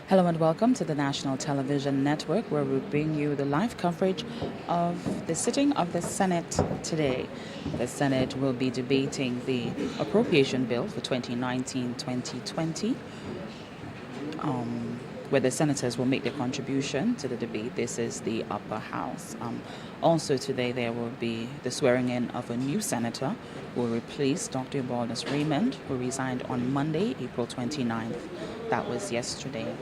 Hello and welcome to the National Television Network, where we bring you the live coverage of the sitting of the Senate today. The Senate will be debating the Appropriation Bill for 2019-2020, where the senators will make their contribution to the debate. This is the upper house. Also today there will be the swearing in of a new senator who will replace Dr. Baldus Raymond, who resigned on Monday, April 29th. That was yesterday.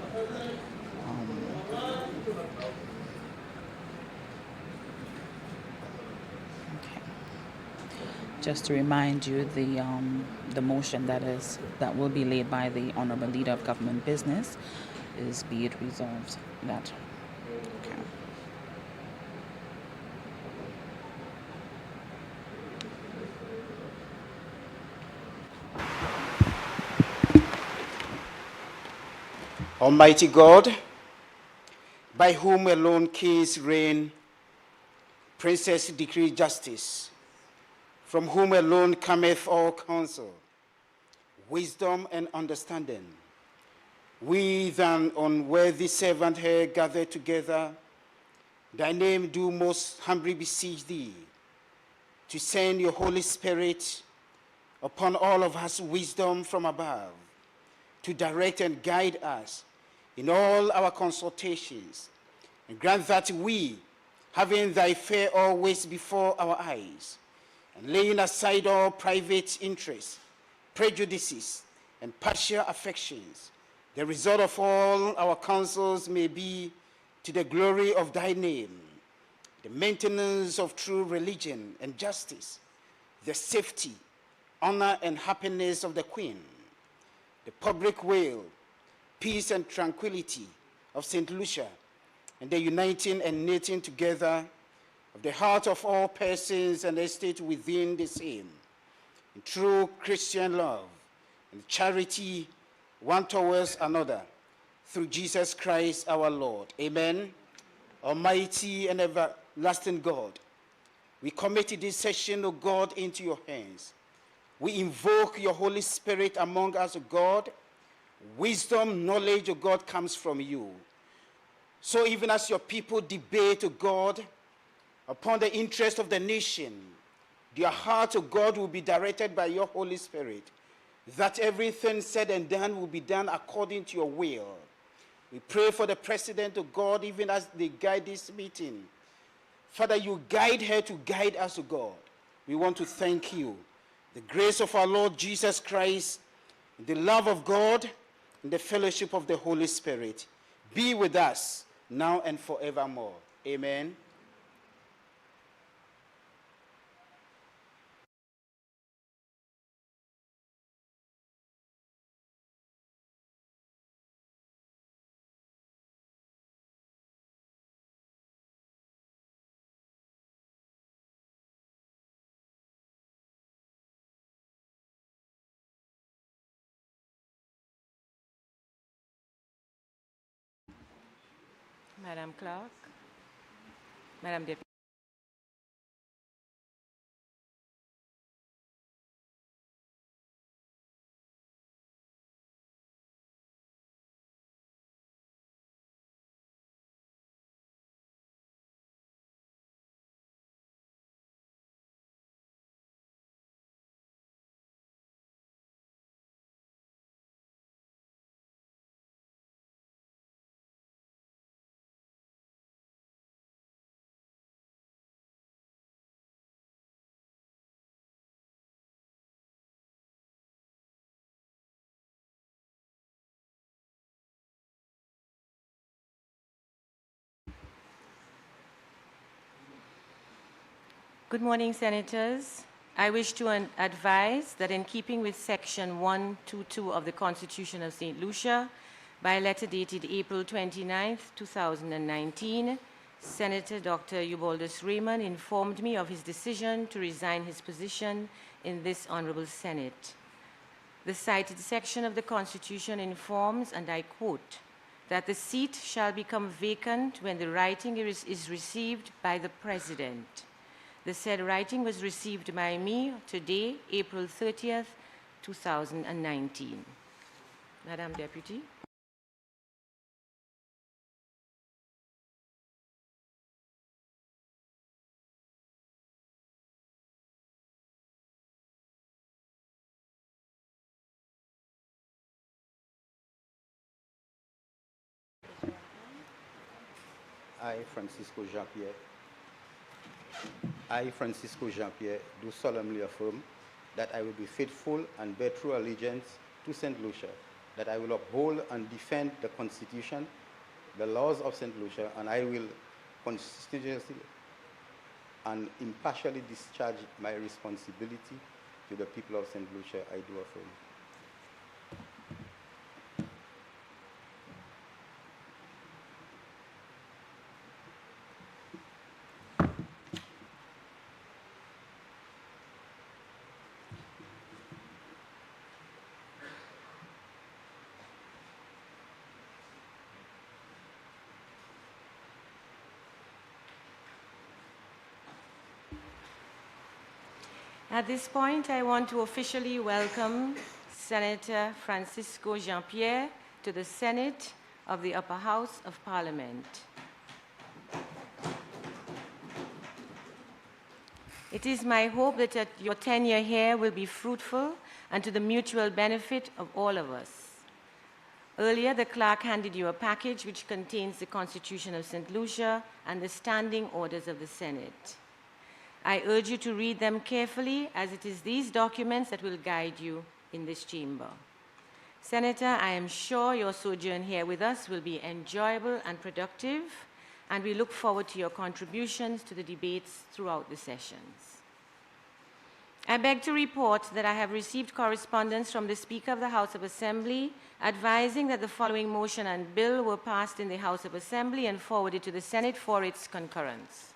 Okay. Just to remind you, the motion that will be laid by the Honorable Leader of Government Business is be it resolved that. Okay. Almighty God, by whom alone kings reign, princes decree justice, from whom alone cometh all counsel, wisdom and understanding. We, thine unworthy servant here gathered together, thy name do most humbly beseech thee, to send your Holy Spirit upon all of us wisdom from above, to direct and guide us in all our consultations, and grant that we, having thy fair always before our eyes, and laying aside all private interests, prejudices, and partial affections, the result of all our counsels may be to the glory of thy name, the maintenance of true religion and justice, the safety, honor, and happiness of the Queen, the public weal, peace and tranquility of St. Lucia, and the uniting and knitting together of the heart of all persons and estate within the same, in true Christian love and charity one towards another, through Jesus Christ our Lord. Amen. Almighty and everlasting God, we commit this session, O God, into your hands. We invoke your Holy Spirit among us, O God. Wisdom, knowledge, O God, comes from you. So even as your people debate, O God, upon the interest of the nation, their heart, O God, will be directed by your Holy Spirit, that everything said and done will be done according to your will. We pray for the President, O God, even as they guide this meeting. Father, you guide her to guide us, O God. We want to thank you. The grace of our Lord Jesus Christ, the love of God, and the fellowship of the Holy Spirit be with us now and forevermore. Amen. Madam Clerk, Madam Deputy. Good morning, Senators. I wish to advise that in keeping with Section 122 of the Constitution of St. Lucia, by letter dated April 29, 2019, Senator Dr. Eubaldus Raymond informed me of his decision to resign his position in this Honorable Senate. The cited section of the Constitution informs, and I quote, that the seat shall become vacant when the writing is received by the President. The said writing was received by me today, April 30th, 2019. Madam Deputy. I, Francisco Jean-Pierre, do solemnly affirm that I will be faithful and bear true allegiance to St. Lucia, that I will uphold and defend the Constitution, the laws of St. Lucia, and I will conscientiously and impartially discharge my responsibility to the people of St. Lucia. I do affirm. At this point, I want to officially welcome Senator Francisco Jean-Pierre to the Senate of the Upper House of Parliament. It is my hope that your tenure here will be fruitful and to the mutual benefit of all of us. Earlier, the clerk handed you a package which contains the Constitution of St. Lucia and the standing orders of the Senate. I urge you to read them carefully, as it is these documents that will guide you in this chamber. Senator, I am sure your sojourn here with us will be enjoyable and productive, and we look forward to your contributions to the debates throughout the sessions. I beg to report that I have received correspondence from the Speaker of the House of Assembly advising that the following motion and bill were passed in the House of Assembly and forwarded to the Senate for its concurrence.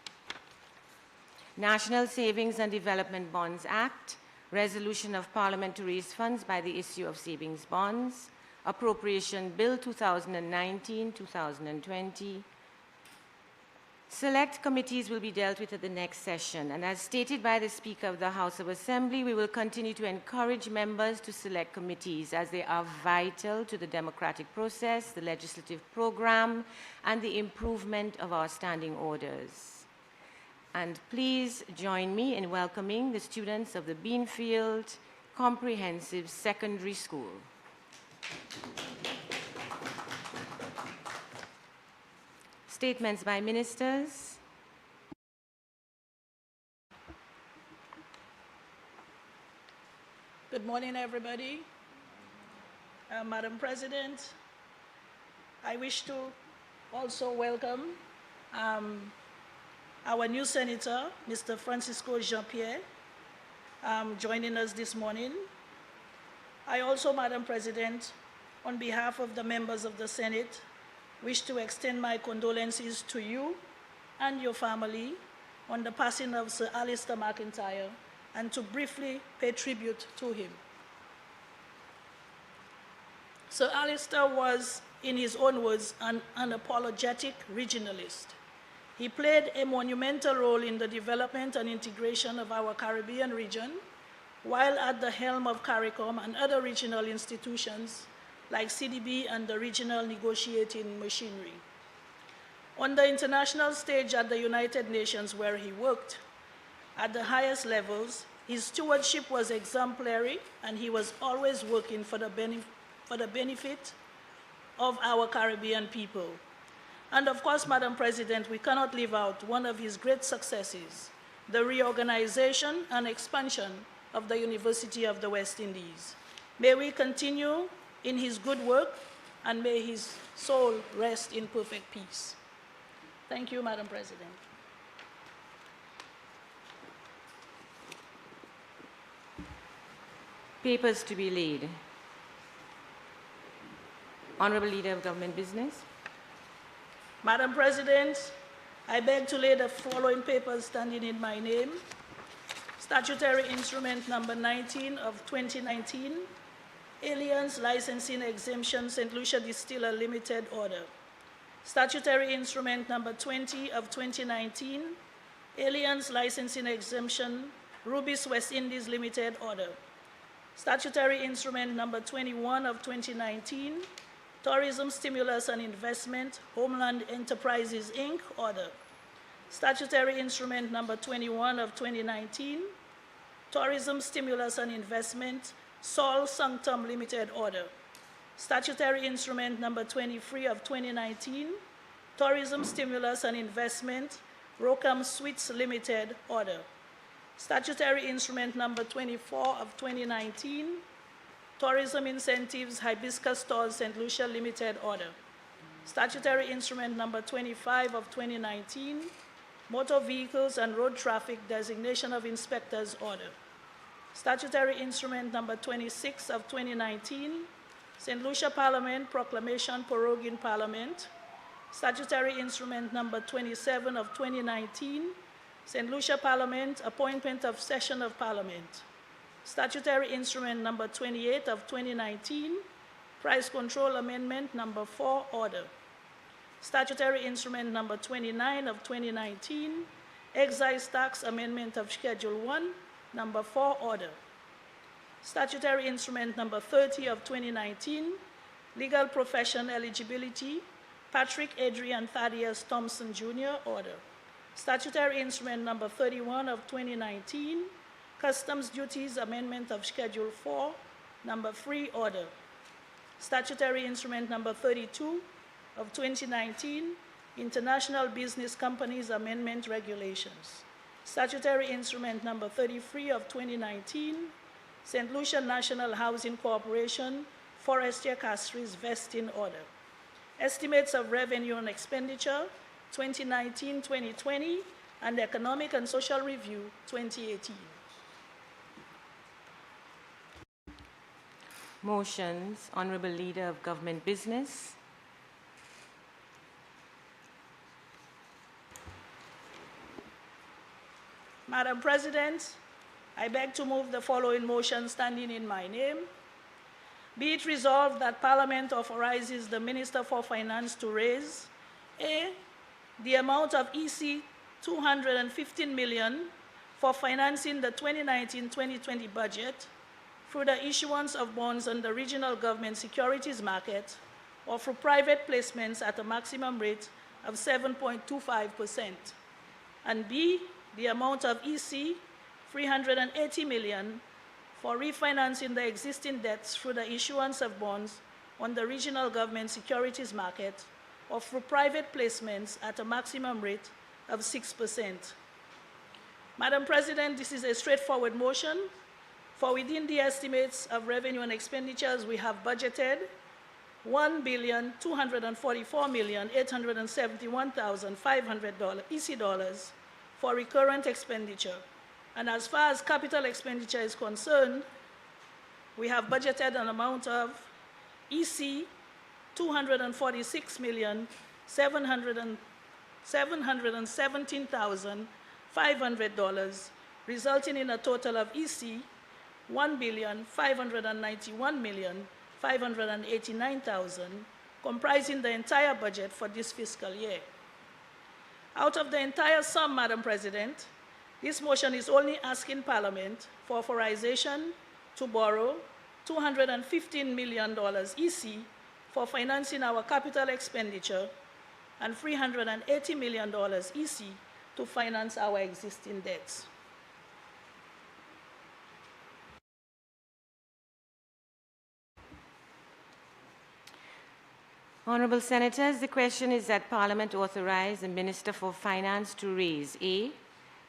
National Savings and Development Bonds Act, Resolution of Parliament to raise funds by the issue of savings bonds, Appropriation Bill 2019-2020. Select committees will be dealt with at the next session, and as stated by the Speaker of the House of Assembly, we will continue to encourage members to select committees as they are vital to the democratic process, the legislative program, and the improvement of our standing orders. And please join me in welcoming the students of the Beanfield Comprehensive Secondary School. Statements by ministers. Good morning, everybody. Madam President, I wish to also welcome our new senator, Mr. Francisco Jean-Pierre, joining us this morning. I also, Madam President, on behalf of the members of the Senate, wish to extend my condolences to you and your family on the passing of Sir Alistair McIntyre and to briefly pay tribute to him. Sir Alistair was, in his own words, an unapologetic regionalist. He played a monumental role in the development and integration of our Caribbean region, while at the helm of CARICOM and other regional institutions like CDB and the regional negotiating machinery. On the international stage at the United Nations, where he worked at the highest levels, his stewardship was exemplary, and he was always working for the benefit of our Caribbean people. And of course, Madam President, we cannot leave out one of his great successes, the reorganization and expansion of the University of the West Indies. May we continue in his good work, and may his soul rest in perfect peace. Thank you, Madam President. Papers to be laid. Honorable Leader of Government Business. Madam President, I beg to lay the following papers standing in my name. Statutory Instrument Number 19 of 2019, Aliens Licensing Exemption St. Lucia Distiller Limited Order. Statutory Instrument Number 20 of 2019, Aliens Licensing Exemption Rubis West Indies Limited Order. Statutory Instrument Number 21 of 2019, Tourism Stimulus and Investment, Homeland Enterprises, Inc. Order. Statutory Instrument Number 21 of 2019, Tourism Stimulus and Investment, Sol Sanctum Limited Order. Statutory Instrument Number 23 of 2019, Tourism Stimulus and Investment, Rockham Suites Limited, order. Statutory Instrument Number 24 of 2019, Tourism Incentives, Hibiscus Stores, St. Lucia Limited, order. Statutory Instrument Number 25 of 2019, Motor Vehicles and Road Traffic Designation of Inspectors, order. Statutory Instrument Number 26 of 2019, St. Lucia Parliament Proclamation Proroguing Parliament. Statutory Instrument Number 27 of 2019, St. Lucia Parliament Appointment of Session of Parliament. Statutory Instrument Number 28 of 2019, Price Control Amendment Number 4, order. Statutory Instrument Number 29 of 2019, Excise Tax Amendment of Schedule 1, Number 4, order. Statutory Instrument Number 30 of 2019, Legal Profession Eligibility, Patrick Adrian Thaddeus Thompson, Jr., order. Statutory Instrument Number 31 of 2019, Customs Duties Amendment of Schedule 4, Number 3, order. Statutory Instrument Number 32 of 2019, International Business Companies Amendment Regulations. Statutory Instrument Number 33 of 2019, St. Lucia National Housing Corporation, Forestier Castries Vesting Order. Estimates of Revenue and Expenditure 2019-2020 and Economic and Social Review 2018. Motions. Honorable Leader of Government Business. Madam President, I beg to move the following motion standing in my name. Be it resolved that Parliament authorizes the Minister for Finance to raise A, the amount of EC 215 million for financing the 2019-2020 budget through the issuance of bonds on the regional government securities market or through private placements at a maximum rate of 7.25%. And B, the amount of EC 380 million for refinancing the existing debts through the issuance of bonds on the regional government securities market or through private placements at a maximum rate of 6%. Madam President, this is a straightforward motion, for within the estimates of revenue and expenditures, we have budgeted $1,244,871,500 EC dollars for recurrent expenditure. And as far as capital expenditure is concerned, we have budgeted an amount of EC $246,717,500, resulting in a total of EC $1,591,589,000, comprising the entire budget for this fiscal year. Out of the entire sum, Madam President, this motion is only asking Parliament for authorization to borrow $215 million EC for financing our capital expenditure and $380 million EC to finance our existing debts. Honorable Senators, the question is that Parliament authorize the Minister for Finance to raise A,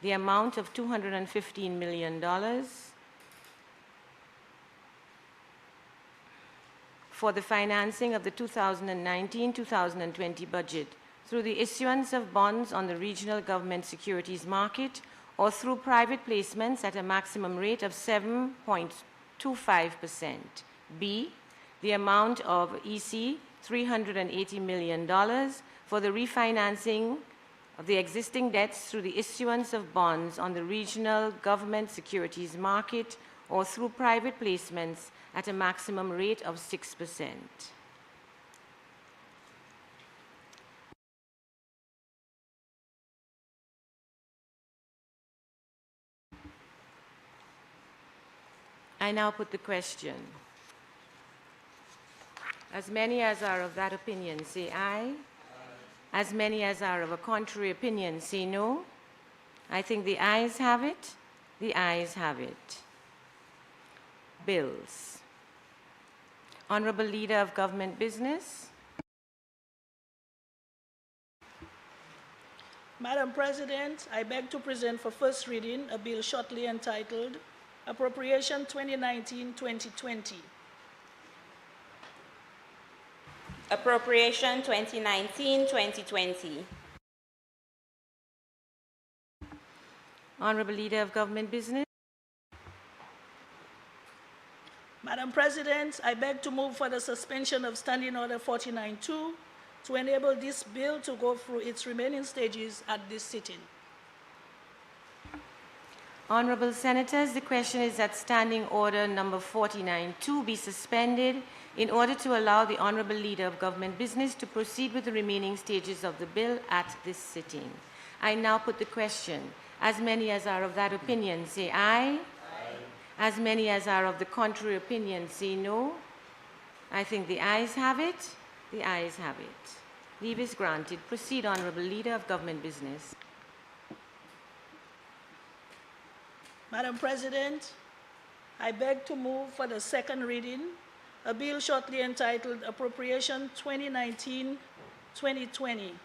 the amount of $215 million for the financing of the 2019-2020 budget through the issuance of bonds on the regional government securities market or through private placements at a maximum rate of 7.25%. B, the amount of EC $380 million for the refinancing of the existing debts through the issuance of bonds on the regional government securities market or through private placements at a maximum rate of 6%. I now put the question. As many as are of that opinion, say aye. As many as are of a contrary opinion, say no. I think the ayes have it. The ayes have it. Bills. Honorable Leader of Government Business. Madam President, I beg to present for first reading a bill shortly entitled Appropriation 2019-2020. Appropriation 2019-2020. Honorable Leader of Government Business. Madam President, I beg to move for the suspension of Standing Order 49-2 to enable this bill to go through its remaining stages at this sitting. Honorable Senators, the question is that Standing Order number 49-2 be suspended in order to allow the Honorable Leader of Government Business to proceed with the remaining stages of the bill at this sitting. I now put the question. As many as are of that opinion, say aye. Aye. As many as are of the contrary opinion, say no. I think the ayes have it. The ayes have it. Leave is granted. Proceed, Honorable Leader of Government Business. Madam President, I beg to move for the second reading a bill shortly entitled Appropriation 2019-2020.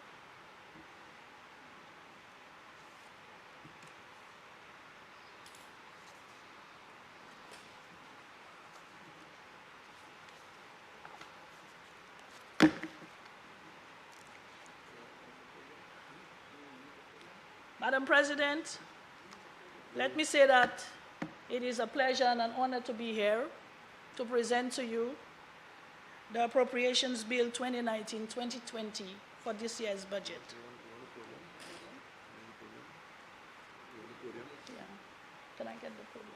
Madam President, let me say that it is a pleasure and an honor to be here to present to you the Appropriations Bill 2019-2020 for this year's budget. Yeah. Can I get the podium?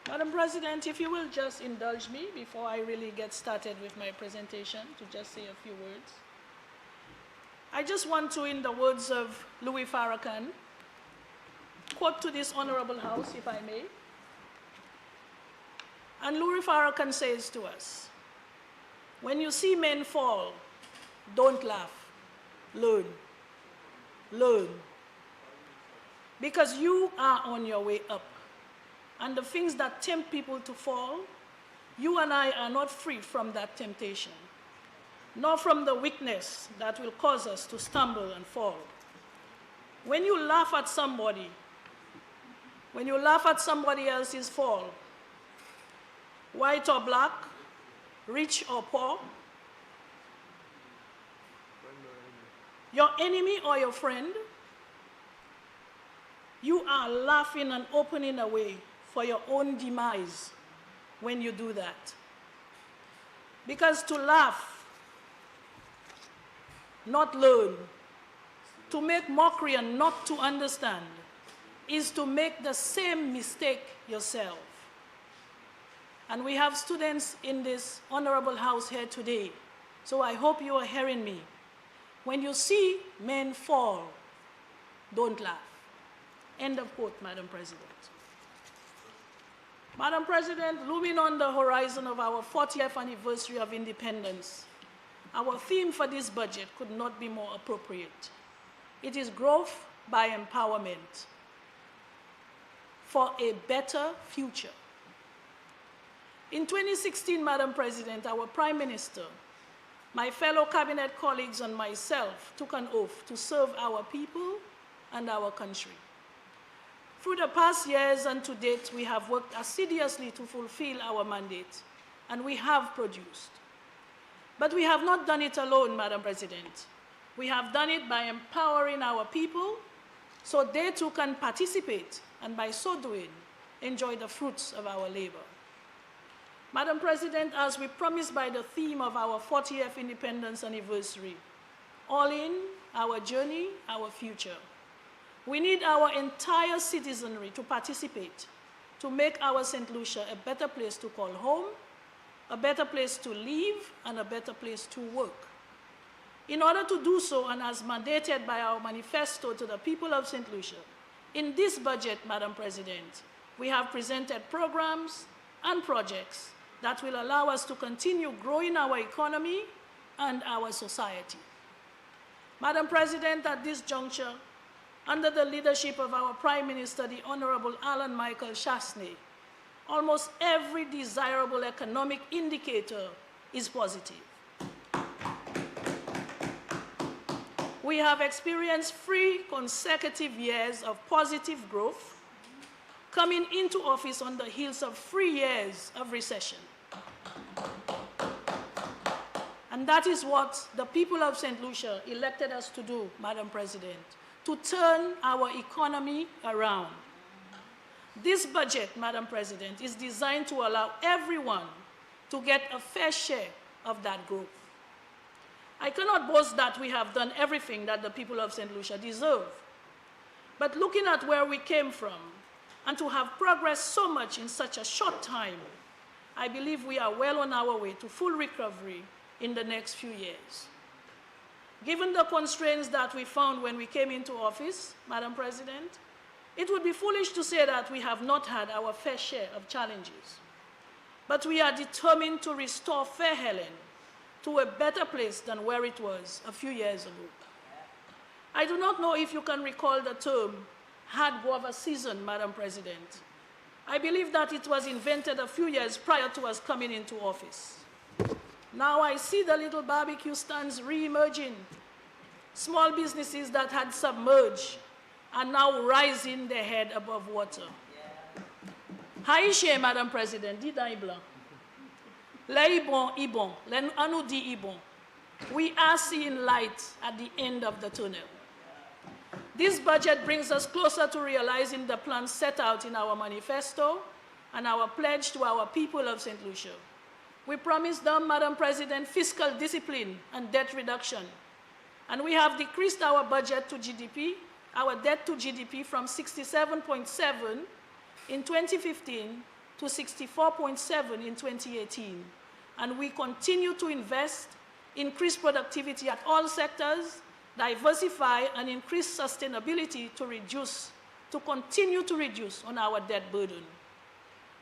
Madam President, if you will just indulge me before I really get started with my presentation to just say a few words. I just want to, in the words of Louis Farrakhan, quote to this honorable House, if I may. And Louis Farrakhan says to us, when you see men fall, don't laugh, learn, learn. Because you are on your way up. And the things that tempt people to fall, you and I are not free from that temptation, nor from the weakness that will cause us to stumble and fall. When you laugh at somebody, when you laugh at somebody else's fall, white or black, rich or poor, your enemy or your friend, you are laughing and opening a way for your own demise when you do that. Because to laugh, not learn, to make mockery and not to understand, is to make the same mistake yourself. And we have students in this honorable House here today, so I hope you are hearing me. When you see men fall, don't laugh. End of quote, Madam President. Madam President, looming on the horizon of our 40th anniversary of independence, our theme for this budget could not be more appropriate. It is growth by empowerment for a better future. In 2016, Madam President, our Prime Minister, my fellow cabinet colleagues and myself took an oath to serve our people and our country. Through the past years and to date, we have worked assiduously to fulfill our mandate, and we have produced. But we have not done it alone, Madam President. We have done it by empowering our people so they too can participate, and by so doing, enjoy the fruits of our labor. Madam President, as we promised by the theme of our 40th independence anniversary, all in, our journey, our future. We need our entire citizenry to participate to make our St. Lucia a better place to call home, a better place to live, and a better place to work. In order to do so, and as mandated by our manifesto to the people of St. Lucia, in this budget, Madam President, we have presented programs and projects that will allow us to continue growing our economy and our society. Madam President, at this juncture, under the leadership of our Prime Minister, the Honorable Alan Michael Chasney, almost every desirable economic indicator is positive. We have experienced 3 consecutive years of positive growth, coming into office on the heels of 3 years of recession. And that is what the people of St. Lucia elected us to do, Madam President, to turn our economy around. This budget, Madam President, is designed to allow everyone to get a fair share of that growth. I cannot boast that we have done everything that the people of St. Lucia deserve. But looking at where we came from, and to have progressed so much in such a short time, I believe we are well on our way to full recovery in the next few years. Given the constraints that we found when we came into office, Madam President, it would be foolish to say that we have not had our fair share of challenges. But we are determined to restore Fair Helen to a better place than where it was a few years ago. I do not know if you can recall the term hard guava season, Madam President. I believe that it was invented a few years prior to us coming into office. Now I see the little barbecue stands re-emerging. Small businesses that had submerged are now rising their head above water. Haïché, Madam President, di da iblan. Le ibon, ibon, len anu di ibon. We are seeing light at the end of the tunnel. This budget brings us closer to realizing the plans set out in our manifesto and our pledge to our people of St. Lucia. We promised them, Madam President, fiscal discipline and debt reduction. And we have decreased our budget to GDP, our debt to GDP from 67.7 in 2015 to 64.7 in 2018. And we continue to invest, increase productivity at all sectors, diversify and increase sustainability to continue to reduce on our debt burden.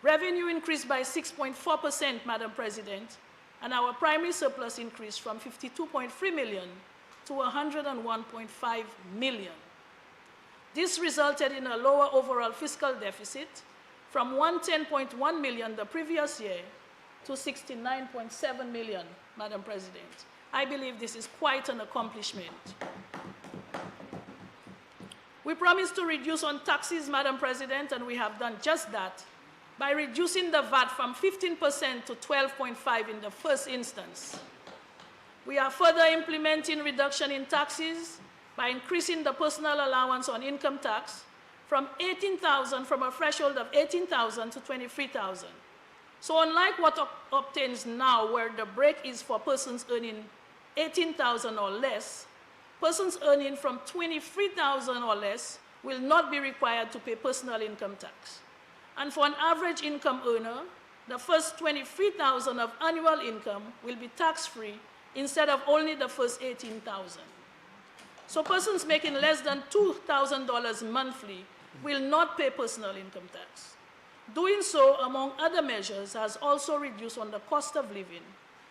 Revenue increased by 6.4%, Madam President, and our primary surplus increased from 52.3 million to 101.5 million. This resulted in a lower overall fiscal deficit from 110.1 million the previous year to 69.7 million, Madam President. I believe this is quite an accomplishment. We promised to reduce on taxes, Madam President, and we have done just that by reducing the VAT from 15% to 12.5% in the first instance. We are further implementing reduction in taxes by increasing the personal allowance on income tax from a threshold of 18,000 to 23,000. So unlike what obtains now, where the break is for persons earning 18,000 or less, persons earning from 23,000 or less will not be required to pay personal income tax. And for an average income earner, the first 23,000 of annual income will be tax-free instead of only the first 18,000. So persons making less than $2,000 monthly will not pay personal income tax. Doing so, among other measures, has also reduced on the cost of living,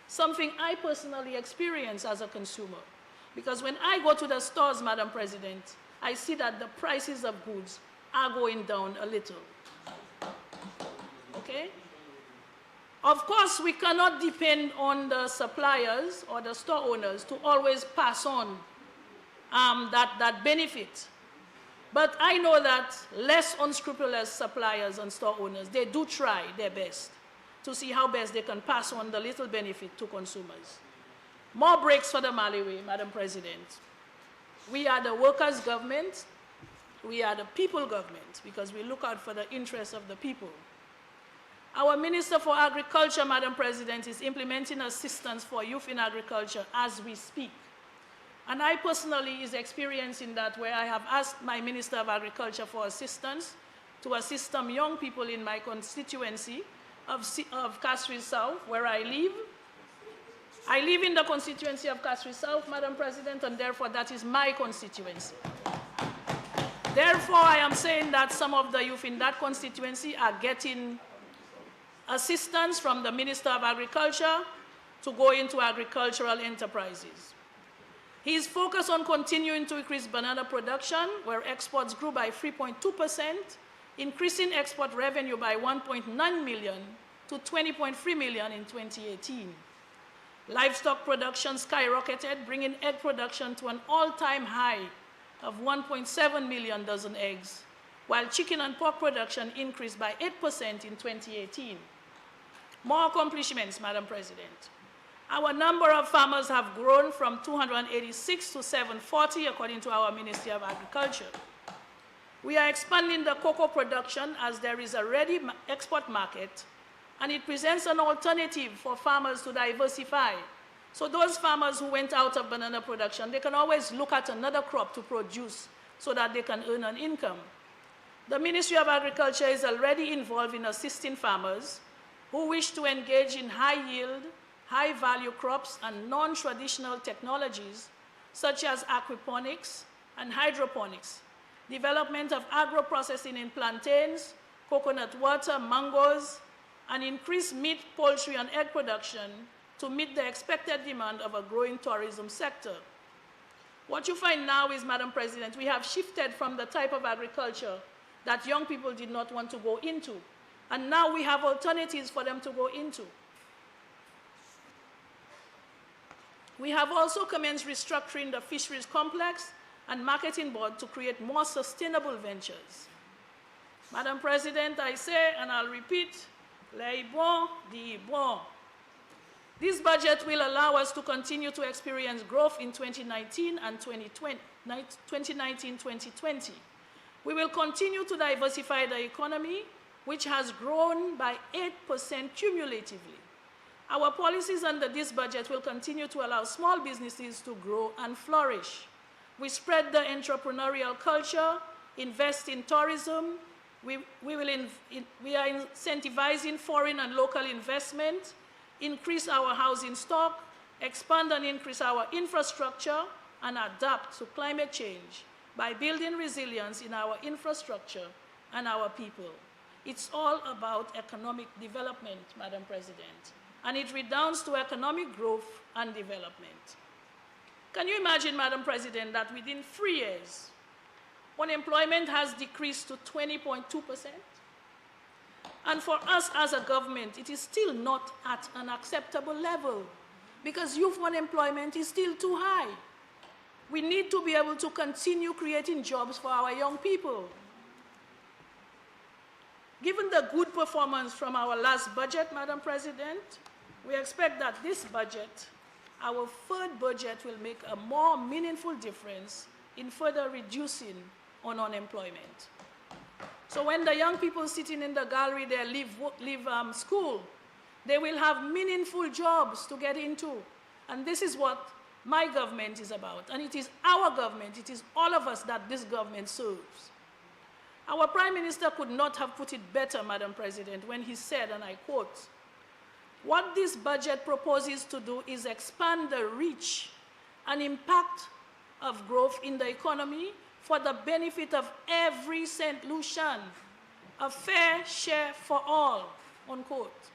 something I personally experience as a consumer. Because when I go to the stores, Madam President, I see that the prices of goods are going down a little. Okay? Of course, we cannot depend on the suppliers or the store owners to always pass on that benefit. But I know that less unscrupulous suppliers and store owners, they do try their best to see how best they can pass on the little benefit to consumers. More breaks for the Malawi, Madam President. We are the workers' government. We are the people government because we look out for the interests of the people. Our Minister for Agriculture, Madam President, is implementing assistance for youth in agriculture as we speak. And I personally is experiencing that, where I have asked my Minister of Agriculture for assistance to assist some young people in my constituency of Castries South, where I live. I live in the constituency of Castries South, Madam President, and therefore that is my constituency. Therefore, I am saying that some of the youth in that constituency are getting assistance from the Minister of Agriculture to go into agricultural enterprises. He is focused on continuing to increase banana production, where exports grew by 3.2%, increasing export revenue by 1.9 million to 20.3 million in 2018. Livestock production skyrocketed, bringing egg production to an all-time high of 1.7 million dozen eggs, while chicken and pork production increased by 8% in 2018. More accomplishments, Madam President. Our number of farmers have grown from 286 to 740, according to our Ministry of Agriculture. We are expanding the cocoa production as there is a ready export market, and it presents an alternative for farmers to diversify. So those farmers who went out of banana production, they can always look at another crop to produce so that they can earn an income. The Ministry of Agriculture is already involved in assisting farmers who wish to engage in high-yield, high-value crops and non-traditional technologies such as aquaponics and hydroponics, development of agro-processing in plantains, coconut water, mangoes, and increased meat, poultry, and egg production to meet the expected demand of a growing tourism sector. What you find now is, Madam President, we have shifted from the type of agriculture that young people did not want to go into, and now we have alternatives for them to go into. We have also commenced restructuring the fisheries complex and marketing board to create more sustainable ventures. Madam President, I say, and I'll repeat, les bons dis bon. This budget will allow us to continue to experience growth in 2019 and 2020. We will continue to diversify the economy, which has grown by 8% cumulatively. Our policies under this budget will continue to allow small businesses to grow and flourish. We spread the entrepreneurial culture, invest in tourism. We are incentivizing foreign and local investment, increase our housing stock, expand and increase our infrastructure, and adapt to climate change by building resilience in our infrastructure and our people. It's all about economic development, Madam President, and it redounds to economic growth and development. Can you imagine, Madam President, that within 3 years, unemployment has decreased to 20.2%? And for us as a government, it is still not at an acceptable level because youth unemployment is still too high. We need to be able to continue creating jobs for our young people. Given the good performance from our last budget, Madam President, we expect that this budget, our third budget, will make a more meaningful difference in further reducing on unemployment. So when the young people sitting in the gallery there leave school, they will have meaningful jobs to get into. And this is what my government is about. And it is our government, it is all of us that this government serves. Our Prime Minister could not have put it better, Madam President, when he said, and I quote, "What this budget proposes to do is expand the reach and impact of growth in the economy for the benefit of every St. Lucian, a fair share for all," unquote.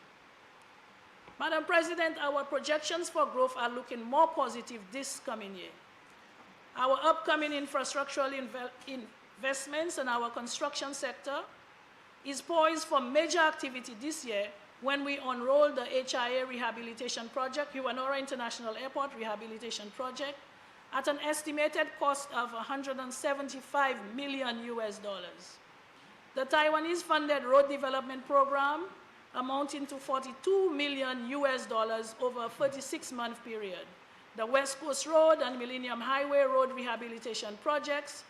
Madam President, our projections for growth are looking more positive this coming year. Our upcoming infrastructural investments in our construction sector is poised for major activity this year when we unroll the HIA rehabilitation project, Uwanora International Airport Rehabilitation Project, at an estimated cost of $175 million. The Taiwanese-funded road development program amounting to $42 million over a 36-month period. The West Coast Road and Millennium Highway Road rehabilitation projects,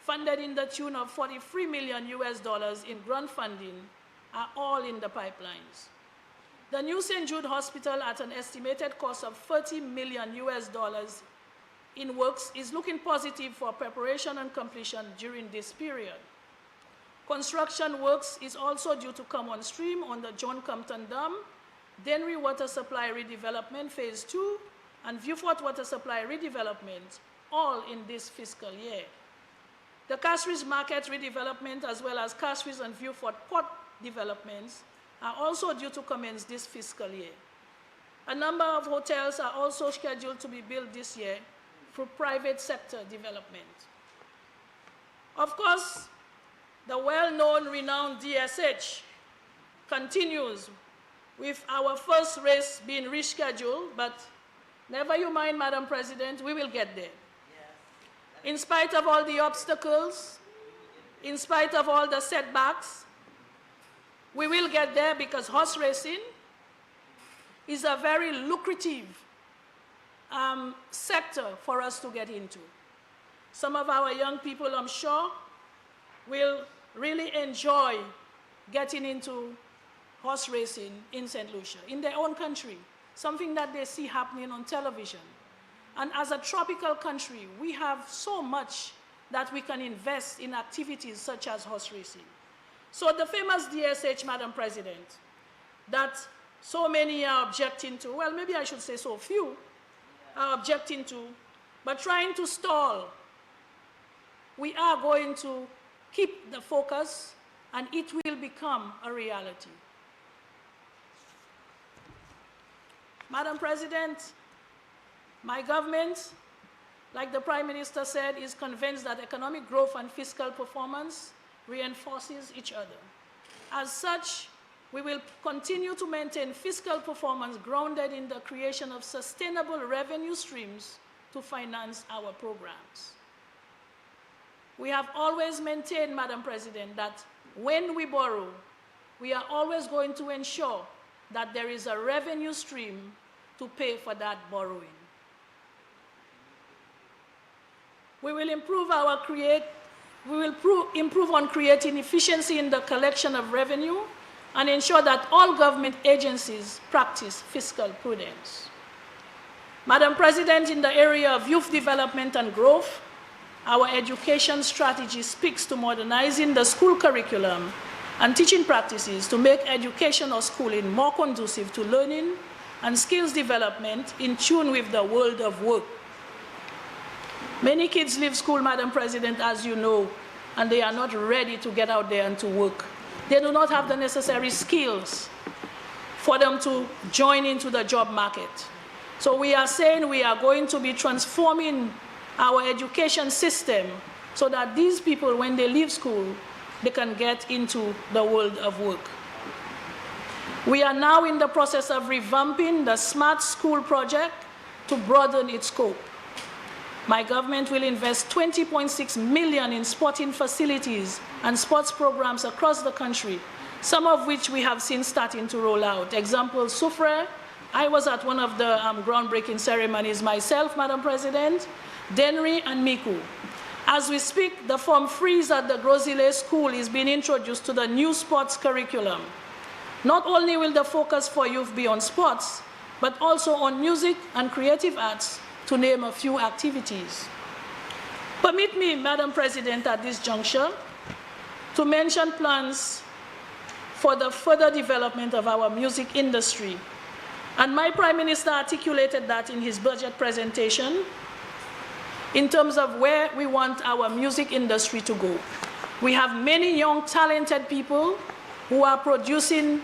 funded in the tune of $43 million in grant funding, are all in the pipelines. The new St. Jude Hospital, at an estimated cost of $30 million, in works is looking positive for preparation and completion during this period. Construction works is also due to come on stream on the John Compton Dam, Dennery Water Supply Redevelopment Phase 2, and Viewfort Water Supply Redevelopment, all in this fiscal year. The Castries Market redevelopment, as well as Castries and Viewfort Port developments, are also due to commence this fiscal year. A number of hotels are also scheduled to be built this year through private sector development. Of course, the well-known, renowned DSH continues with our first race being rescheduled, but never you mind, Madam President, we will get there. In spite of all the obstacles, in spite of all the setbacks, we will get there because horse racing is a very lucrative sector for us to get into. Some of our young people, I'm sure, will really enjoy getting into horse racing in St. Lucia, in their own country, something that they see happening on television. And as a tropical country, we have so much that we can invest in activities such as horse racing. So the famous DSH, Madam President, that so many are objecting to, well, maybe I should say so few are objecting to, but trying to stall, we are going to keep the focus and it will become a reality. Madam President, my government, like the Prime Minister said, is convinced that economic growth and fiscal performance reinforces each other. As such, we will continue to maintain fiscal performance grounded in the creation of sustainable revenue streams to finance our programs. We have always maintained, Madam President, that when we borrow, we are always going to ensure that there is a revenue stream to pay for that borrowing. We will improve on creating efficiency in the collection of revenue and ensure that all government agencies practice fiscal prudence. Madam President, in the area of youth development and growth, our education strategy speaks to modernizing the school curriculum and teaching practices to make education or schooling more conducive to learning and skills development in tune with the world of work. Many kids leave school, Madam President, as you know, and they are not ready to get out there and to work. They do not have the necessary skills for them to join into the job market. So we are saying we are going to be transforming our education system so that these people, when they leave school, they can get into the world of work. We are now in the process of revamping the Smart School project to broaden its scope. My government will invest $20.6 million in sporting facilities and sports programs across the country, some of which we have seen starting to roll out. Example, Soufre. I was at one of the groundbreaking ceremonies myself, Madam President. Dennery and Miku. As we speak, the Form Freeze at the Grosile School is being introduced to the new sports curriculum. Not only will the focus for youth be on sports, but also on music and creative arts, to name a few activities. Permit me, Madam President, at this juncture, to mention plans for the further development of our music industry. And my Prime Minister articulated that in his budget presentation in terms of where we want our music industry to go. We have many young, talented people who are producing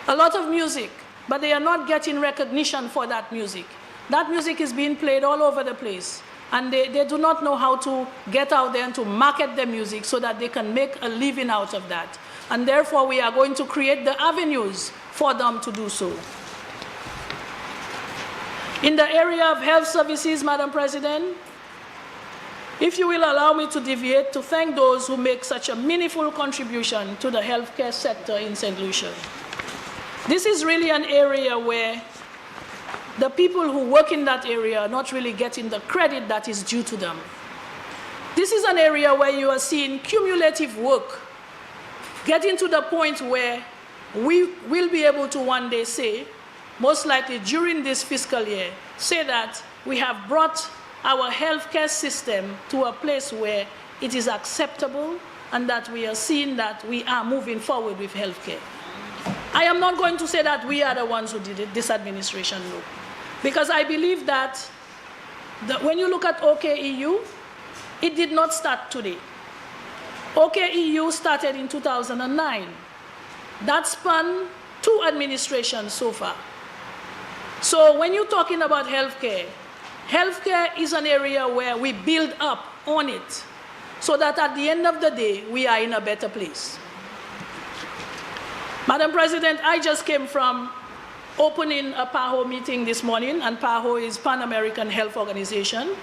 a lot of music, but they are not getting recognition for that music. That music is being played all over the place, and they do not know how to get out there and to market their music so that they can make a living out of that. And therefore, we are going to create the avenues for them to do so. In the area of health services, Madam President, if you will allow me to deviate to thank those who make such a meaningful contribution to the healthcare sector in St. Lucia. This is really an area where the people who work in that area are not really getting the credit that is due to them. This is an area where you are seeing cumulative work getting to the point where we will be able to one day say, most likely during this fiscal year, say that we have brought our healthcare system to a place where it is acceptable and that we are seeing that we are moving forward with healthcare. I am not going to say that we are the ones who did it, this administration, no. Because I believe that when you look at OKEU, it did not start today. OKEU started in 2009. That spanned 2 administrations so far. So when you're talking about healthcare, healthcare is an area where we build up on it so that at the end of the day, we are in a better place. Madam President, I just came from opening a PAHO meeting this morning, and PAHO is Pan American Health Organization.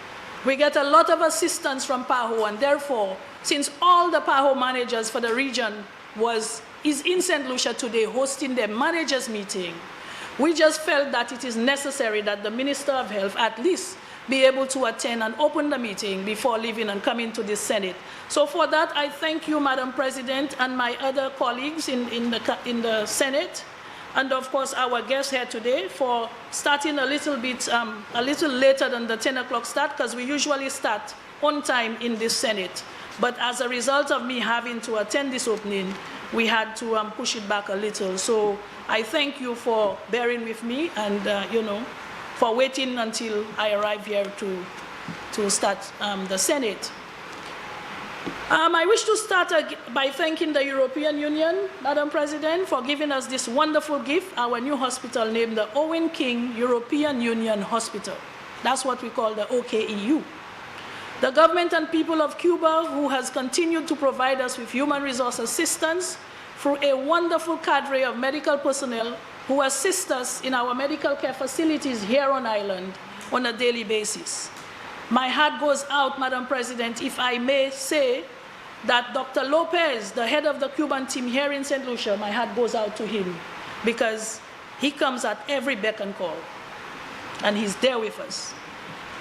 We get a lot of assistance from PAHO, and therefore, since all the PAHO managers for the region is in St. Lucia today hosting their managers meeting, we just felt that it is necessary that the Minister of Health at least be able to attend and open the meeting before leaving and coming to the Senate. So for that, I thank you, Madam President, and my other colleagues in the Senate, and of course our guests here today for starting a little later than the 10 o'clock start, because we usually start on time in this Senate. But as a result of me having to attend this opening, we had to push it back a little. So I thank you for bearing with me and, for waiting until I arrive here to start the Senate. I wish to start by thanking the European Union, Madam President, for giving us this wonderful gift, our new hospital named the Owen King European Union Hospital. That's what we call the OKEU. The government and people of Cuba, who has continued to provide us with human resource assistance through a wonderful cadre of medical personnel who assist us in our medical care facilities here on island on a daily basis. My heart goes out, Madam President, if I may say that Dr. Lopez, the head of the Cuban team here in St. Lucia, my heart goes out to him because he comes at every beck and call, and he's there with us.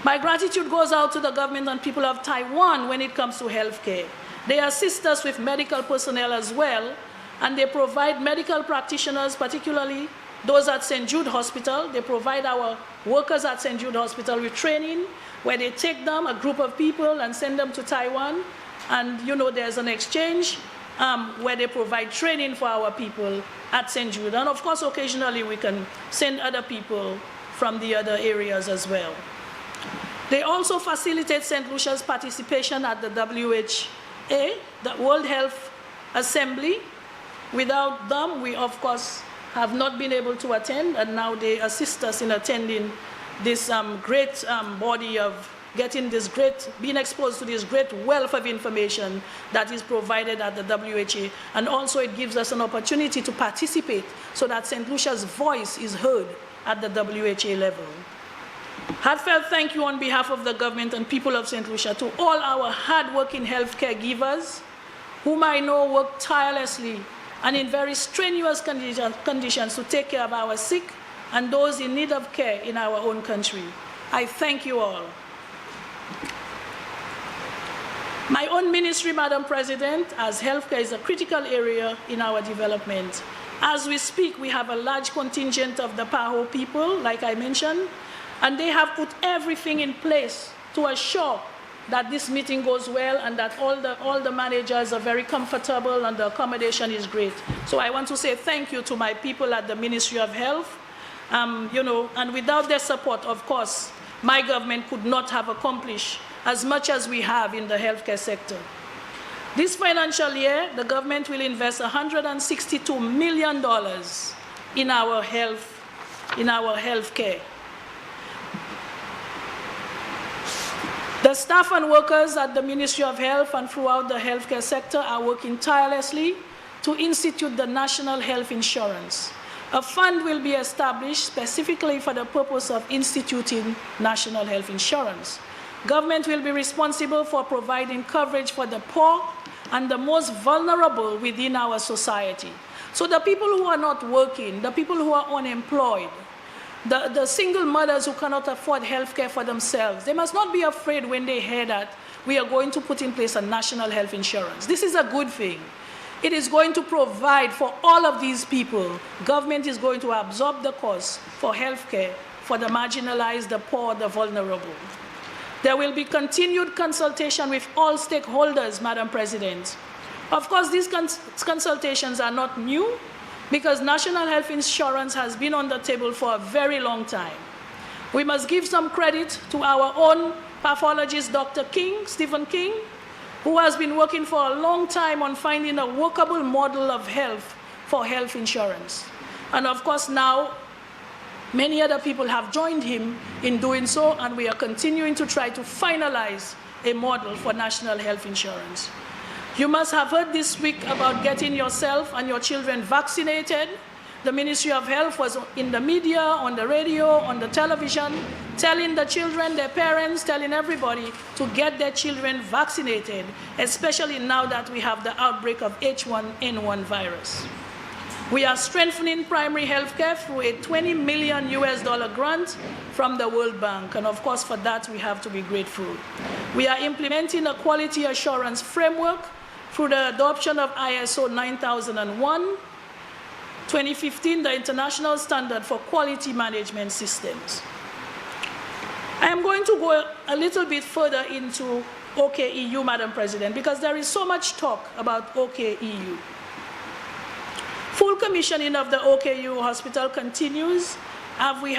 My gratitude goes out to the government and people of Taiwan when it comes to healthcare. They assist us with medical personnel as well, and they provide medical practitioners, particularly those at St. Jude Hospital. They provide our workers at St. Jude Hospital with training, where they take them, a group of people, and send them to Taiwan. And there's an exchange where they provide training for our people at St. Jude. And of course, occasionally we can send other people from the other areas as well. They also facilitate St. Lucia's participation at the WHA, the World Health Assembly. Without them, we of course have not been able to attend, and now they assist us in attending this great body of being exposed to this great wealth of information that is provided at the WHA. And also it gives us an opportunity to participate so that St. Lucia's voice is heard at the WHA level. Heartfelt thank you on behalf of the government and people of St. Lucia to all our hard-working healthcare givers, whom I know work tirelessly and in very strenuous conditions to take care of our sick and those in need of care in our own country. I thank you all. My own ministry, Madam President, as healthcare is a critical area in our development. As we speak, we have a large contingent of the PAHO people, like I mentioned, and they have put everything in place to assure that this meeting goes well and that all the managers are very comfortable and the accommodation is great. So I want to say thank you to my people at the Ministry of Health. And without their support, of course, my government could not have accomplished as much as we have in the healthcare sector. This financial year, the government will invest $162 million in our healthcare. The staff and workers at the Ministry of Health and throughout the healthcare sector are working tirelessly to institute the National Health Insurance. A fund will be established specifically for the purpose of instituting National Health Insurance. Government will be responsible for providing coverage for the poor and the most vulnerable within our society. So the people who are not working, the people who are unemployed, the single mothers who cannot afford health care for themselves, they must not be afraid when they hear that we are going to put in place a national health insurance. This is a good thing. It is going to provide for all of these people. Government is going to absorb the cost for health care for the marginalized, the poor, the vulnerable. There will be continued consultation with all stakeholders, Madam President. Of course, these consultations are not new because national health insurance has been on the table for a very long time. We must give some credit to our own pathologist, Dr. King, Stephen King, who has been working for a long time on finding a workable model of health for health insurance. And of course now, many other people have joined him in doing so, and we are continuing to try to finalize a model for national health insurance. You must have heard this week about getting yourself and your children vaccinated. The Ministry of Health was in the media, on the radio, on the television, telling the children, their parents, telling everybody to get their children vaccinated, especially now that we have the outbreak of H1N1 virus. We are strengthening primary health care through a $20 million grant from the World Bank, and of course for that we have to be grateful. We are implementing a quality assurance framework through the adoption of ISO 9001, 2015, the international standard for quality management systems. I am going to go a little bit further into OKEU, Madam President, because there is so much talk about OKEU. Full commissioning of the OKU hospital continues as we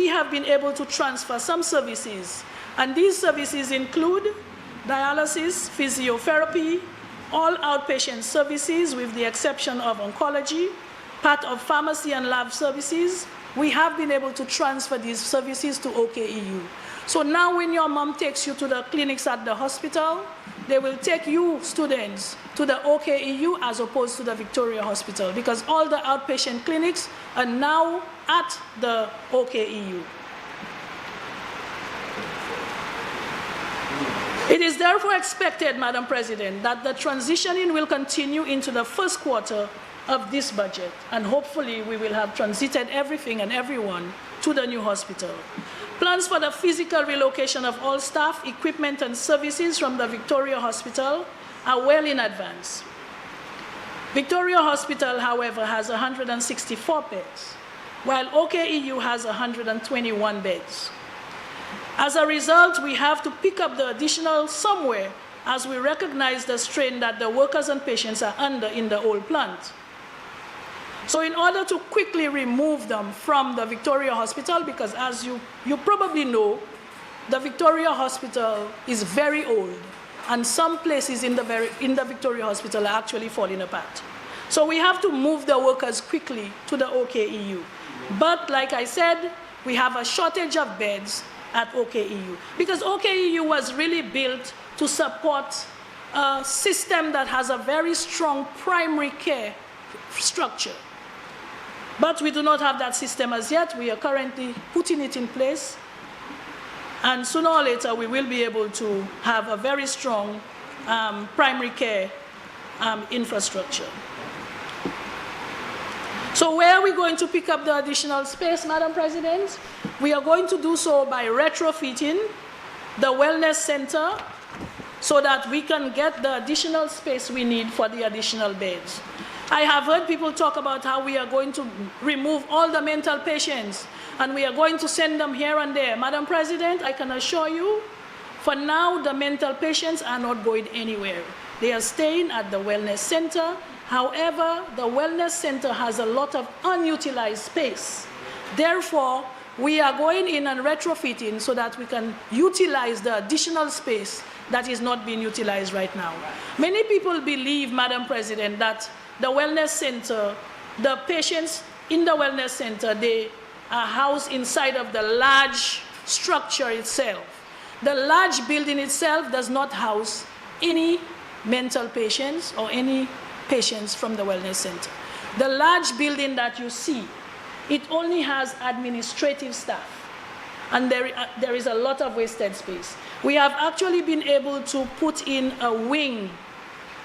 have been able to transfer some services. And these services include dialysis, physiotherapy, all outpatient services with the exception of oncology, part of pharmacy and lab services. We have been able to transfer these services to OKEU. So now when your mom takes you to the clinics at the hospital, they will take you students to the OKEU as opposed to the Victoria Hospital, because all the outpatient clinics are now at the OKEU. It is therefore expected, Madam President, that the transitioning will continue into the first quarter of this budget, and hopefully we will have transited everything and everyone to the new hospital. Plans for the physical relocation of all staff, equipment, and services from the Victoria Hospital are well in advance. Victoria Hospital, however, has 164 beds, while OKEU has 121 beds. As a result, we have to pick up the additional somewhere as we recognize the strain that the workers and patients are under in the old plant. So in order to quickly remove them from the Victoria Hospital, because as you probably know, the Victoria Hospital is very old, and some places in the Victoria Hospital are actually falling apart. So we have to move the workers quickly to the OKEU. But like I said, we have a shortage of beds at OKEU, because OKEU was really built to support a system that has a very strong primary care structure. But we do not have that system as yet. We are currently putting it in place, and sooner or later we will be able to have a very strong primary care infrastructure. So where are we going to pick up the additional space, Madam President? We are going to do so by retrofitting the wellness center so that we can get the additional space we need for the additional beds. I have heard people talk about how we are going to remove all the mental patients and we are going to send them here and there. Madam President, I can assure you, for now, the mental patients are not going anywhere. They are staying at the wellness center. However, the wellness center has a lot of unutilized space. Therefore, we are going in and retrofitting so that we can utilize the additional space that is not being utilized right now. Many people believe, Madam President, that the wellness center, the patients in the wellness center, they are housed inside of the large structure itself. The large building itself does not house any mental patients or any patients from the wellness center. The large building that you see, it only has administrative staff, and there is a lot of wasted space. We have actually been able to put in a wing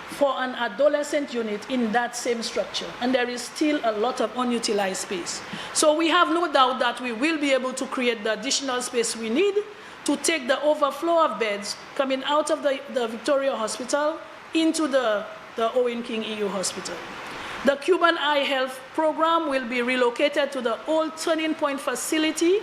for an adolescent unit in that same structure, and there is still a lot of unutilized space. So we have no doubt that we will be able to create the additional space we need to take the overflow of beds coming out of the Victoria Hospital into the Owen King EU Hospital. The Cuban Eye Health Program will be relocated to the old Turning Point facility,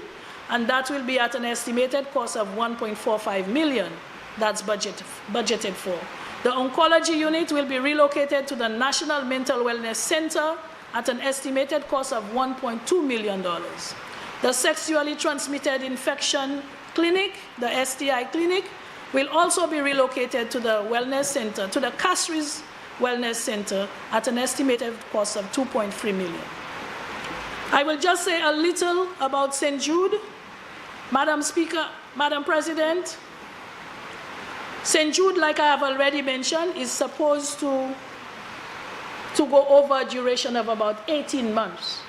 and that will be at an estimated cost of $1.45 million. That's budgeted for. The oncology unit will be relocated to the National Mental Wellness Center at an estimated cost of $1.2 million. The sexually transmitted infection clinic, the STI clinic, will also be relocated to the wellness center, to the Castries Wellness Center at an estimated cost of $2.3 million. I will just say a little about St. Jude. Madam Speaker, Madam President, St. Jude, like I have already mentioned, is supposed to go over a duration of about 18 months.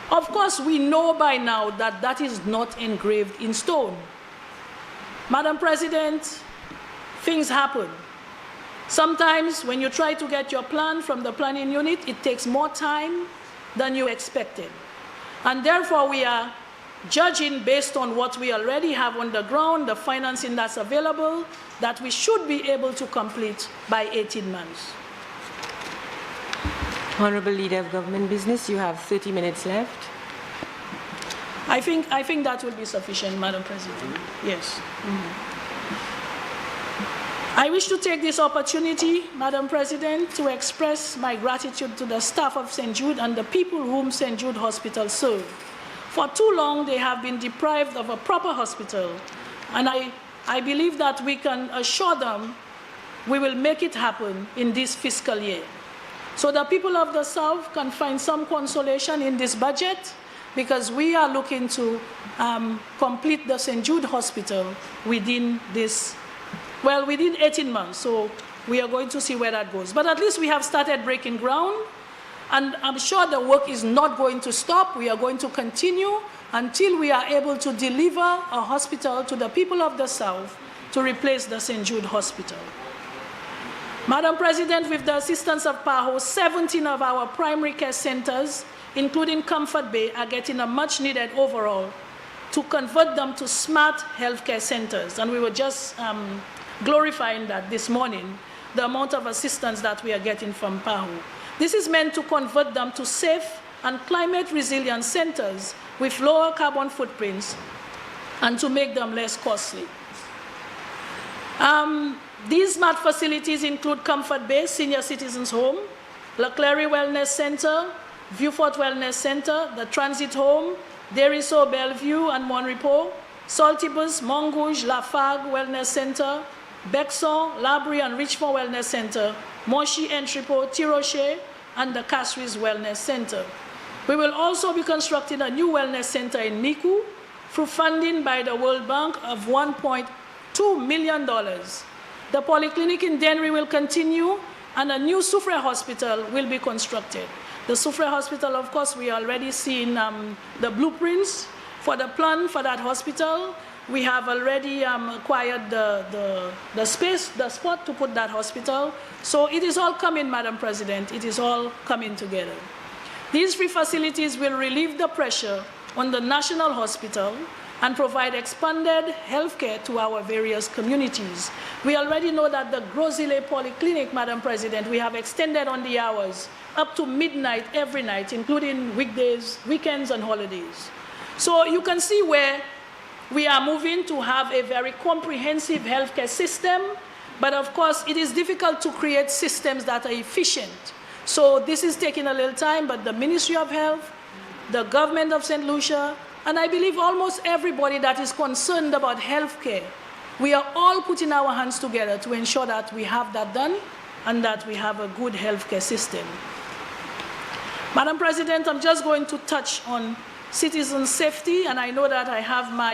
Of course, we know by now that that is not engraved in stone. Madam President, things happen. Sometimes when you try to get your plan from the planning unit, it takes more time than you expected. And therefore, we are judging based on what we already have on the ground, the financing that's available, that we should be able to complete by 18 months. Honorable Leader of Government Business, you have 30 minutes left. I think that will be sufficient, Madam President. Yes. I wish to take this opportunity, Madam President, to express my gratitude to the staff of St. Jude and the people whom St. Jude Hospital serve. For too long, they have been deprived of a proper hospital, and I believe that we can assure them we will make it happen in this fiscal year. So the people of the South can find some consolation in this budget, because we are looking to complete the St. Jude Hospital within 18 months. So we are going to see where that goes. But at least we have started breaking ground, and I'm sure the work is not going to stop. We are going to continue until we are able to deliver a hospital to the people of the South to replace the St. Jude Hospital. Madam President, with the assistance of PAHO, 17 of our primary care centers, including Comfort Bay, are getting a much-needed overhaul to convert them to smart healthcare centers. And we were just glorifying that this morning, the amount of assistance that we are getting from PAHO. This is meant to convert them to safe and climate-resilient centers with lower carbon footprints and to make them less costly. These smart facilities include Comfort Bay Senior Citizens Home, La Clary Wellness Center, Viewfort Wellness Center, the Transit Home, Deriso, Bellevue, and Monrepo, Saltibus, Montgouge, Lafargue Wellness Center, Bexon, Labrie, and Richmond Wellness Center, Monchy, Entrepot, Tirocher, and the Castries Wellness Center. We will also be constructing a new wellness center in Niku through funding by the World Bank of $1.2 million. The polyclinic in Dennery will continue, and a new Soufrière hospital will be constructed. The Soufrière Hospital, of course, we already seen the blueprints for the plan for that hospital. We have already acquired the space, the spot to put that hospital. So it is all coming, Madam President. It is all coming together. These three facilities will relieve the pressure on the National Hospital and provide expanded health care to our various communities. We already know that the Grosile Polyclinic, Madam President, we have extended on the hours up to midnight every night, including weekdays, weekends, and holidays. So you can see where we are moving to have a very comprehensive healthcare system, but of course it is difficult to create systems that are efficient. So this is taking a little time, but the Ministry of Health, the government of St. Lucia, and I believe almost everybody that is concerned about healthcare, we are all putting our hands together to ensure that we have that done and that we have a good healthcare system. Madam President, I'm just going to touch on citizen safety, and I know that I have my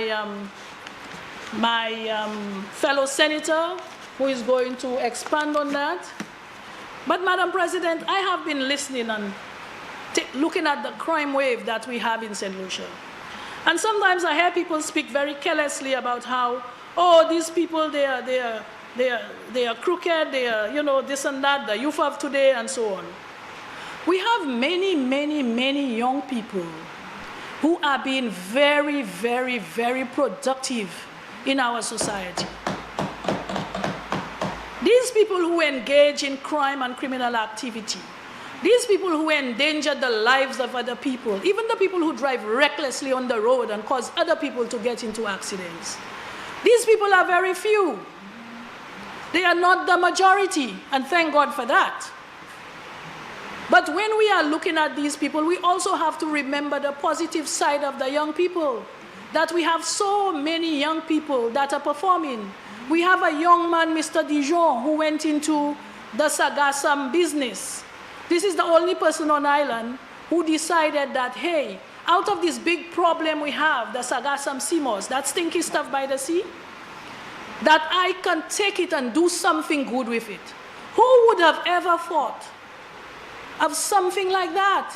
fellow senator who is going to expand on that. But Madam President, I have been listening and looking at the crime wave that we have in St. Lucia. And sometimes I hear people speak very carelessly about how, oh, these people, they are crooked, they are, this and that, the youth of today, and so on. We have many, many, many young people who are being very, very, very productive in our society. These people who engage in crime and criminal activity These people who endanger the lives of other people, even the people who drive recklessly on the road and cause other people to get into accidents. These people are very few. They are not the majority, and thank God for that. But when we are looking at these people, we also have to remember the positive side of the young people, that we have so many young people that are performing. We have a young man, Mr. Dijon, who went into the Sagasam business. This is the only person on island who decided that, hey, out of this big problem we have, the Sagasam CMOS, that stinky stuff by the sea, that I can take it and do something good with it. Who would have ever thought of something like that?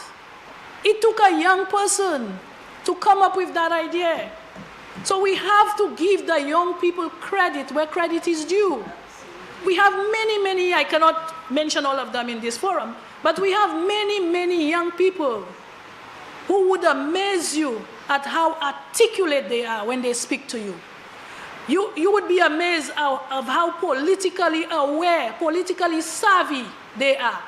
It took a young person to come up with that idea. So we have to give the young people credit where credit is due. We have many, I cannot mention all of them in this forum, but we have many young people who would amaze you at how articulate they are when they speak to you. You would be amazed of how politically aware, politically savvy they are.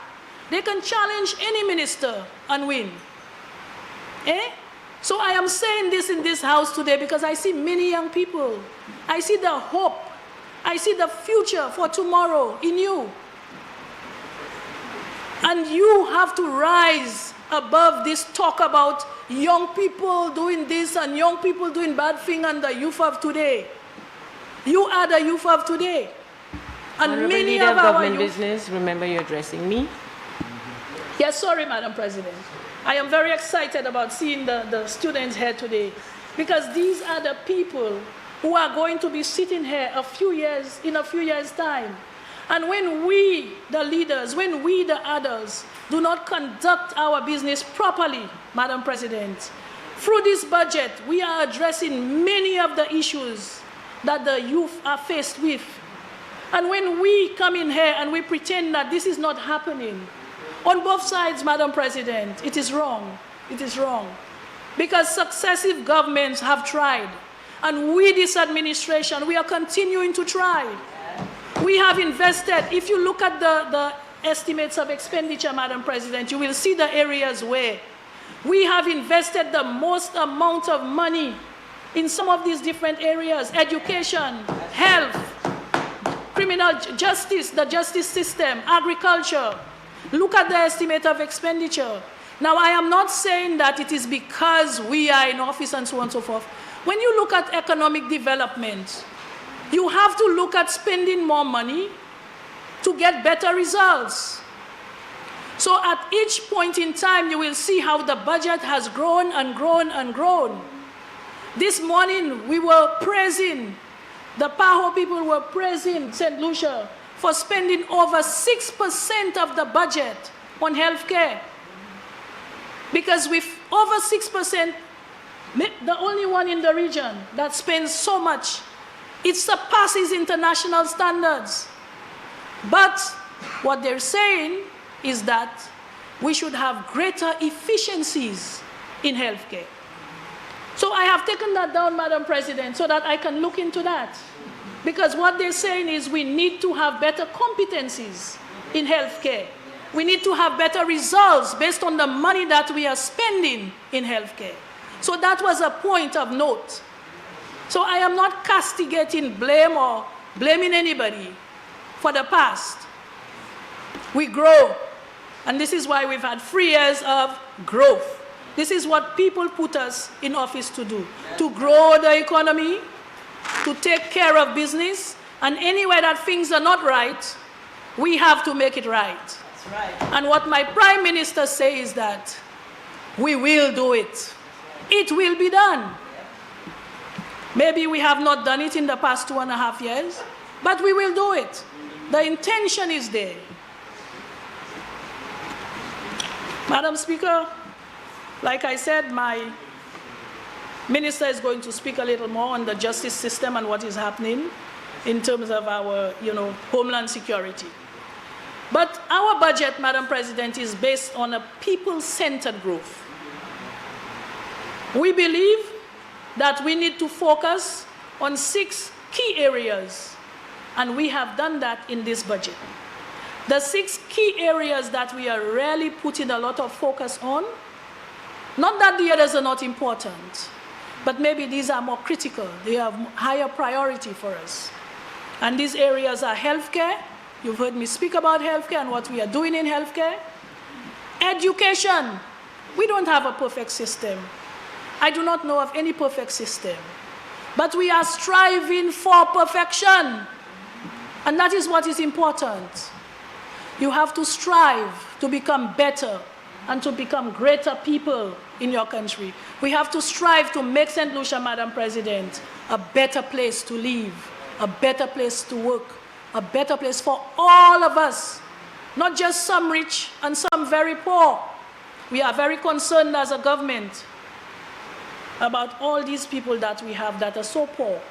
They can challenge any minister and win. So I am saying this in this house today because I see many young people. I see the hope. I see the future for tomorrow in you. And you have to rise above this talk about young people doing this and young people doing bad things and the youth of today. You are the youth of today. And Honorable many Leader of of our Government youth... Business, remember you're addressing me. Yes, sorry, Madam President. I am very excited about seeing the students here today because these are the people who are going to be sitting here in a few years' time. And when we, the leaders, when we, the adults, do not conduct our business properly, Madam President, through this budget, we are addressing many of the issues that the youth are faced with. And when we come in here and we pretend that this is not happening, on both sides, Madam President, it is wrong. It is wrong. Because successive governments have tried. And we, this administration, we are continuing to try. We have invested. If you look at the estimates of expenditure, Madam President, you will see the areas where we have invested the most amount of money in some of these different areas: education, health, criminal justice, the justice system, agriculture. Look at the estimate of expenditure. Now, I am not saying that it is because we are in office and so on and so forth. When you look at economic development, you have to look at spending more money to get better results. So at each point in time, you will see how the budget has grown and grown and grown. This morning, we were praising, the PAHO people were praising St. Lucia for spending over 6% of the budget on healthcare. Because with over 6%, the only one in the region that spends so much, it surpasses international standards. But what they're saying is that we should have greater efficiencies in healthcare. So I have taken that down, Madam President, so that I can look into that. Because what they're saying is we need to have better competencies in healthcare. We need to have better results based on the money that we are spending in healthcare. So that was a point of note. So I am not castigating blame or blaming anybody for the past. We grow. And this is why we've had 3 years of growth. This is what people put us in office to do. To grow the economy, to take care of business, and anywhere that things are not right, we have to make it right. That's right. And what my Prime Minister says is that we will do it. It will be done. Maybe we have not done it in the past 2.5 years, but we will do it. The intention is there. Madam Speaker, like I said, my Minister is going to speak a little more on the justice system and what is happening in terms of our, homeland security. But our budget, Madam President, is based on a people-centered growth. We believe that we need to focus on 6 key areas, and we have done that in this budget. The 6 key areas that we are really putting a lot of focus on, not that the others are not important, but maybe these are more critical. They have higher priority for us. And these areas are healthcare. You've heard me speak about healthcare and what we are doing in healthcare. Education. We don't have a perfect system. I do not know of any perfect system. But we are striving for perfection. And that is what is important. You have to strive to become better and to become greater people in your country. We have to strive to make St. Lucia, Madam President, a better place to live, a better place to work, a better place for all of us, not just some rich and some very poor. We are very concerned as a government about all these people that we have that are so poor,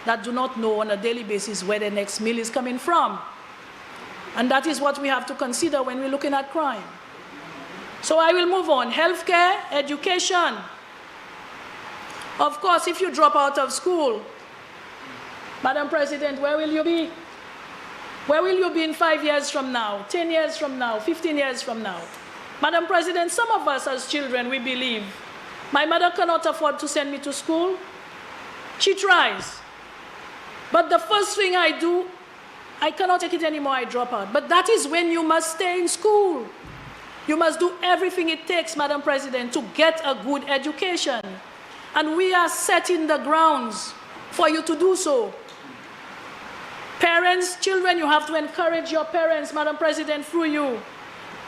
that do not know on a daily basis where their next meal is coming from. And that is what we have to consider when we're looking at crime. So I will move on. Healthcare, education. Of course, if you drop out of school, Madam President, where will you be? Where will you be in 5 years from now, 10 years from now, 15 years from now? Madam President, some of us as children, we believe, my mother cannot afford to send me to school. She tries. But the first thing I do, I cannot take it anymore, I drop out. But that is when you must stay in school. You must do everything it takes, Madam President, to get a good education. And we are setting the grounds for you to do so. Parents, children, you have to encourage your parents, Madam President, through you.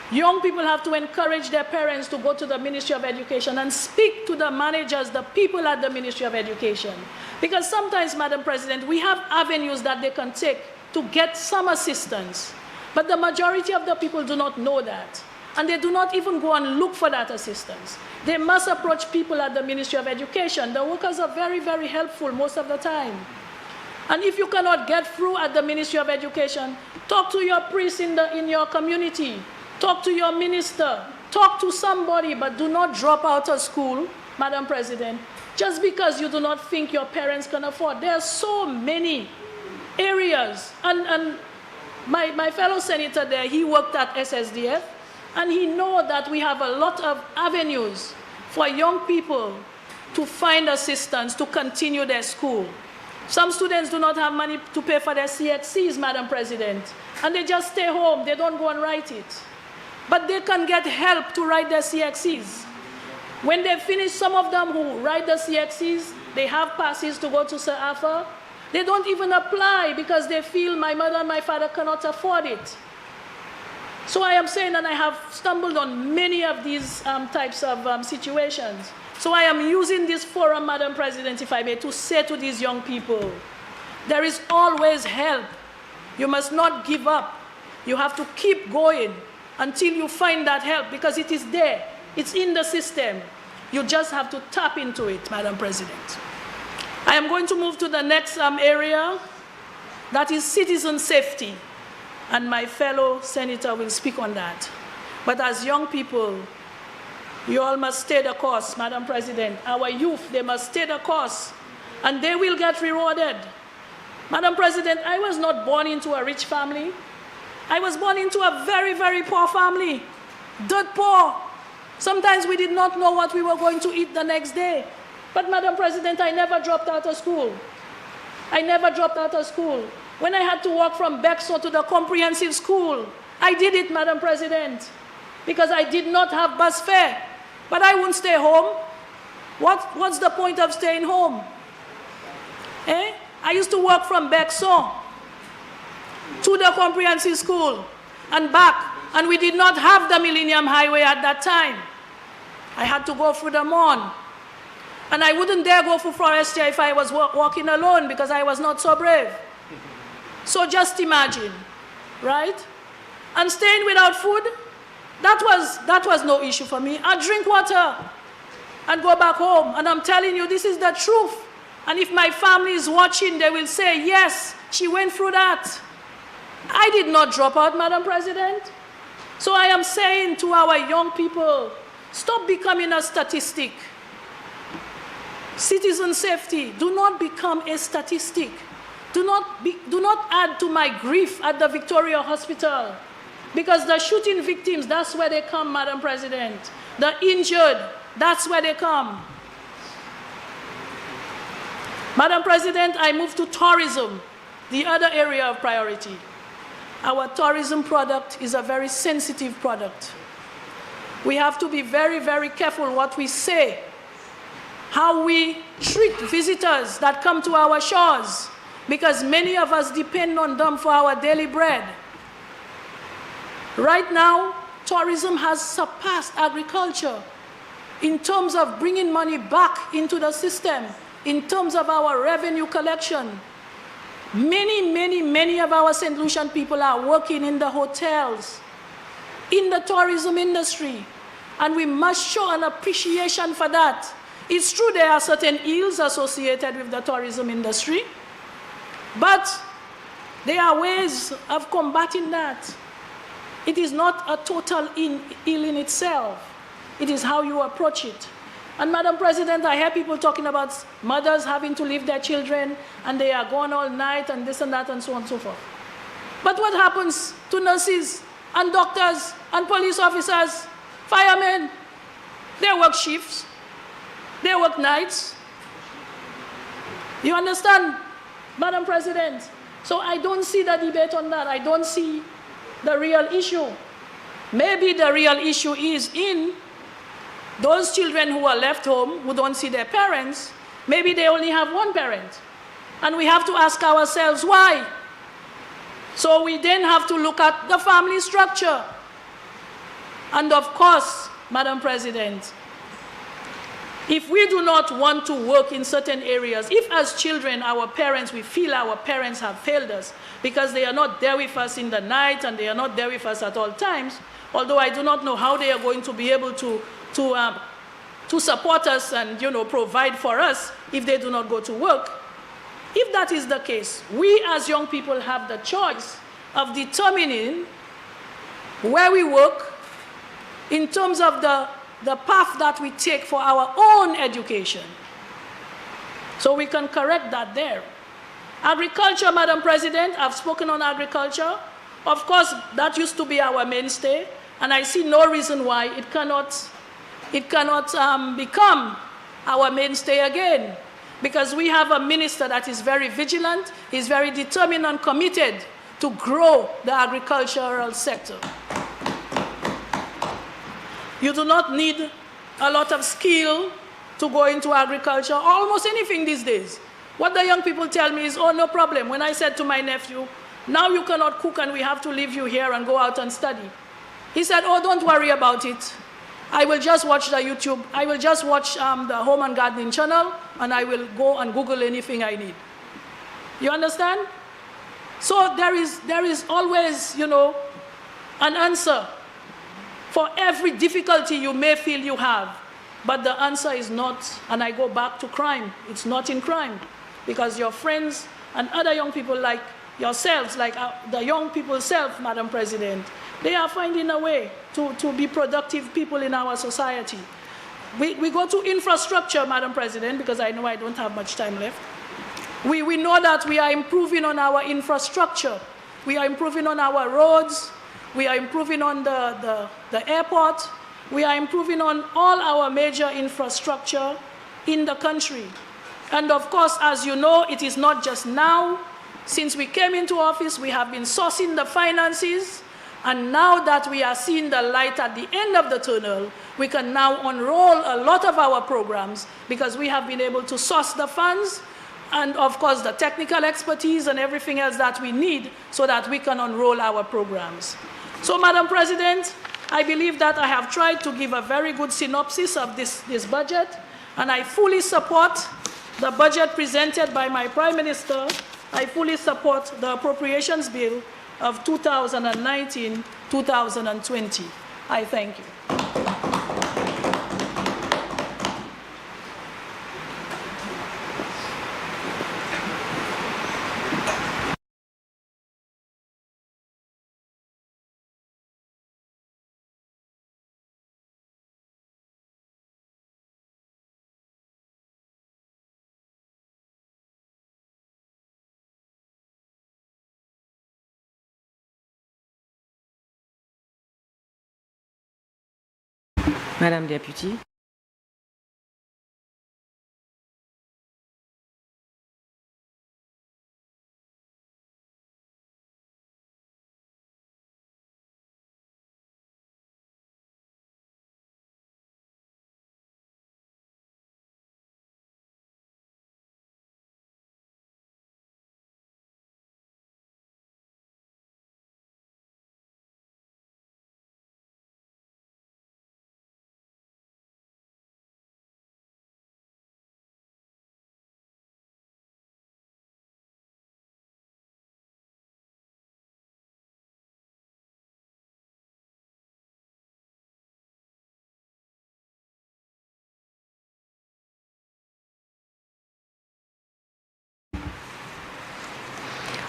Young people have to encourage their parents to go to the Ministry of Education and speak to the managers, the people at the Ministry of Education. Because sometimes, Madam President, we have avenues that they can take to get some assistance. But the majority of the people do not know that. And they do not even go and look for that assistance. They must approach people at the Ministry of Education. The workers are very, very helpful most of the time. And if you cannot get through at the Ministry of Education, talk to your priest in your community. Talk to your minister. Talk to somebody, but do not drop out of school, Madam President, just because you do not think your parents can afford. There are so many areas. And my fellow senator there, he worked at SSDF, and he knows that we have a lot of avenues for young people to find assistance to continue their school. Some students do not have money to pay for their CXCs, Madam President, and they just stay home. They don't go and write it. But they can get help to write their CXCs. When they finish, some of them who write the CXCs, they have passes to go to Sir Arthur. They don't even apply because they feel my mother and my father cannot afford it. So I am saying that I have stumbled on many of these types of situations. So I am using this forum, Madam President, if I may, to say to these young people, there is always help. You must not give up. You have to keep going until you find that help, because it is there. It's in the system. You just have to tap into it, Madam President. I am going to move to the next area, that is citizen safety. And my fellow senator will speak on that. But as young people, you all must stay the course, Madam President. Our youth, they must stay the course, and they will get rewarded. Madam President, I was not born into a rich family. I was born into a very, very poor family, dirt poor. Sometimes we did not know what we were going to eat the next day. But Madam President, I never dropped out of school. I never dropped out of school. When I had to walk from Bexo to the comprehensive school, I did it, Madam President, because I did not have bus fare. But I won't stay home. What's the point of staying home? I used to walk from Bexo to the comprehensive school and back, and we did not have the Millennium Highway at that time. I had to go through the Mon. And I wouldn't dare go for Forestia if I was walking alone, because I was not so brave. So just imagine, right? And staying without food, that was no issue for me. I'd drink water and go back home. And I'm telling you, this is the truth. And if my family is watching, they will say, yes, she went through that. I did not drop out, Madam President. So I am saying to our young people, stop becoming a statistic. Citizen safety, do not become a statistic. Do not add to my grief at the Victoria Hospital. Because the shooting victims, that's where they come, Madam President. The injured, that's where they come. Madam President, I move to tourism, the other area of priority. Our tourism product is a very sensitive product. We have to be very, very careful what we say, how we treat visitors that come to our shores, because many of us depend on them for our daily bread. Right now, tourism has surpassed agriculture in terms of bringing money back into the system, in terms of our revenue collection. Many of our St. Lucian people are working in the hotels, in the tourism industry, and we must show an appreciation for that. It's true there are certain ills associated with the tourism industry, but there are ways of combating that. It is not a total ill in itself. It is how you approach it. And Madam President, I hear people talking about mothers having to leave their children and they are gone all night and this and that and so on and so forth. But what happens to nurses and doctors and police officers, firemen? They work shifts, they work nights. You understand, Madam President? So I don't see the debate on that. I don't see the real issue. Maybe the real issue is in those children who are left home, who don't see their parents. Maybe they only have one parent. And we have to ask ourselves why. So we then have to look at the family structure. And of course, Madam President, if we do not want to work in certain areas, if as children, our parents, we feel our parents have failed us because they are not there with us in the night and they are not there with us at all times, although I do not know how they are going to be able to support us and, provide for us if they do not go to work. If that is the case, we as young people have the choice of determining where we work in terms of the path that we take for our own education. So we can correct that there. Agriculture, Madam President, I've spoken on agriculture. Of course, that used to be our mainstay, and I see no reason why it cannot become our mainstay again, because we have a minister that is very vigilant, is very determined and committed to grow the agricultural sector. You do not need a lot of skill to go into agriculture, or almost anything these days. What the young people tell me is, oh, no problem. When I said to my nephew, now you cannot cook and we have to leave you here and go out and study. He said, oh, don't worry about it. I will just watch the YouTube. I will just watch the Home and Gardening channel, and I will go and Google anything I need. You understand? So there is always, an answer for every difficulty you may feel you have. But the answer is not, and I go back to crime. It's not in crime. Because your friends and other young people like yourselves, like the young people self, Madam President, they are finding a way to be productive people in our society. We go to infrastructure, Madam President, because I know I don't have much time left. We know that we are improving on our infrastructure. We are improving on our roads. We are improving on the airport. We are improving on all our major infrastructure in the country. And of course, as you know, it is not just now. Since we came into office, we have been sourcing the finances. And now that we are seeing the light at the end of the tunnel, we can now unroll a lot of our programs because we have been able to source the funds and, of course, the technical expertise and everything else that we need so that we can unroll our programs. So, Madam President, I believe that I have tried to give a very good synopsis of this budget, and I fully support the budget presented by my Prime Minister. I fully support the Appropriations Bill of 2019-2020. I thank you. Madam Deputy.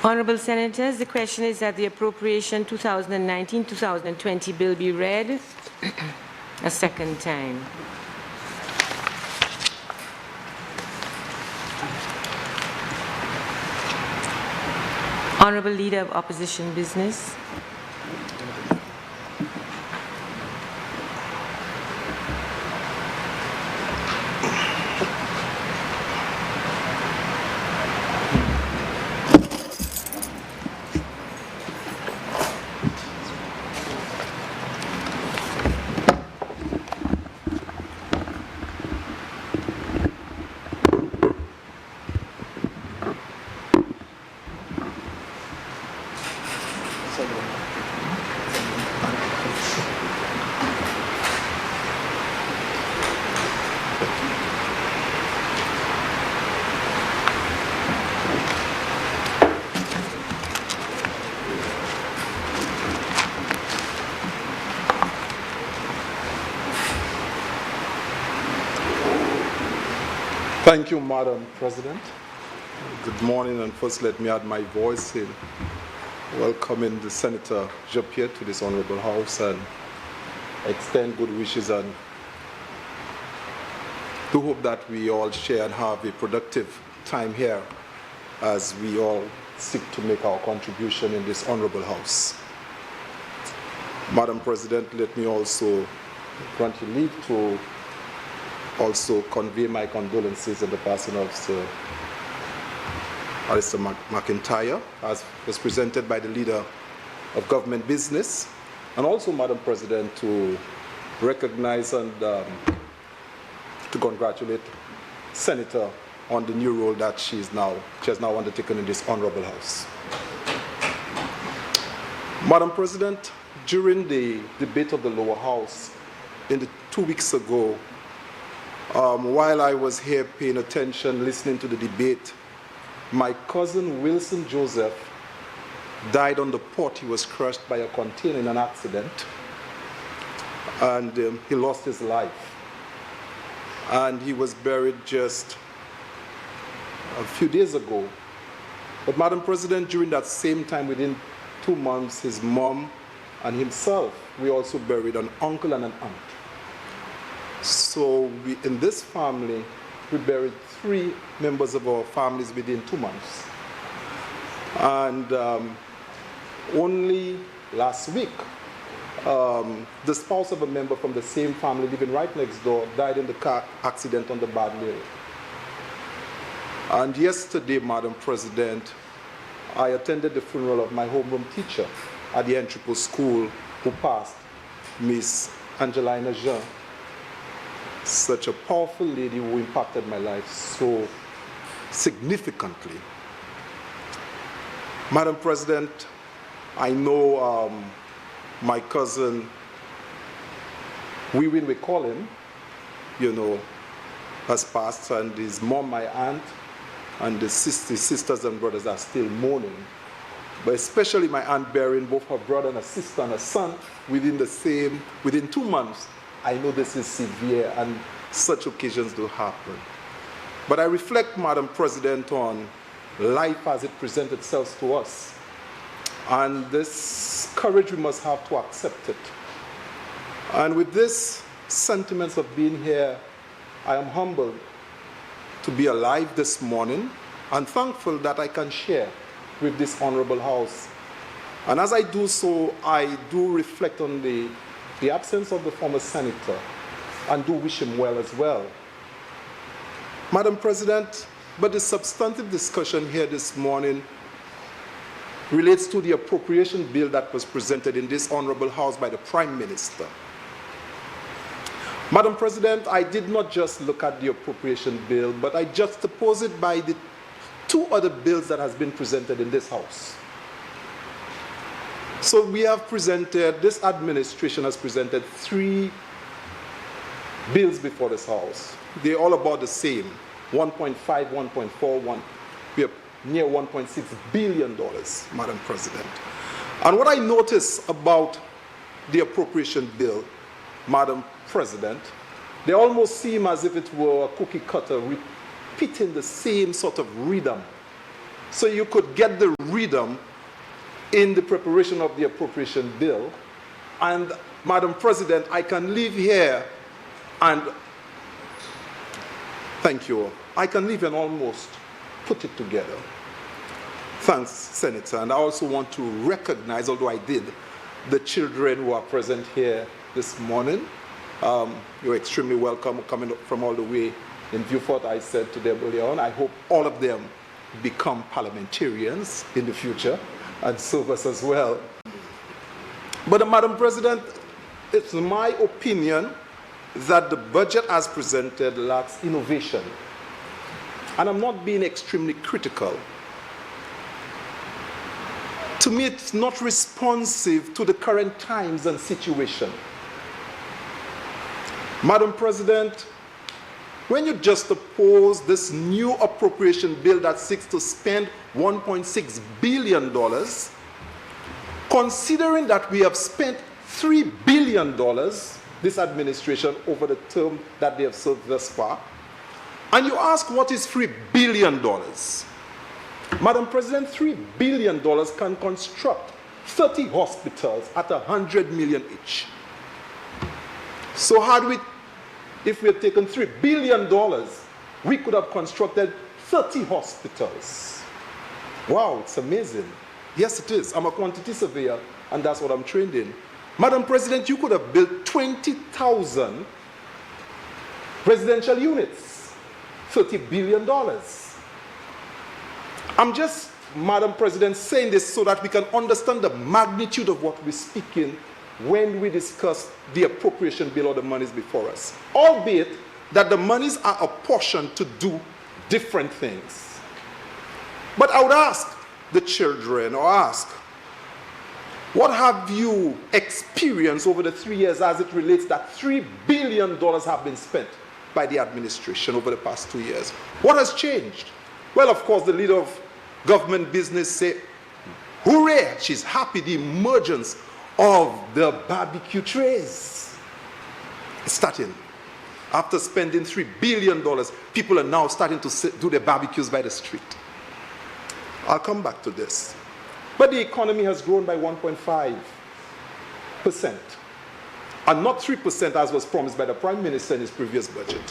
Honourable Senators, the question is that the Appropriation 2019-2020 bill be read a second time. Honourable Leader of Opposition Business. Thank you, Madam President. Good morning, and first let me add my voice in welcoming the Senator Jean-Pierre to this Honorable House and extend good wishes and do hope that we all share and have a productive time here as we all seek to make our contribution in this Honorable House. Madam President, let me also grant you leave to also convey my condolences in the passing of Sir Alistair McIntyre, as was presented by the Leader of Government Business, and also, Madam President, to recognize and to congratulate Senator on the new role that she has now undertaken in this Honorable House. Madam President, during the debate of the lower house 2 weeks ago, while I was here paying attention, listening to the debate, my cousin Wilson Joseph died on the port. He was crushed by a container in an accident, and he lost his life. And he was buried just a few days ago. But Madam President, during that same time, within 2 months, his mom and himself, we also buried an uncle and an aunt. So in this family, we buried 3 members of our families within 2 months. And only last week, the spouse of a member from the same family living right next door died in the car accident on the Bad Mill. And yesterday, Madam President, I attended the funeral of my homeroom teacher at the Entrepot School who passed, Miss Angelina Jean. Such a powerful lady who impacted my life so significantly. Madam President, I know my cousin, we call him, has passed, and his mom, my aunt, and the sisters and brothers are still mourning. But especially my aunt burying both her brother and her sister and her son within 2 months. I know this is severe, and such occasions do happen. But I reflect, Madam President, on life as it presents itself to us. And this courage we must have to accept it. And with this sentiments of being here, I am humbled to be alive this morning and thankful that I can share with this Honorable House. And as I do so, I do reflect on the absence of the former senator and do wish him well as well. Madam President, but the substantive discussion here this morning relates to the appropriation bill that was presented in this honorable House by the Prime Minister. Madam President, I did not just look at the appropriation bill, but I juxtaposed it by the two other bills that has been presented in this House. So we have presented, this administration has presented 3 bills before this House. They're all about the same, 1.5, 1.4, we are near $1.6 billion, Madam President. And what I notice about the appropriation bill, Madam President, they almost seem as if it were a cookie cutter repeating the same sort of rhythm. So you could get the rhythm in the preparation of the appropriation bill, and Madam President, I can leave here and thank you. I can leave and almost put it together. Thanks, Senator. And I also want to recognize, although I did, the children who are present here this morning. You're extremely welcome coming from all the way in Beaufort. I said to them earlier on, I hope all of them become parliamentarians in the future and serve us as well. But Madam President, it's my opinion that the budget as presented lacks innovation. And I'm not being extremely critical. To me, it's not responsive to the current times and situation. Madam President, when you just oppose this new appropriation bill that seeks to spend $1.6 billion, considering that we have spent $3 billion, this administration, over the term that they have served thus far, and you ask what is $3 billion? Madam President, $3 billion can construct 30 hospitals at $100 million each. So if we had taken $3 billion, we could have constructed 30 hospitals. Wow, it's amazing. Yes, it is. I'm a quantity surveyor, and that's what I'm trained in. Madam President, you could have built 20,000 residential units, $30 billion. I'm just, Madam President, saying this so that we can understand the magnitude of what we're speaking when we discuss the appropriation bill or the monies before us, albeit that the monies are apportioned to do different things. But I would ask the children, or ask, what have you experienced over the 3 years as it relates that $3 billion have been spent by the administration over the past 2 years? What has changed? Well, of course, the leader of government business say, hooray, she's happy, the emergence of the barbecue trays. It's starting. After spending $3 billion, people are now starting to do their barbecues by the street. I'll come back to this. But the economy has grown by 1.5%, and not 3% as was promised by the Prime Minister in his previous budget.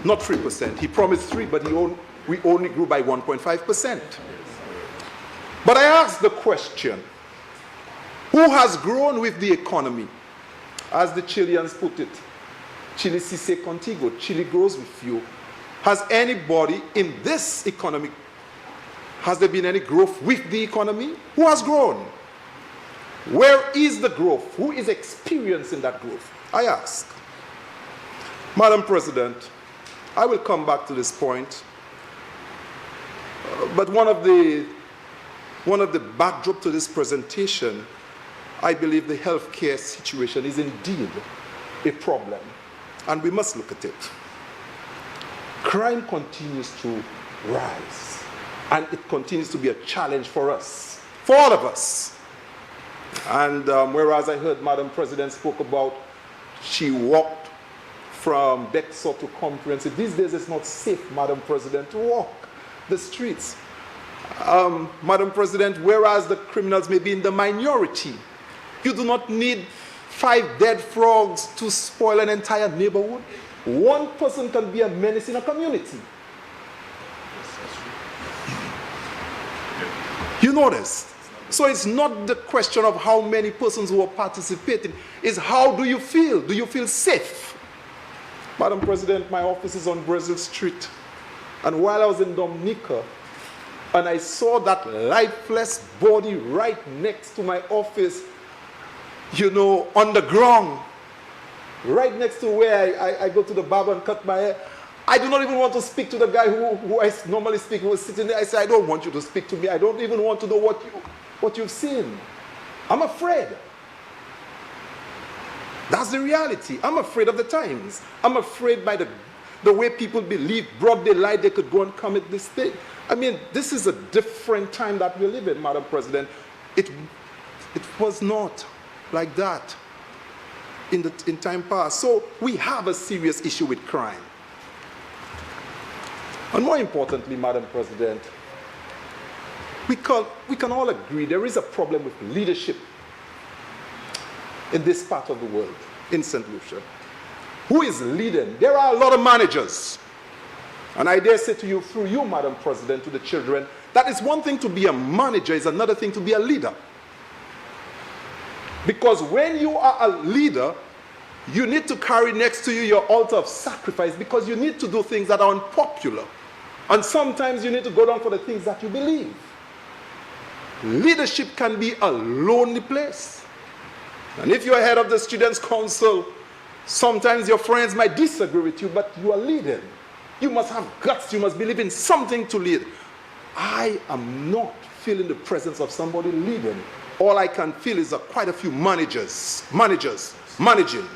Not 3%. He promised 3, but we only grew by 1.5%. But I ask the question, who has grown with the economy? As the Chileans put it, Chile si se contigo, Chile grows with you. Has anybody in this economy, has there been any growth with the economy? Who has grown? Where is the growth? Who is experiencing that growth? I ask. Madam President, I will come back to this point, but one of the backdrop to this presentation, I believe the healthcare situation is indeed a problem, and we must look at it. Crime continues to rise, and it continues to be a challenge for us, for all of us. And whereas I heard Madam President spoke about she walked from Bexar to Comprehensive, these days it's not safe, Madam President, to walk the streets. Madam President, whereas the criminals may be in the minority, you do not need 5 dead frogs to spoil an entire neighborhood. One person can be a menace in a community. You know this. So it's not the question of how many persons who are participating, it's how do you feel? Do you feel safe? Madam President, my office is on Brazil Street. And while I was in Dominica, and I saw that lifeless body right next to my office, on the ground, right next to where I go to the barber and cut my hair. I do not even want to speak to the guy who I normally speak, who was sitting there. I say, I don't want you to speak to me. I don't even want to know what you've seen. I'm afraid. That's the reality. I'm afraid of the times. I'm afraid by the way people believe, broad daylight, they could go and commit this thing. I mean, this is a different time that we live in, Madam President. It was not like that in time past. So we have a serious issue with crime. And more importantly, Madam President, we can all agree there is a problem with leadership in this part of the world, in St. Lucia. Who is leading? There are a lot of managers. And I dare say to you, through you, Madam President, to the children, that is one thing to be a manager, is another thing to be a leader. Because when you are a leader, you need to carry next to you your altar of sacrifice, because you need to do things that are unpopular. And sometimes you need to go down for the things that you believe. Leadership can be a lonely place. And if you're head of the Students' Council, sometimes your friends might disagree with you, but you are leading. You must have guts. You must believe in something to lead. I am not feeling the presence of somebody leading. All I can feel is quite a few managers managing.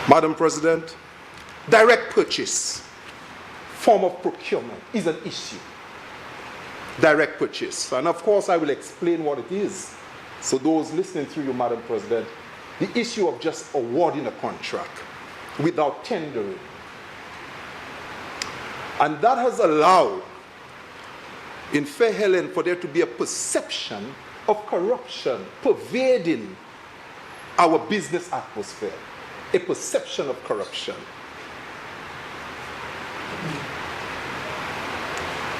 Madam President, direct purchase, form of procurement, is an issue. Direct purchase. And of course, I will explain what it is. So those listening through you, Madam President, the issue of just awarding a contract without tendering. And that has allowed, in Fair Helen, for there to be a perception of corruption pervading our business atmosphere. A perception of corruption.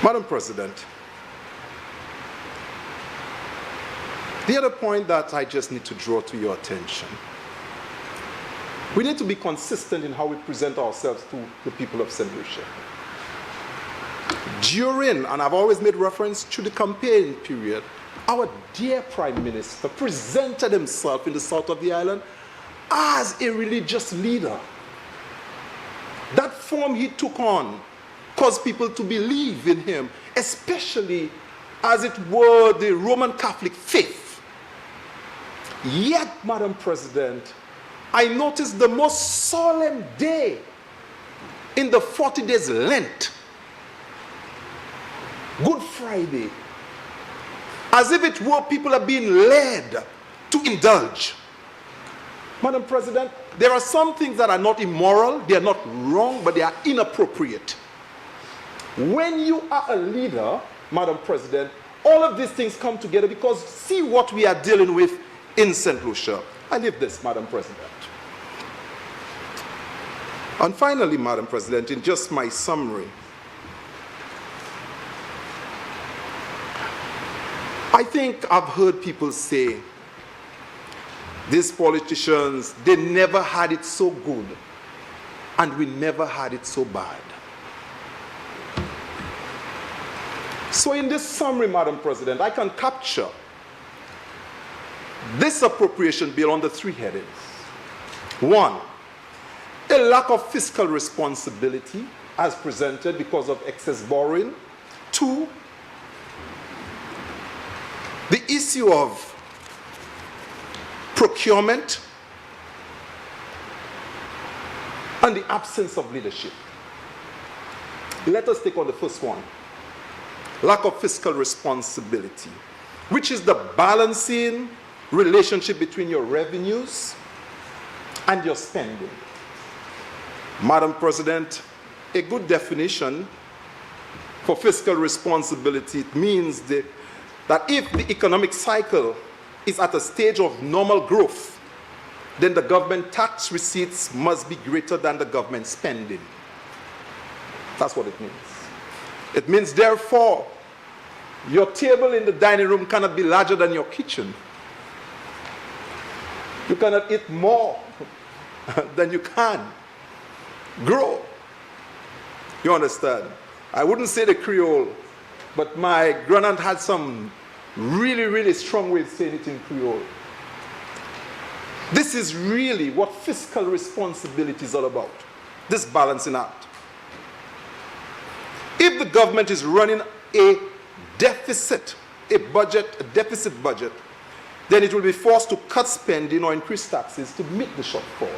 Madam President, the other point that I just need to draw to your attention, we need to be consistent in how we present ourselves to the people of St. Lucia. During, and I've always made reference to the campaign period, our dear Prime Minister presented himself in the south of the island as a religious leader. That form he took on caused people to believe in him, especially as it were the Roman Catholic faith. Yet, Madam President, I noticed the most solemn day in the 40 days Lent, Good Friday, as if it were people are being led to indulge. Madam President, there are some things that are not immoral, they are not wrong, but they are inappropriate. When you are a leader, Madam President, all of these things come together, because see what we are dealing with in St. Lucia. I leave this, Madam President. And finally, Madam President, in just my summary, I think I've heard people say, these politicians, they never had it so good, and we never had it so bad. So in this summary, Madam President, I can capture this appropriation bill under three headings. One, a lack of fiscal responsibility as presented because of excess borrowing. Two, the issue of procurement and the absence of leadership. Let us take on the first one. Lack of fiscal responsibility, which is the balancing relationship between your revenues and your spending. Madam President, a good definition for fiscal responsibility, it means that if the economic cycle is at a stage of normal growth, then the government tax receipts must be greater than the government spending. That's what it means. It means, therefore, your table in the dining room cannot be larger than your kitchen. You cannot eat more than you can grow. You understand? I wouldn't say the Creole, but my grandaunt had some really, really strong way of saying it in Creole. This is really what fiscal responsibility is all about, this balancing act. If the government is running a deficit, a deficit budget, then it will be forced to cut spending or increase taxes to meet the shortfall.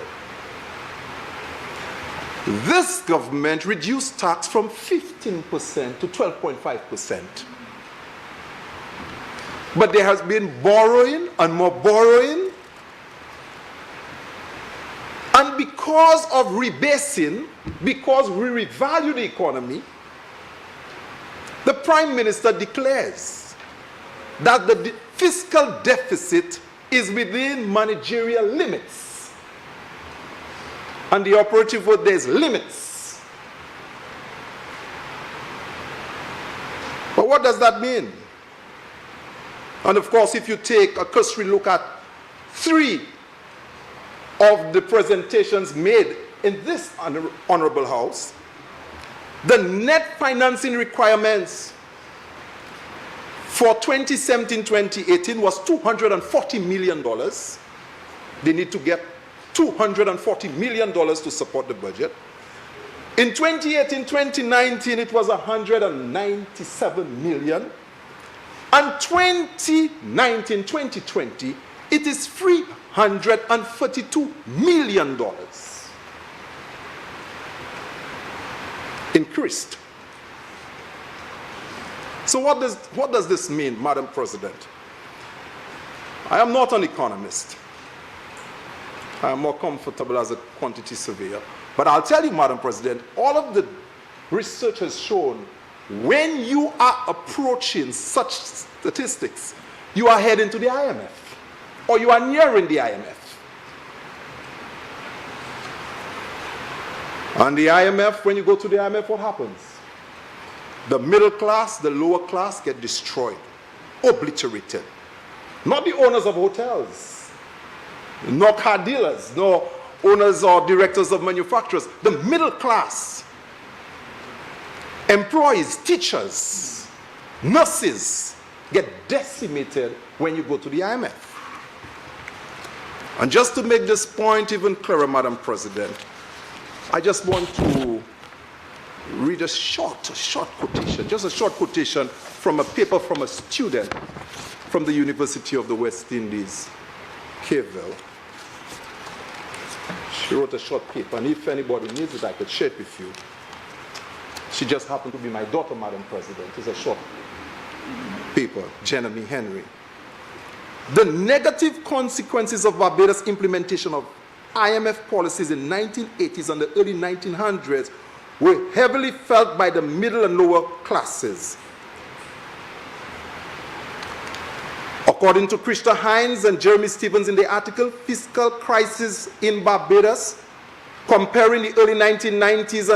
This government reduced tax from 15% to 12.5%. But there has been borrowing and more borrowing. And because of rebasing, because we revalue the economy, the Prime Minister declares that the fiscal deficit is within managerial limits. And the operative word there is limits. But what does that mean? And of course, if you take a cursory look at 3 of the presentations made in this honorable House, the net financing requirements for 2017-2018 was $240 million. They need to get $240 million to support the budget. In 2018-2019, it was $197 million. And 2019-2020, it is $332 million. Increased. So what does this mean, Madam President? I am not an economist. I am more comfortable as a quantity surveyor. But I'll tell you, Madam President, all of the research has shown when you are approaching such statistics, you are heading to the IMF, or you are nearing the IMF. And the IMF, when you go to the IMF, what happens? The middle class, the lower class get destroyed, obliterated. Not the owners of hotels, nor car dealers, nor owners or directors of manufacturers. The middle class, employees, teachers, nurses get decimated when you go to the IMF. And just to make this point even clearer, Madam President, I just want to read a short quotation, just a short quotation from a paper from a student from the University of the West Indies, Cape Verde. She wrote a short paper, and if anybody needs it, I could share it with you. She just happened to be my daughter, Madam President. It's a short paper, Jeremy Henry. The negative consequences of Barbados' implementation of IMF policies in the 1980s and the early 1900s were heavily felt by the middle and lower classes. According to Krista Hines and Jeremy Stevens in the article, Fiscal Crisis in Barbados, comparing the early 1990s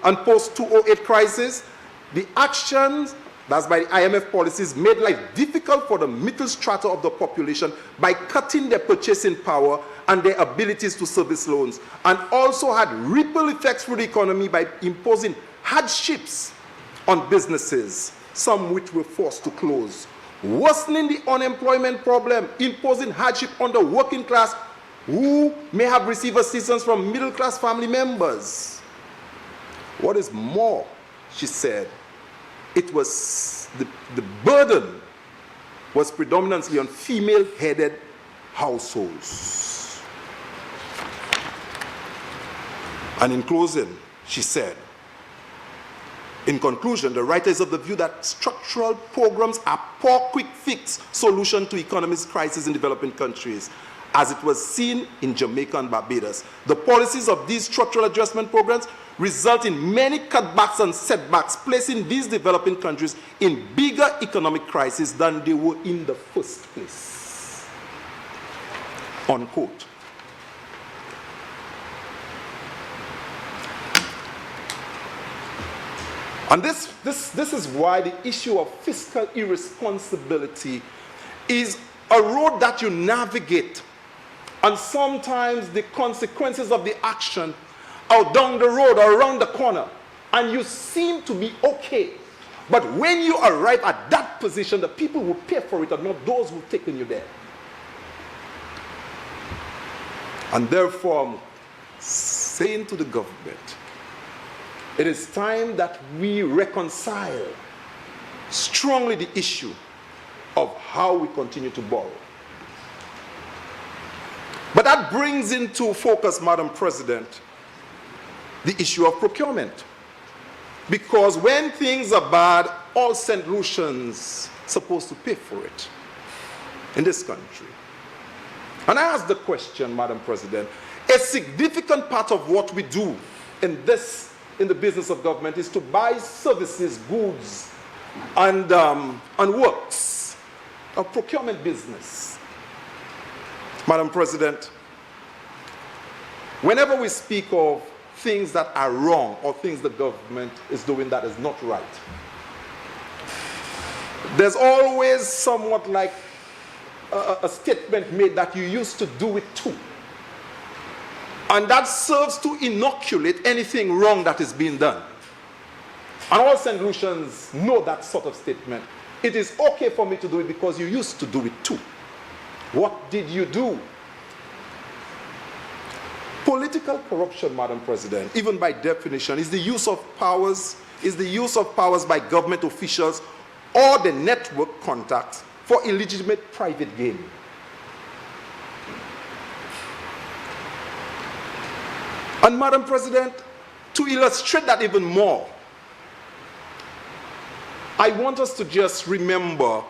and post-2008 crisis, the actions, that's by the IMF policies, made life difficult for the middle strata of the population by cutting their purchasing power and their abilities to service loans, and also had ripple effects through the economy by imposing hardships on businesses, some which were forced to close, worsening the unemployment problem, imposing hardship on the working class who may have received assistance from middle-class family members. What is more, she said, it was the burden was predominantly on female-headed households. And in closing, she said, in conclusion, the writer is of the view that structural programs are poor quick fix solution to economic crisis in developing countries, as it was seen in Jamaica and Barbados. The policies of these structural adjustment programs result in many cutbacks and setbacks, placing these developing countries in bigger economic crisis than they were in the first place. Unquote. And this is why the issue of fiscal irresponsibility is a road that you navigate And sometimes the consequences of the action are down the road or around the corner, and you seem to be okay. But when you arrive at that position, the people who pay for it are not those who've taken you there. And therefore, I'm saying to the government, it is time that we reconcile strongly the issue of how we continue to borrow. But that brings into focus, Madam President, the issue of procurement. Because when things are bad, all St. Lucians are supposed to pay for it in this country. And I ask the question, Madam President, a significant part of what we do in the business of government is to buy services, goods, and works, a procurement business. Madam President, whenever we speak of things that are wrong or things the government is doing that is not right, there's always somewhat like a statement made that you used to do it too. And that serves to inoculate anything wrong that is being done. And all St. Lucians know that sort of statement. It is okay for me to do it because you used to do it too. What did you do? Political corruption, Madam President, even by definition, is the use of powers by government officials or the network contacts for illegitimate private gain. And Madam President, to illustrate that even more, I want us to just remember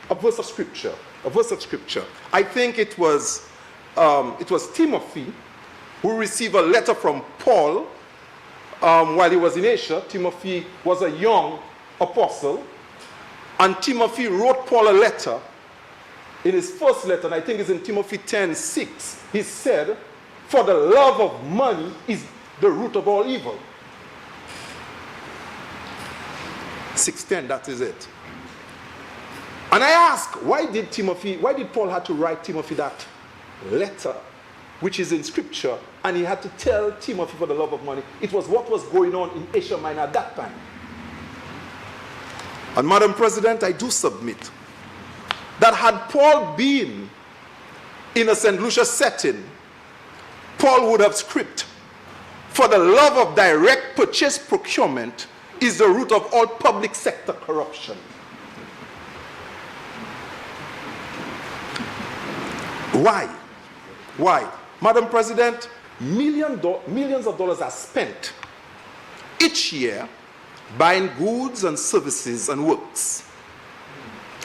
a verse of scripture. I think it was Timothy who received a letter from Paul while he was in Asia. Timothy was a young apostle, and Timothy wrote Paul a letter. In his first letter, and I think it's in Timothy 10:6, he said, "For the love of money is the root of all evil." 6:10, that is it. And I ask, why did Paul have to write Timothy that letter, which is in scripture, and he had to tell Timothy for the love of money? It was what was going on in Asia Minor at that time. And Madam President, I do submit that had Paul been in a St. Lucia setting, Paul would have scripted, "For the love of direct purchase procurement is the root of all public sector corruption." Why? Why? Madam President, millions of dollars are spent each year buying goods and services and works.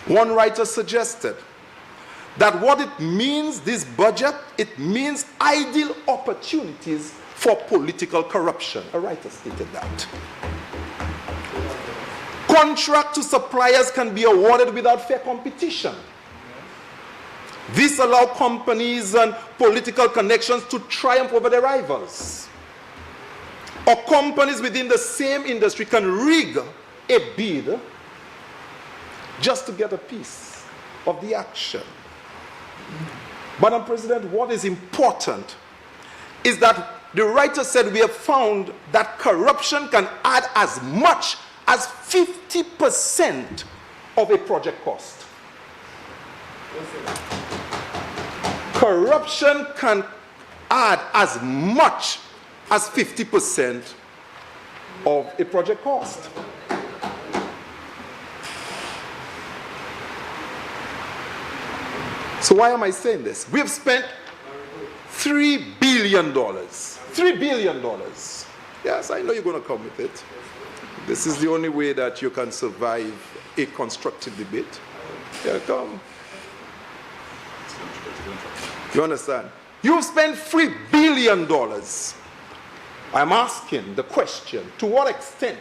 One writer suggested that what it means, this budget, it means ideal opportunities for political corruption. A writer stated that. Contract to suppliers can be awarded without fair competition. This allows companies and political connections to triumph over their rivals. Or companies within the same industry can rig a bid just to get a piece of the action. Madam President, what is important is that the writer said we have found that corruption can add as much as 50% of a project cost. Corruption can add as much as 50% of a project cost. So why am I saying this? We have spent $3 billion. $3 billion. Yes, I know you're going to come with it. This is the only way that you can survive a constructive debate. Yeah, come. You understand? You've spent $3 billion. I'm asking the question, to what extent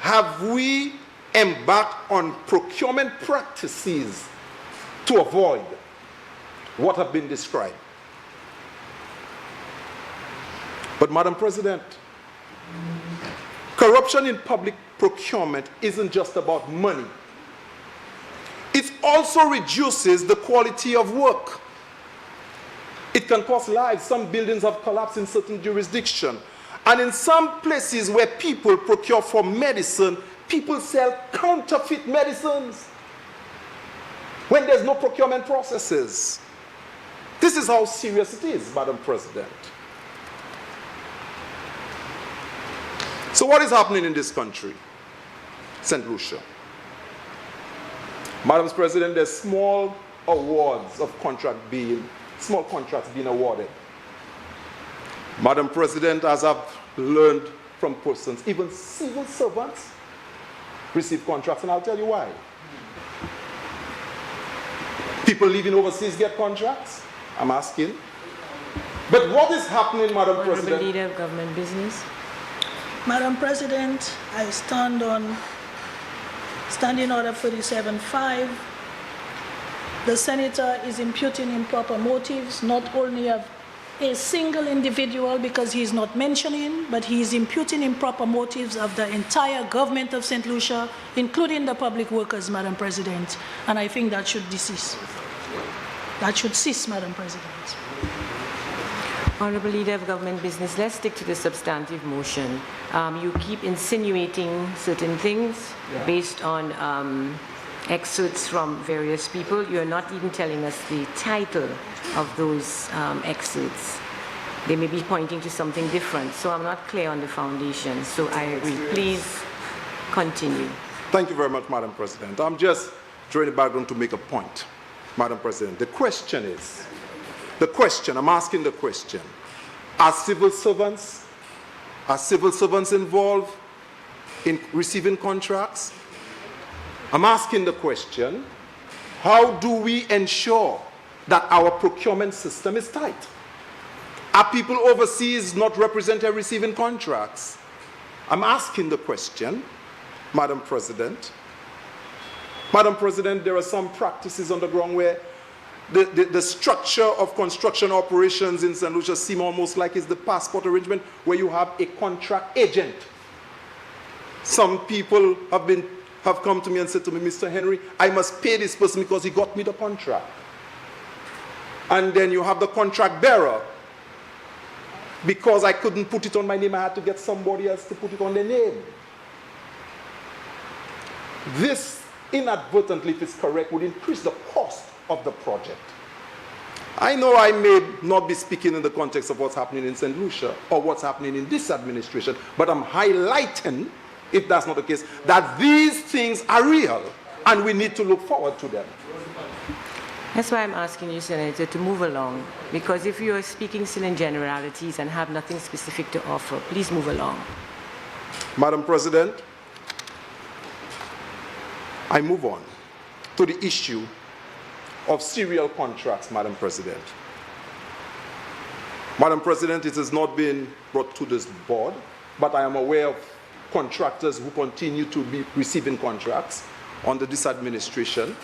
have we embarked on procurement practices to avoid what have been described? But Madam President, corruption in public procurement isn't just about money. It also reduces the quality of work. It can cost lives. Some buildings have collapsed in certain jurisdictions. And in some places where people procure for medicine, people sell counterfeit medicines when there's no procurement processes. This is how serious it is, Madam President. So what is happening in this country? St. Lucia. Madam President, there's small awards of small contracts being awarded. Madam President, as I've learned from persons, even civil servants receive contracts, and I'll tell you why. People living overseas get contracts, I'm asking. But what is happening, Madam President? Honorable Leader of Government Business. Madam President, I stand on Standing Order 47.5. The Senator is imputing improper motives, not only of a single individual because he is not mentioning, but he is imputing improper motives of the entire government of St. Lucia, including the public workers, Madam President. And I think that should cease. That should cease, Madam President. Honorable Leader of Government Business, let's stick to the substantive motion. You keep insinuating certain things based on excerpts from various people. You're not even telling us the title of those excerpts. They may be pointing to something different, so I'm not clear on the foundation. So I agree. Please continue. Thank you very much, Madam President. I'm just drawing the background to make a point, Madam President. The question is, I'm asking the question, are civil servants involved in receiving contracts? I'm asking the question, how do we ensure that our procurement system is tight? Are people overseas not represented receiving contracts? I'm asking the question, Madam President. Madam President, there are some practices on the ground where the structure of construction operations in St. Lucia seem almost like it's the passport arrangement where you have a contract agent. Some people have come to me and said to me, Mr. Henry, I must pay this person because he got me the contract. And then you have the contract bearer. Because I couldn't put it on my name, I had to get somebody else to put it on their name. This, inadvertently, if it's correct, would increase the cost of the project. I know I may not be speaking in the context of what's happening in St. Lucia or what's happening in this administration, but I'm highlighting, if that's not the case, that these things are real and we need to look forward to them. That's why I'm asking you, Senator, to move along, because if you are speaking still in generalities and have nothing specific to offer, please move along. Madam President, I move on to the issue of serial contracts, Madam President. Madam President, it has not been brought to this board, but I am aware of contractors who continue to be receiving contracts under this administration,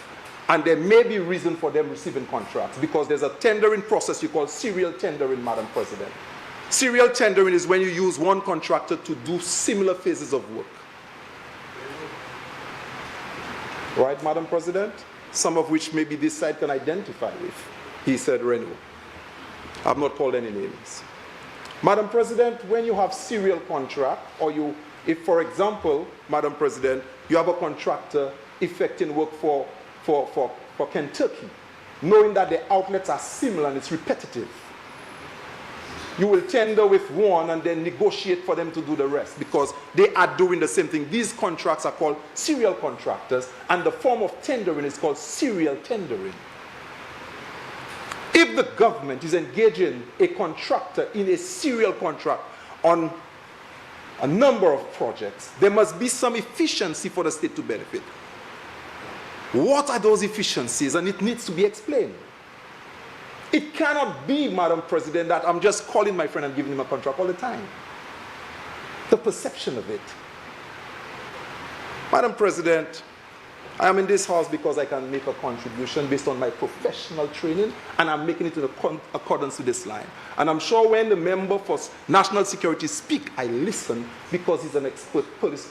and there may be reason for them receiving contracts because there's a tendering process you call serial tendering, Madam President. Serial tendering is when you use one contractor to do similar phases of work. Right, Madam President? Some of which maybe this side can identify with. He said Renault. I've not called any names. Madam President, when you have serial contract, or if for example, Madam President, you have a contractor effecting work for Kentucky, knowing that the outlets are similar and it's repetitive, you will tender with one and then negotiate for them to do the rest because they are doing the same thing. These contracts are called serial contractors, and the form of tendering is called serial tendering. If the government is engaging a contractor in a serial contract on a number of projects, there must be some efficiency for the state to benefit. What are those efficiencies? And it needs to be explained. It cannot be, Madam President, that I'm just calling my friend and giving him a contract all the time. The perception of it. Madam President, I am in this house because I can make a contribution based on my professional training, and I'm making it in accordance with this line. And I'm sure when the member for national security speaks, I listen because he's an expert police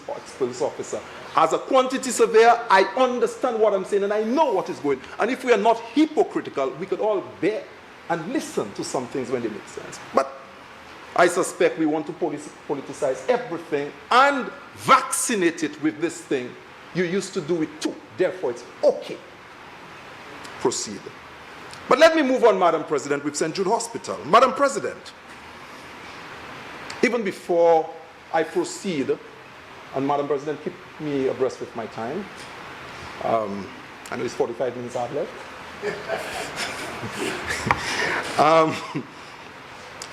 officer. As a quantity surveyor, I understand what I'm saying and I know what is going on. And if we are not hypocritical, we could all bear and listen to some things when they make sense. But I suspect we want to politicize everything and vaccinate it with this thing. You used to do it too, therefore it's okay. Proceed. But let me move on, Madam President, with St. Jude Hospital. Madam President, even before I proceed, and Madam President, keep me abreast with my time. I know it's 45 minutes I've left.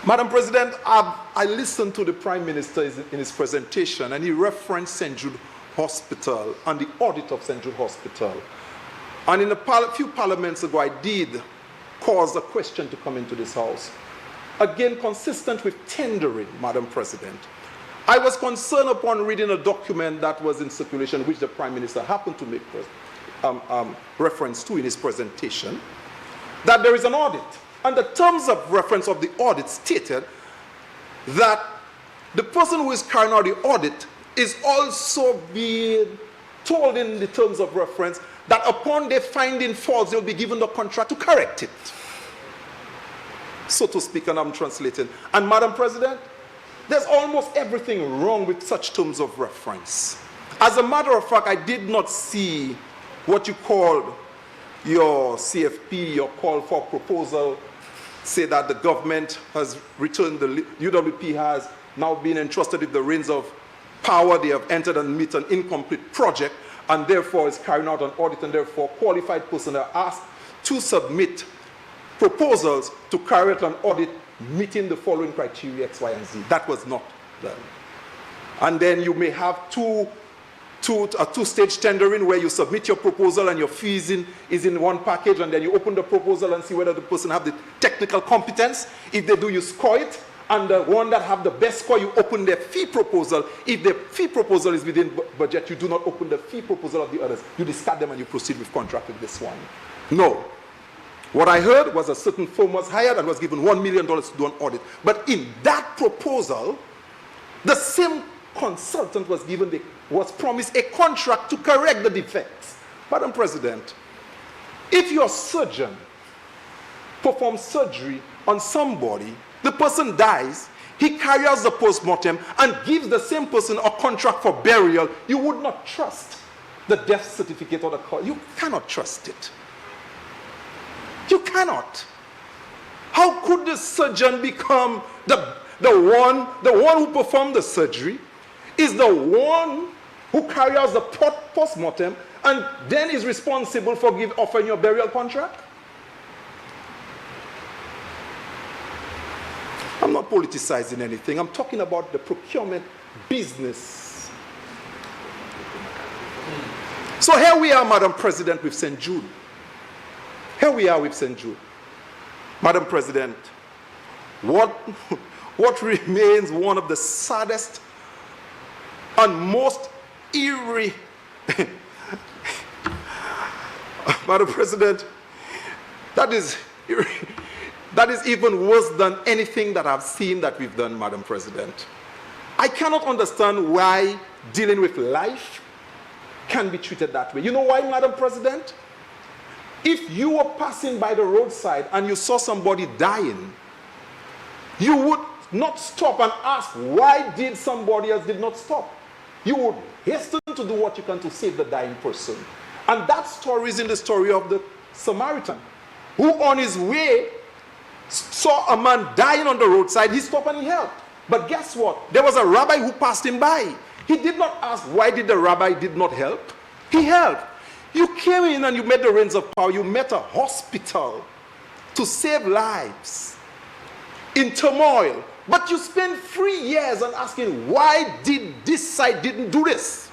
Madam President, I listened to the Prime Minister in his presentation, and he referenced St. Jude Hospital and the audit of St. Jude Hospital. And in a few parliaments ago, I did cause a question to come into this House. Again, consistent with tendering, Madam President. I was concerned upon reading a document that was in circulation, which the Prime Minister happened to make reference to in his presentation, that there is an audit. And the terms of reference of the audit stated that the person who is carrying out the audit is also being told in the terms of reference that upon their finding faults, they'll be given the contract to correct it. So to speak, and I'm translating. And Madam President, there's almost everything wrong with such terms of reference. As a matter of fact, I did not see what you call your CFP, your call for proposal, say that the government has returned, the UWP has now been entrusted with the reins of power. They have entered and meet an incomplete project, and therefore is carrying out an audit, and therefore qualified personnel are asked to submit proposals to carry out an audit meeting the following criteria X, Y, and Z. That was not done. And then you may have a two-stage tendering where you submit your proposal and your fees is in one package, and then you open the proposal and see whether the person have the technical competence. If they do, you score it. And the one that have the best score, you open their fee proposal. If the fee proposal is within budget, you do not open the fee proposal of the others. You discard them and you proceed with contract with this one. No. What I heard was a certain firm was hired and was given $1 million to do an audit. But in that proposal, the same consultant was promised a contract to correct the defects. Madam President, if your surgeon performs surgery on somebody, the person dies, he carries the post-mortem and gives the same person a contract for burial, you would not trust the death certificate or the call. You cannot trust it. You cannot. How could the surgeon become the one who performed the surgery is the one who carries out the post-mortem and then is responsible for offering your burial contract? I'm not politicizing anything. I'm talking about the procurement business. So here we are, Madam President, with St. Jude. Here we are with St. Jude. Madam President, what remains one of the saddest and most eerie... Madam President, that is even worse than anything that I've seen that we've done, Madam President. I cannot understand why dealing with life can be treated that way. You know why, Madam President? If you were passing by the roadside and you saw somebody dying, you would not stop and ask, why did somebody else did not stop? You would hasten to do what you can to save the dying person. And that story is in the story of the Samaritan, who on his way saw a man dying on the roadside. He stopped and he helped. But guess what? There was a rabbi who passed him by. He did not ask, why did the rabbi did not help? He helped. You came in and you met the reins of power. You met a hospital to save lives in turmoil. But you spent 3 years on asking, why did this side didn't do this?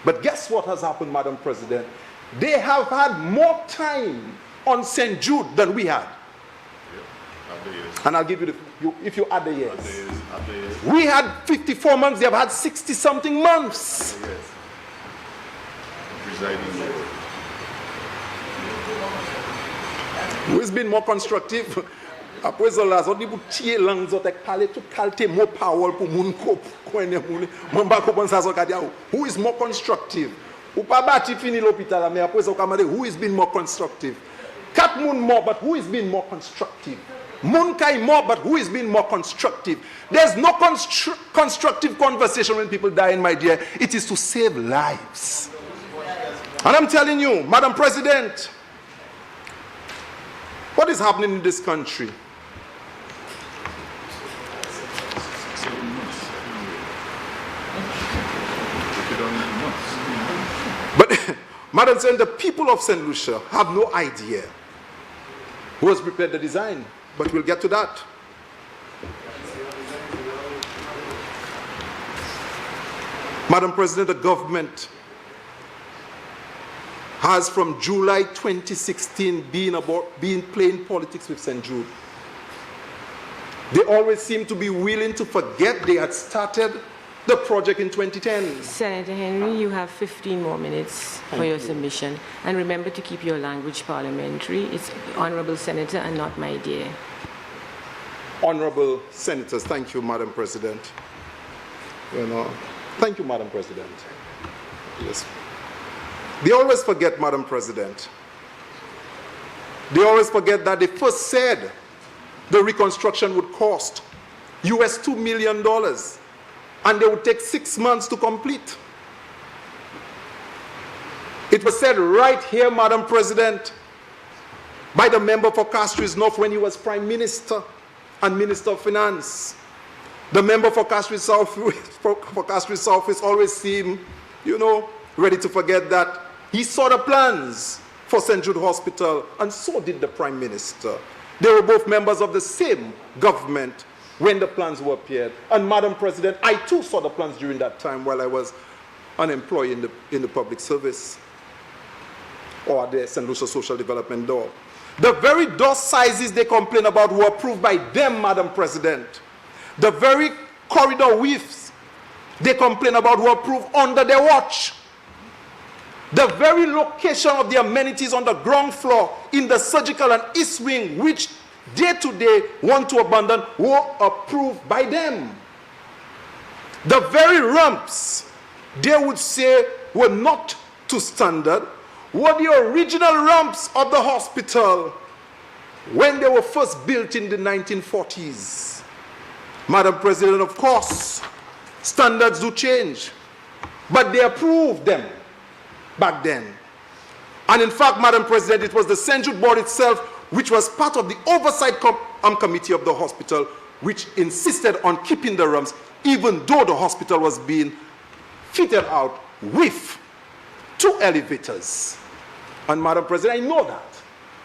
But guess what has happened, Madam President? They have had more time on St. Jude than we had. And I'll give you if you add the years. We had 54 months, they have had 60-something months. Who has been more constructive? Apres la zot li pou tiye lang zot ek pale tout kalte mo power pou moun ko kwenye moun mba ko pon sa zot ka dia who is more constructive? Ou pa bati fini l'hôpital mais après ça kamade who is been more constructive? Cat Moon more, but who is being more constructive? Moon Kai more, but who is being more constructive? There's no constructive conversation when people die, my dear. It is to save lives. And I'm telling you, Madam President, what is happening in this country? But, Madam President, the people of St. Lucia have no idea who has prepared the design, but we'll get to that. Madam President, the government has from July 2016 been playing politics with St. Jude. They always seem to be willing to forget they had started the project in 2010. Senator Henry, you have 15 more minutes for your submission. And remember to keep your language parliamentary. It's Honorable Senator and not my dear. Honorable Senators, thank you, Madam President. Thank you, Madam President. Yes. They always forget, Madam President. They always forget that they first said the reconstruction would cost US $2 million, and they would take 6 months to complete. It was said right here, Madam President, by the member for Castries North when he was Prime Minister and Minister of Finance. The member for Castries South, always seemed, ready to forget that he saw the plans for St. Jude Hospital, and so did the Prime Minister. They were both members of the same government when the plans were appeared. And Madam President, I too saw the plans during that time while I was unemployed in the public service or at the St. Lucia Social Development door. The very door sizes they complain about were approved by them, Madam President. The very corridor widths they complain about were approved under their watch. The very location of the amenities on the ground floor in the surgical and east wing, which day to day want to abandon, were approved by them. The very ramps they would say were not to standard were the original ramps of the hospital when they were first built in the 1940s. Madam President, of course, standards do change, but they approved them back then. And in fact, Madam President, it was the St. Jude Board itself which was part of the oversight committee of the hospital, which insisted on keeping the ramps, even though the hospital was being fitted out with 2 elevators. And Madam President, I know that,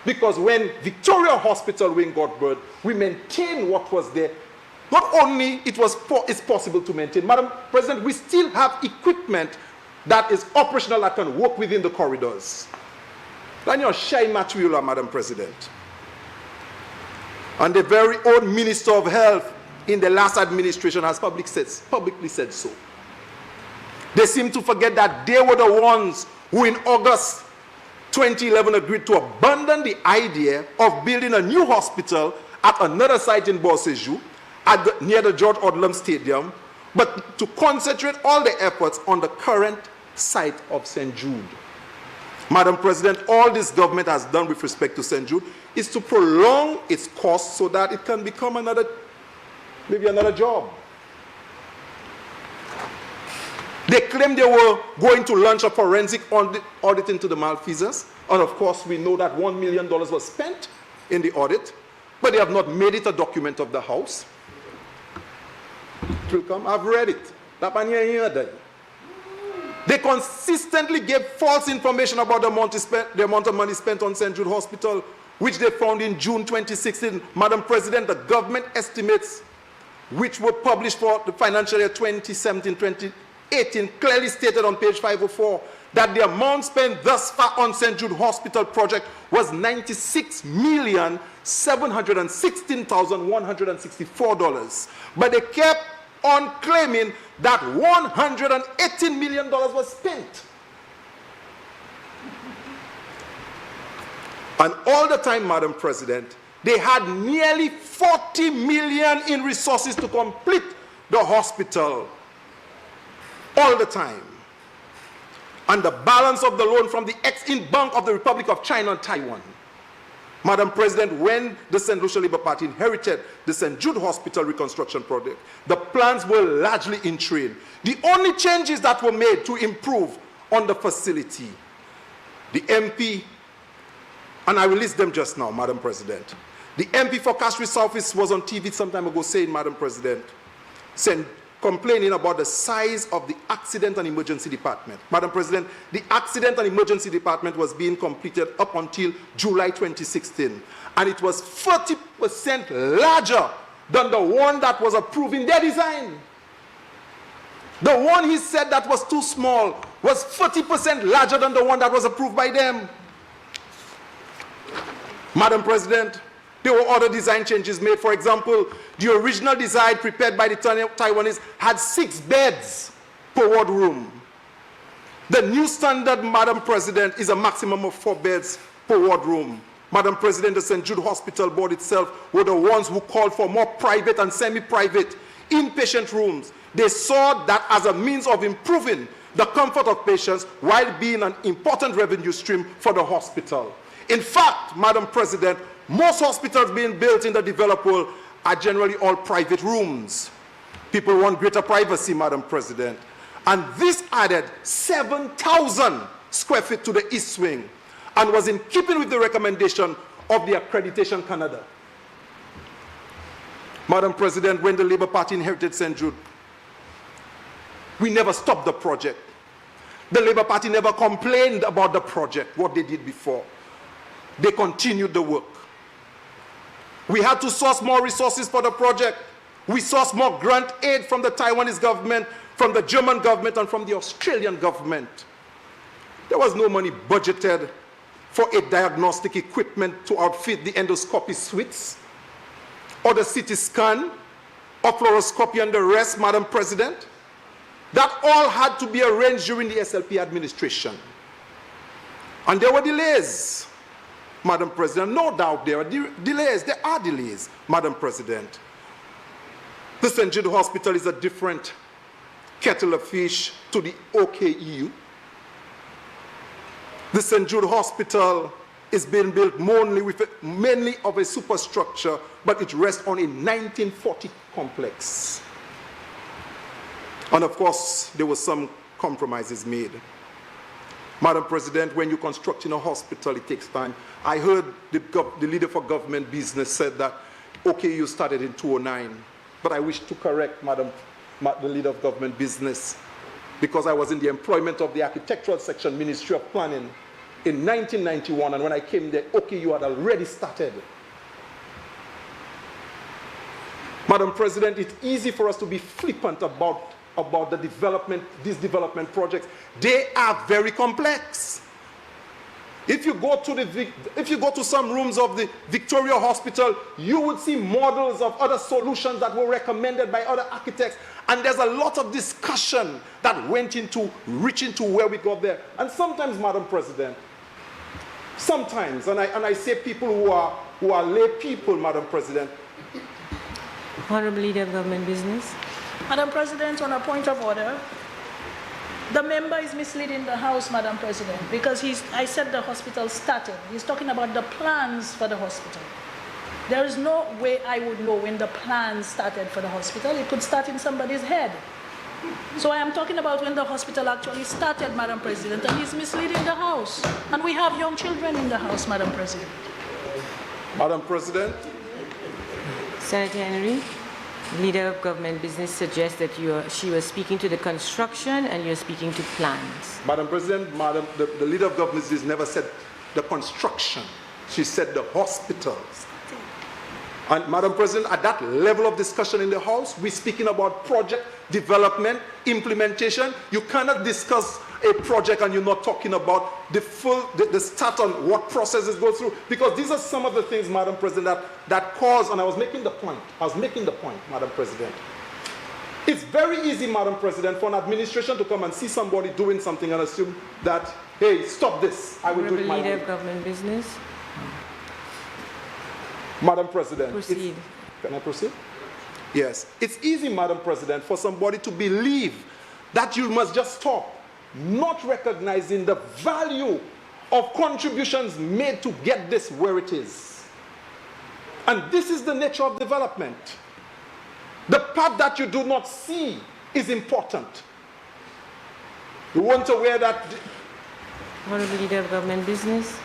because when Victoria Hospital wing got built, we maintained what was there. Not only it's possible to maintain, Madam President, we still have equipment that is operational that can work within the corridors. Then you're shy Matuila, Madam President. And the very own Minister of Health in the last administration has publicly said so. They seem to forget that they were the ones who in August 2011 agreed to abandon the idea of building a new hospital at another site in Borsejou, near the George Odlum Stadium, but to concentrate all the efforts on the current site of St. Jude. Madam President, all this government has done with respect to St. Jude is to prolong its cost so that it can become maybe another job. They claimed they were going to launch a forensic audit into the malfeasance, and of course we know that $1 million was spent in the audit, but they have not made it a document of the House. It will come. I've read it. They consistently gave false information about the amount of money spent on St. Jude Hospital, which they found in June 2016. Madam President, the government estimates, which were published for the financial year 2017-2018, clearly stated on page 504 that the amount spent thus far on St. Jude Hospital project was $96,716,164. But they kept on claiming that $118 million was spent. And all the time, Madam President, they had nearly $40 million in resources to complete the hospital. All the time. And the balance of the loan from the Ex-Im Bank of the Republic of China and Taiwan Madam President, when the St. Lucia Labour Party inherited the St. Jude Hospital reconstruction project, the plans were largely in train. The only changes that were made to improve on the facility, the MP, and I will list them just now, Madam President. The MP for Castries Southeast was on TV some time ago saying, Madam President, complaining about the size of the accident and emergency department. Madam President, the accident and emergency department was being completed up until July 2016, and it was 30% larger than the one that was approved in their design. The one he said that was too small was 30% larger than the one that was approved by them. Madam President, there were other design changes made. For example, the original design prepared by the Taiwanese had 6 beds per ward room. The new standard, Madam President, is a maximum of 4 beds per ward room. Madam President, the St. Jude Hospital Board itself were the ones who called for more private and semi-private inpatient rooms. They saw that as a means of improving the comfort of patients while being an important revenue stream for the hospital. In fact, Madam President, most hospitals being built in the developed world are generally all private rooms. People want greater privacy, Madam President. And this added 7,000 square feet to the East Wing and was in keeping with the recommendation of the Accreditation Canada. Madam President, when the Labour Party inherited St. Jude, we never stopped the project. The Labour Party never complained about the project, what they did before. They continued the work. We had to source more resources for the project. We sourced more grant aid from the Taiwanese government, from the German government, and from the Australian government. There was no money budgeted for a diagnostic equipment to outfit the endoscopy suites, or the CT scan, or fluoroscopy and the rest, Madam President. That all had to be arranged during the SLP administration. And there were delays, Madam President. No doubt there are delays. There are delays, Madam President. The St. Jude Hospital is a different kettle of fish to the OKEU. The St. Jude Hospital is being built mainly of a superstructure, but it rests on a 1940 complex. And of course, there were some compromises made. Madam President, when you're constructing a hospital, it takes time. I heard the leader for government business said that, okay, you started in 2009. But I wish to correct, the leader of government business, because I was in the employment of the architectural section, Ministry of Planning, in 1991. And when I came there, okay, you had already started. Madam President, it's easy for us to be flippant about the development, these development projects. They are very complex. If you go to some rooms of the Victoria Hospital, you would see models of other solutions that were recommended by other architects, and there's a lot of discussion that went into reaching to where we got there. And sometimes, Madam President, sometimes, and I say people who are lay people, Madam President. Honorable Leader of Government Business. Madam President, on a point of order, the member is misleading the House, Madam President, because I said the hospital started. He's talking about the plans for the hospital. There is no way I would know when the plans started for the hospital. It could start in somebody's head. So I am talking about when the hospital actually started, Madam President, and he's misleading the House. And we have young children in the House, Madam President. Madam President. Senator Henry. Leader of Government Business suggests that she was speaking to the construction and you're speaking to plans. Madam President, the Leader of Government Business never said the construction. She said the hospitals. And Madam President, at that level of discussion in the House, we're speaking about project development, implementation. You cannot discuss a project and you're not talking about the start on what processes go through, because these are some of the things, Madam President, that cause, and I was making the point, Madam President. It's very easy, Madam President, for an administration to come and see somebody doing something and assume that, hey, stop this, I will do it my way. Leader of Government Business. Madam President. Proceed. Can I proceed? Yes. It's easy, Madam President, for somebody to believe that you must just stop, not recognizing the value of contributions made to get this where it is. And this is the nature of development. The part that you do not see is important. You weren't aware that... Honorable Leader of Government Business.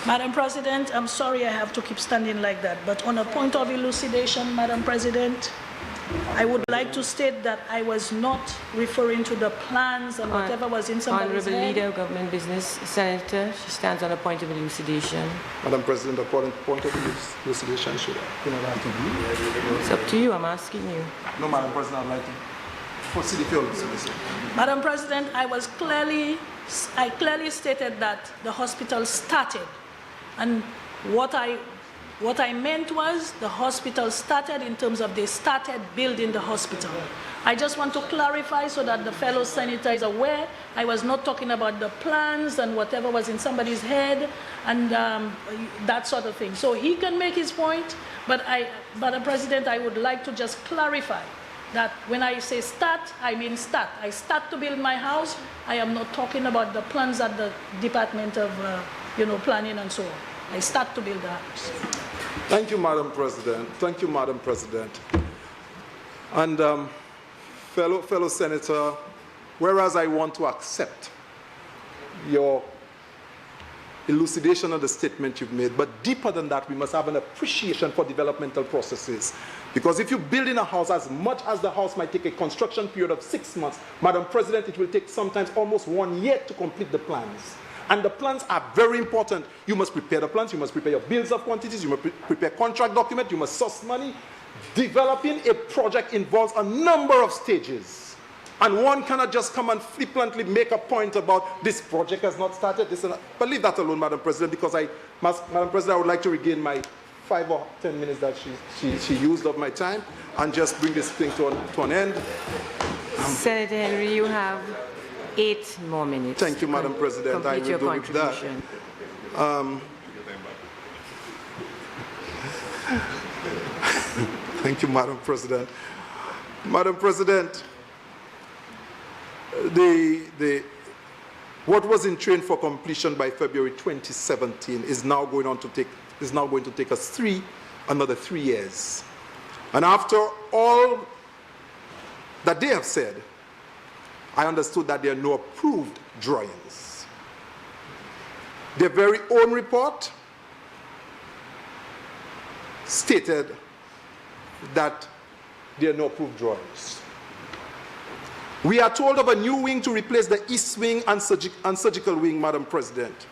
Madam President, I'm sorry I have to keep standing like that, but on a point of elucidation, Madam President, I would like to state that I was not referring to the plans and whatever was in somebody's Honorable head. Leader of Government Business, Senator, she stands on a point of elucidation. Madam President, according to point of elucidation, should I? It's up to you, I'm asking you. No, Madam President, I'd like to proceed if you're listening. Madam President, I clearly stated that the hospital started, and what I meant was the hospital started in terms of they started building the hospital. I just want to clarify so that the fellow senator is aware I was not talking about the plans and whatever was in somebody's head and that sort of thing. So he can make his point, but Madam President, I would like to just clarify that when I say start, I mean start. I start to build my house. I am not talking about the plans at the Department of Planning and so on. I start to build the house. Thank you, Madam President. Thank you, Madam President. And fellow Senator, whereas I want to accept your elucidation of the statement you've made, but deeper than that, we must have an appreciation for developmental processes. Because if you build in a house, as much as the house might take a construction period of 6 months, Madam President, it will take sometimes almost 1 year to complete the plans. And the plans are very important. You must prepare the plans, you must prepare your bills of quantities, you must prepare contract document, you must source money. Developing a project involves a number of stages. And one cannot just come and flippantly make a point about this project has not started. But leave that alone, Madam President, because Madam President, I would like to regain my 5 or 10 minutes that she used of my time and just bring this thing to an end. Senator Henry, you have 8 more minutes. Thank you, Madam President. I will do with that. Thank you, Madam President. Madam President, what was in train for completion by February 2017 is now going to take us another 3 years. And after all that they have said, I understood that there are no approved drawings. Their very own report stated that there are no approved drawings. We are told of a new wing to replace the east wing and surgical wing, Madam President.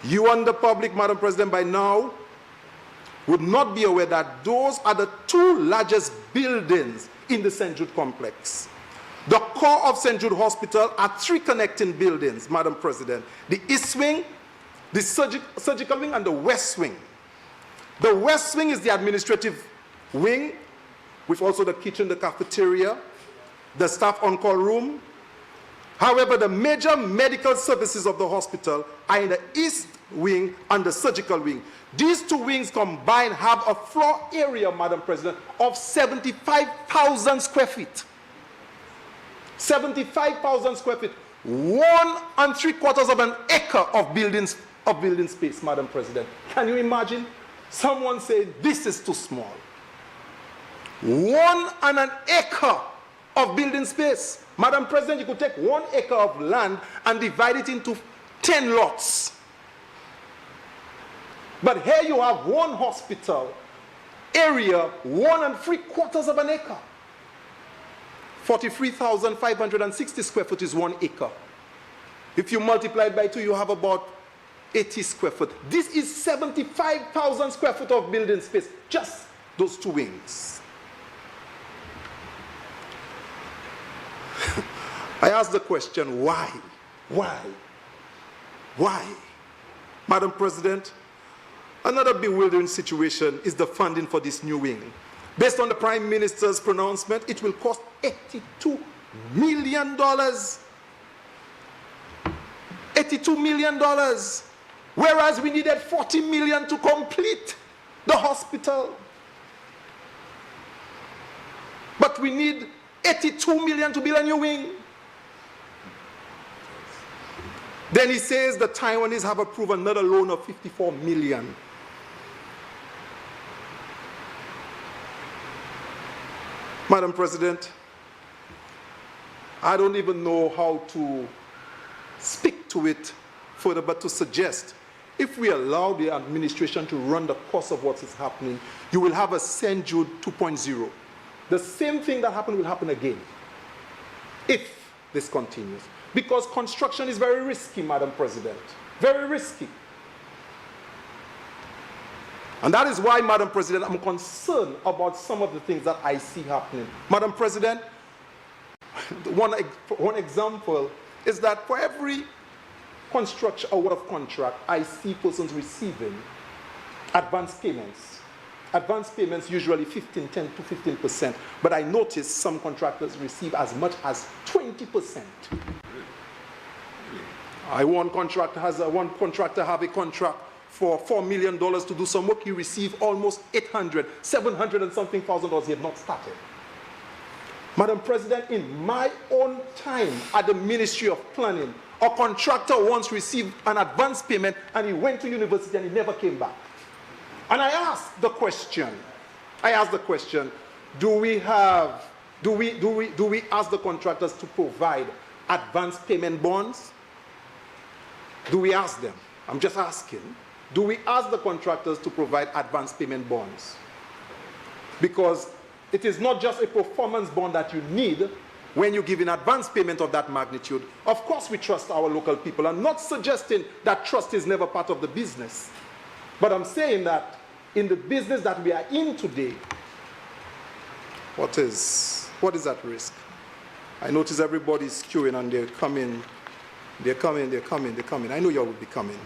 You and the public, Madam President, by now would not be aware that those are the 2 largest buildings in the St. Jude complex. The core of St. Jude Hospital are 3 connecting buildings, Madam President. The east wing, the surgical wing, and the west wing. The west wing is the administrative wing, with also the kitchen, the cafeteria, the staff on-call room. However, the major medical services of the hospital are in the east wing and the surgical wing. These 2 wings combined have a floor area, Madam President, of 75,000 square feet. 75,000 square feet. 1 3/4 of an acre of building space, Madam President. Can you imagine? Someone saying this is too small. 1 acre of building space. Madam President, you could take 1 acre of land and divide it into 10 lots. But here you have 1 hospital area, 1 3/4 of an acre. 43,560 square foot is 1 acre. If you multiply it by 2, you have about 80 square foot. This is 75,000 square foot of building space, just those 2 wings. I ask the question, why? Why? Madam President, another bewildering situation is the funding for this new wing. Based on the Prime Minister's pronouncement, it will cost $82 million. $82 million. Whereas we needed $40 million to complete the hospital. But we need $82 million to build a new wing. Then he says the Taiwanese have approved another loan of $54 million. Madam President, I don't even know how to speak to it further, but to suggest if we allow the administration to run the course of what is happening, you will have a St. Jude 2.0. The same thing that happened will happen again if this continues. Because construction is very risky, Madam President. Very risky. And that is why, Madam President, I'm concerned about some of the things that I see happening. Madam President, one example is that for every construction award of contract, I see persons receiving advance payments. Advance payments usually 10 to 15%, but I notice some contractors receive as much as 20%. One contractor have a contract for $4 million to do some work. He received almost 800, 700 and something thousand dollars. He had not started. Madam President, in my own time at the Ministry of Planning, a contractor once received an advance payment and he went to university and he never came back. And I asked the question, do we ask the contractors to provide advance payment bonds? Do we ask them? I'm just asking. Do we ask the contractors to provide advance payment bonds? Because it is not just a performance bond that you need when you give an advance payment of that magnitude. Of course we trust our local people. I'm not suggesting that trust is never part of the business. But I'm saying that in the business that we are in today, what is at risk? I notice everybody's queuing and they're coming. They're coming. I know you all will be coming.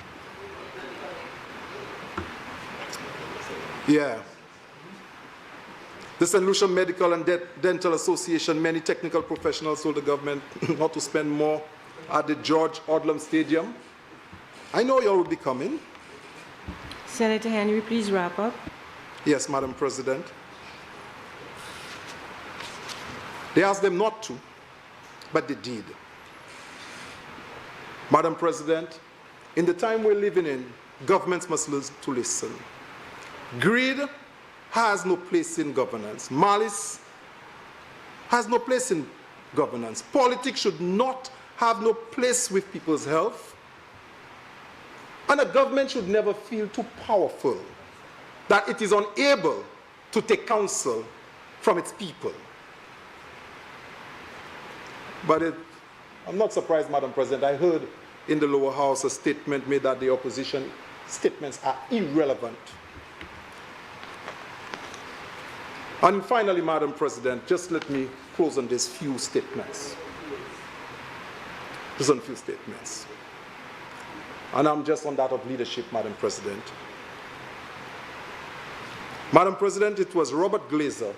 Yeah. The St. Lucia Medical and Dental Association, many technical professionals told the government not to spend more at the George Odlum Stadium. I know you all will be coming. Senator Henry, please wrap up. Yes, Madam President. They asked them not to, but they did. Madam President, in the time we're living in, governments must learn to listen. Greed has no place in governance. Malice has no place in governance. Politics should not have no place with people's health. And a government should never feel too powerful that it is unable to take counsel from its people. But I'm not surprised, Madam President. I heard in the lower house a statement made that the opposition statements are irrelevant. And finally, Madam President, just let me close on these few statements. Just on a few statements. And I'm just on that of leadership, Madam President. Madam President, it was Robert Glazer,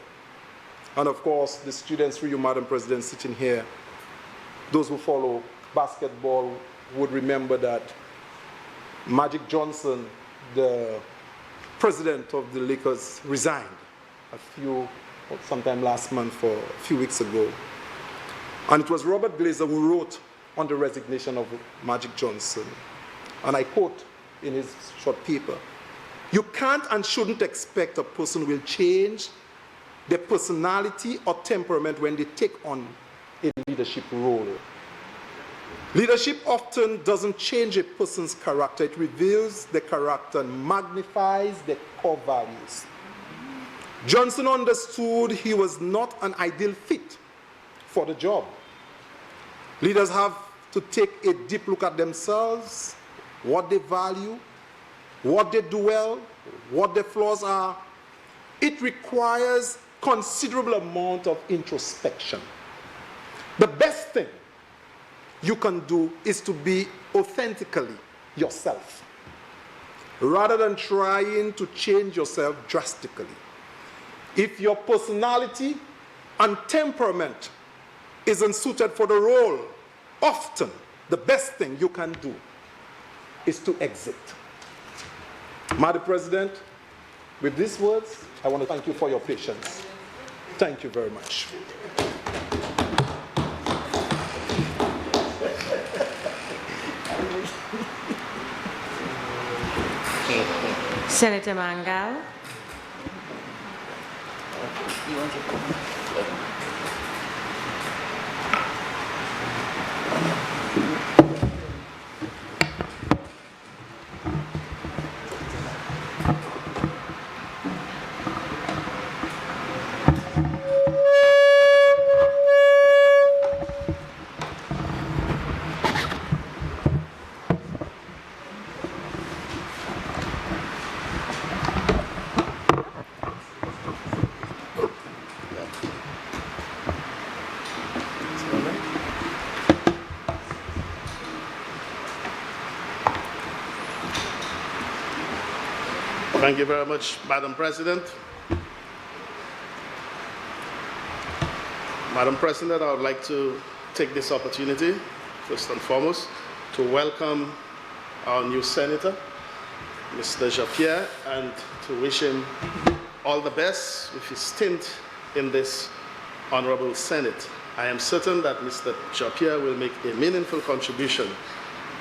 and of course, the students through you, Madam President, sitting here, those who follow basketball would remember that Magic Johnson, the president of the Lakers, resigned sometime last month or a few weeks ago. And it was Robert Glazer who wrote on the resignation of Magic Johnson. And I quote in his short paper, "You can't and shouldn't expect a person will change their personality or temperament when they take on a leadership role. Leadership often doesn't change a person's character. It reveals the character and magnifies their core values." Johnson understood he was not an ideal fit for the job. Leaders have to take a deep look at themselves, what they value, what they do well, what their flaws are. It requires considerable amount of introspection. The best thing you can do is to be authentically yourself, rather than trying to change yourself drastically. If your personality and temperament isn't suited for the role, often the best thing you can do is to exit. Madam President, with these words, I want to thank you for your patience. Thank you very much. Senator Mangal. You want to Thank you very much, Madam President. Madam President, I would like to take this opportunity, first and foremost, to welcome our new Senator, Mr. Japierre, and to wish him all the best with his stint in this Honorable Senate. I am certain that Mr. Japierre will make a meaningful contribution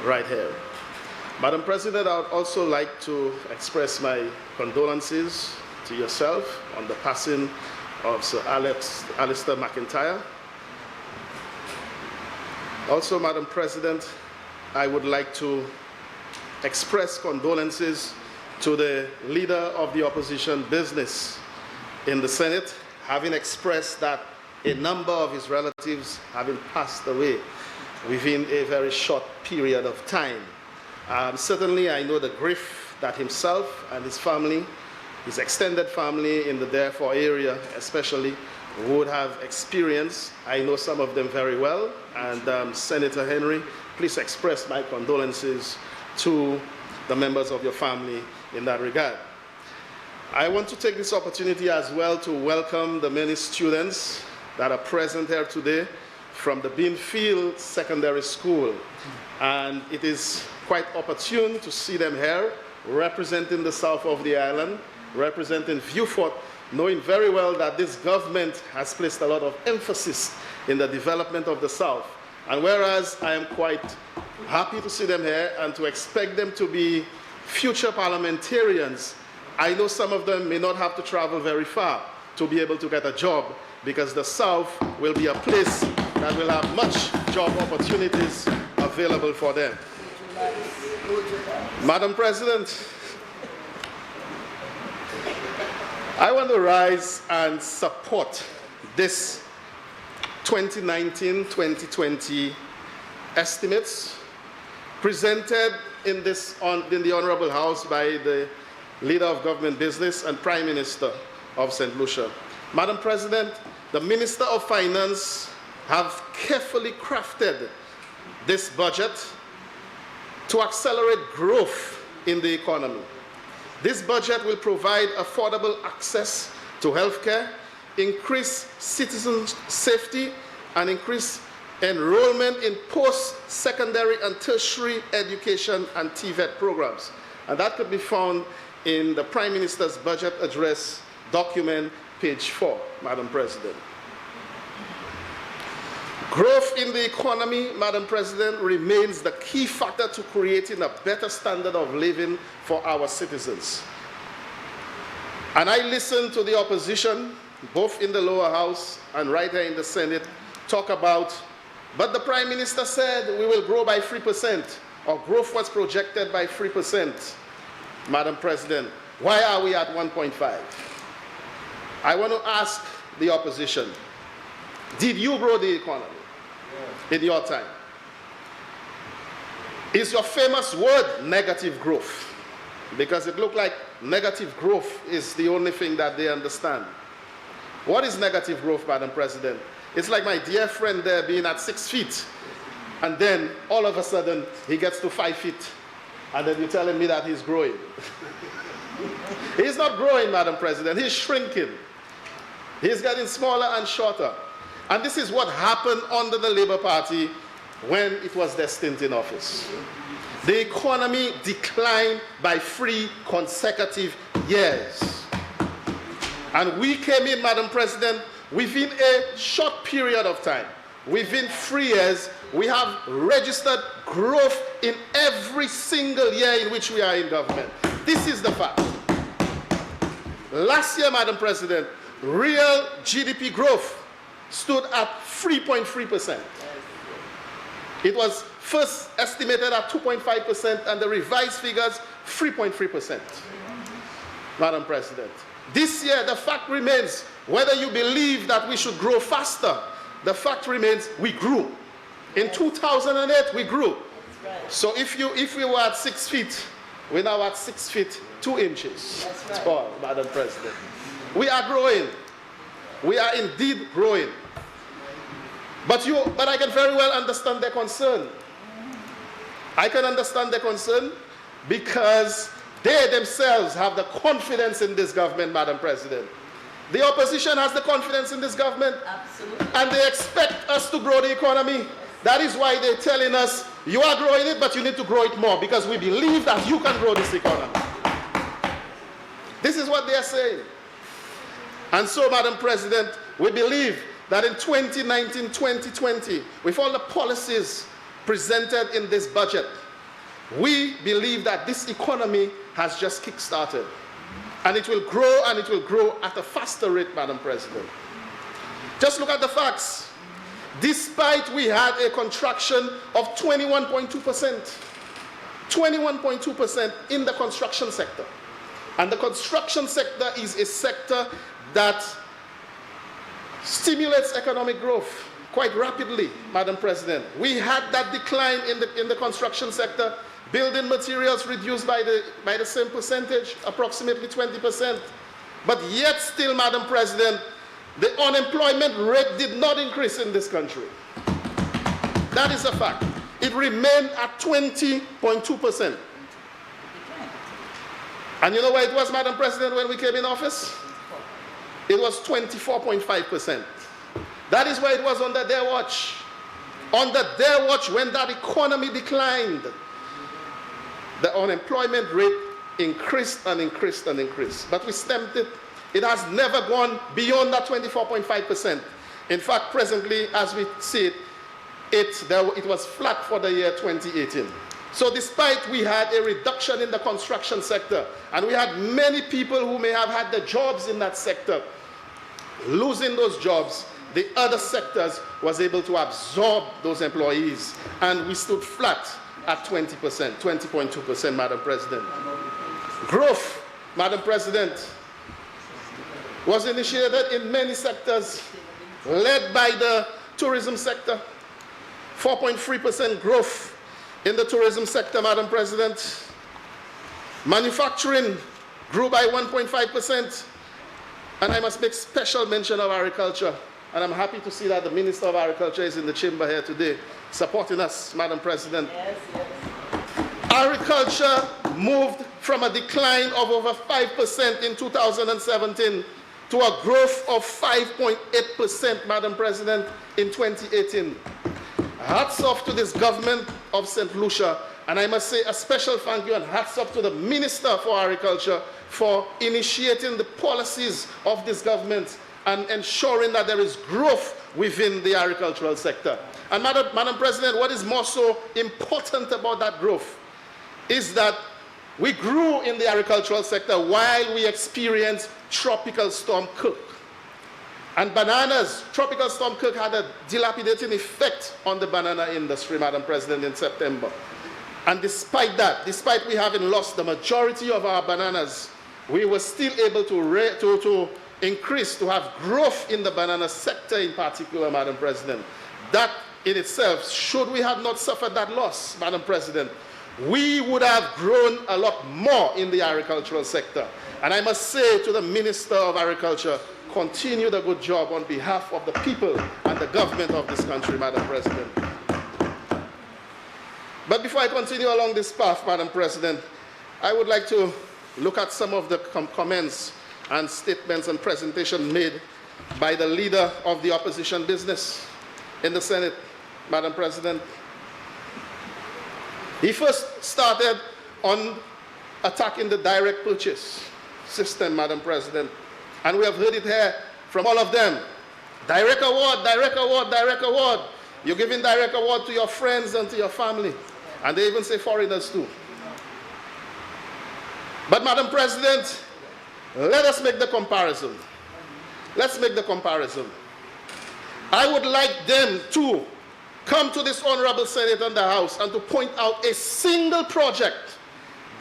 right here. Madam President, I would also like to express my condolences to yourself on the passing of Sir Alistair McIntyre. Also, Madam President, I would like to express condolences to the leader of the opposition business in the Senate, having expressed that a number of his relatives having passed away within a very short period of time. Certainly, I know the grief that himself and his family, his extended family in the Therefore area especially, would have experienced. I know some of them very well, and Senator Henry, please express my condolences to the members of your family in that regard. I want to take this opportunity as well to welcome the many students that are present here today from the Beanfield Secondary School. And it is quite opportune to see them here representing the south of the island, representing Vieux-Fort, knowing very well that this government has placed a lot of emphasis in the development of the south. And whereas I am quite happy to see them here and to expect them to be future parliamentarians, I know some of them may not have to travel very far to be able to get a job, because the south will be a place that will have much job opportunities available for them. Madam President, I want to rise and support this 2019-2020 estimates presented in the Honorable House by the Leader of Government Business and Prime Minister of St. Lucia. Madam President, the Minister of Finance have carefully crafted this budget to accelerate growth in the economy. This budget will provide affordable access to healthcare, increase citizen safety, and increase enrollment in post-secondary and tertiary education and TVET programs. And that could be found in the Prime Minister's Budget Address document, page 4, Madam President. Growth in the economy, Madam President, remains the key factor to creating a better standard of living for our citizens. And I listened to the opposition, both in the lower house and right here in the Senate, talk about, but the Prime Minister said we will grow by 3%, or growth was projected by 3%. Madam President, why are we at 1.5? I want to ask the opposition, did you grow the economy in your time? Is your famous word negative growth? Because it looked like negative growth is the only thing that they understand. What is negative growth, Madam President? It's like my dear friend there being at 6 feet, and then all of a sudden he gets to 5 feet, and then you're telling me that he's growing. He's not growing, Madam President, he's shrinking. He's getting smaller and shorter. And this is what happened under the Labour Party when it was their stint in office. The economy declined by 3 consecutive years. And we came in, Madam President, within a short period of time. Within 3 years, we have registered growth in every single year in which we are in government. This is the fact. Last year, Madam President, real GDP growth stood at 3.3%. It was first estimated at 2.5%, and the revised figures 3.3%. Madam President, this year the fact remains, whether you believe that we should grow faster, the fact remains we grew. In 2008 we grew. So if we were at 6 feet, we're now at 6 feet 2 inches. That's right. Madam President, we are growing. We are indeed growing. But I can very well understand their concern. I can understand their concern because they themselves have the confidence in this government, Madam President. The opposition has the confidence in this government. Absolutely. And they expect us to grow the economy. That is why they're telling us, you are growing it, but you need to grow it more, because we believe that you can grow this economy. This is what they are saying. And so, Madam President, we believe that in 2019-2020, with all the policies presented in this budget, we believe that this economy has just kick-started. And it will grow, and it will grow at a faster rate, Madam President. Just look at the facts. Despite we had a contraction of 21.2%, 21.2% in the construction sector. And the construction sector is a sector that stimulates economic growth quite rapidly, Madam President. We had that decline in the construction sector. Building materials reduced by the same percentage, approximately 20%. But yet still, Madam President, the unemployment rate did not increase in this country. That is a fact. It remained at 20.2%. And you know where it was, Madam President, when we came in office? It was 24.5%. That is where it was under their watch. Under their watch, when that economy declined, the unemployment rate increased and increased and increased. But we stemmed it. It has never gone beyond that 24.5%. In fact, presently, as we see it, it was flat for the year 2018. So despite we had a reduction in the construction sector, and we had many people who may have had the jobs in that sector losing those jobs, the other sectors was able to absorb those employees, and we stood flat at 20%, 20.2%, Madam President. Growth, Madam President, was initiated in many sectors, led by the tourism sector. 4.3% growth in the tourism sector, Madam President. Manufacturing grew by 1.5%. And I must make special mention of agriculture. And I'm happy to see that the Minister of Agriculture is in the chamber here today, supporting us, Madam President. Yes, yes. Agriculture moved from a decline of over 5% in 2017 to a growth of 5.8%, Madam President, in 2018. Hats off to this government of St. Lucia, and I must say a special thank you and hats off to the Minister for Agriculture for initiating the policies of this government and ensuring that there is growth within the agricultural sector. And Madam President, what is more so important about that growth is that we grew in the agricultural sector while we experienced Tropical Storm Kirk. And bananas, Tropical Storm Kirk had a dilapidating effect on the banana industry, Madam President, in September. And despite that, despite we having lost the majority of our bananas, we were still able to increase, to have growth in the banana sector in particular, Madam President. That in itself, should we have not suffered that loss, Madam President, we would have grown a lot more in the agricultural sector. And I must say to the Minister of Agriculture, continue the good job on behalf of the people and the government of this country, Madam President. But before I continue along this path, Madam President, I would like to look at some of the comments and statements and presentation made by the leader of the opposition business in the Senate, Madam President. He first started on attacking the direct purchase system, Madam President. And we have heard it here from all of them. Direct award, direct award, direct award. You're giving direct award to your friends and to your family. And they even say foreigners too. But Madam President, let us make the comparison. Let's make the comparison. I would like them to come to this Honorable Senate and the House and to point out a single project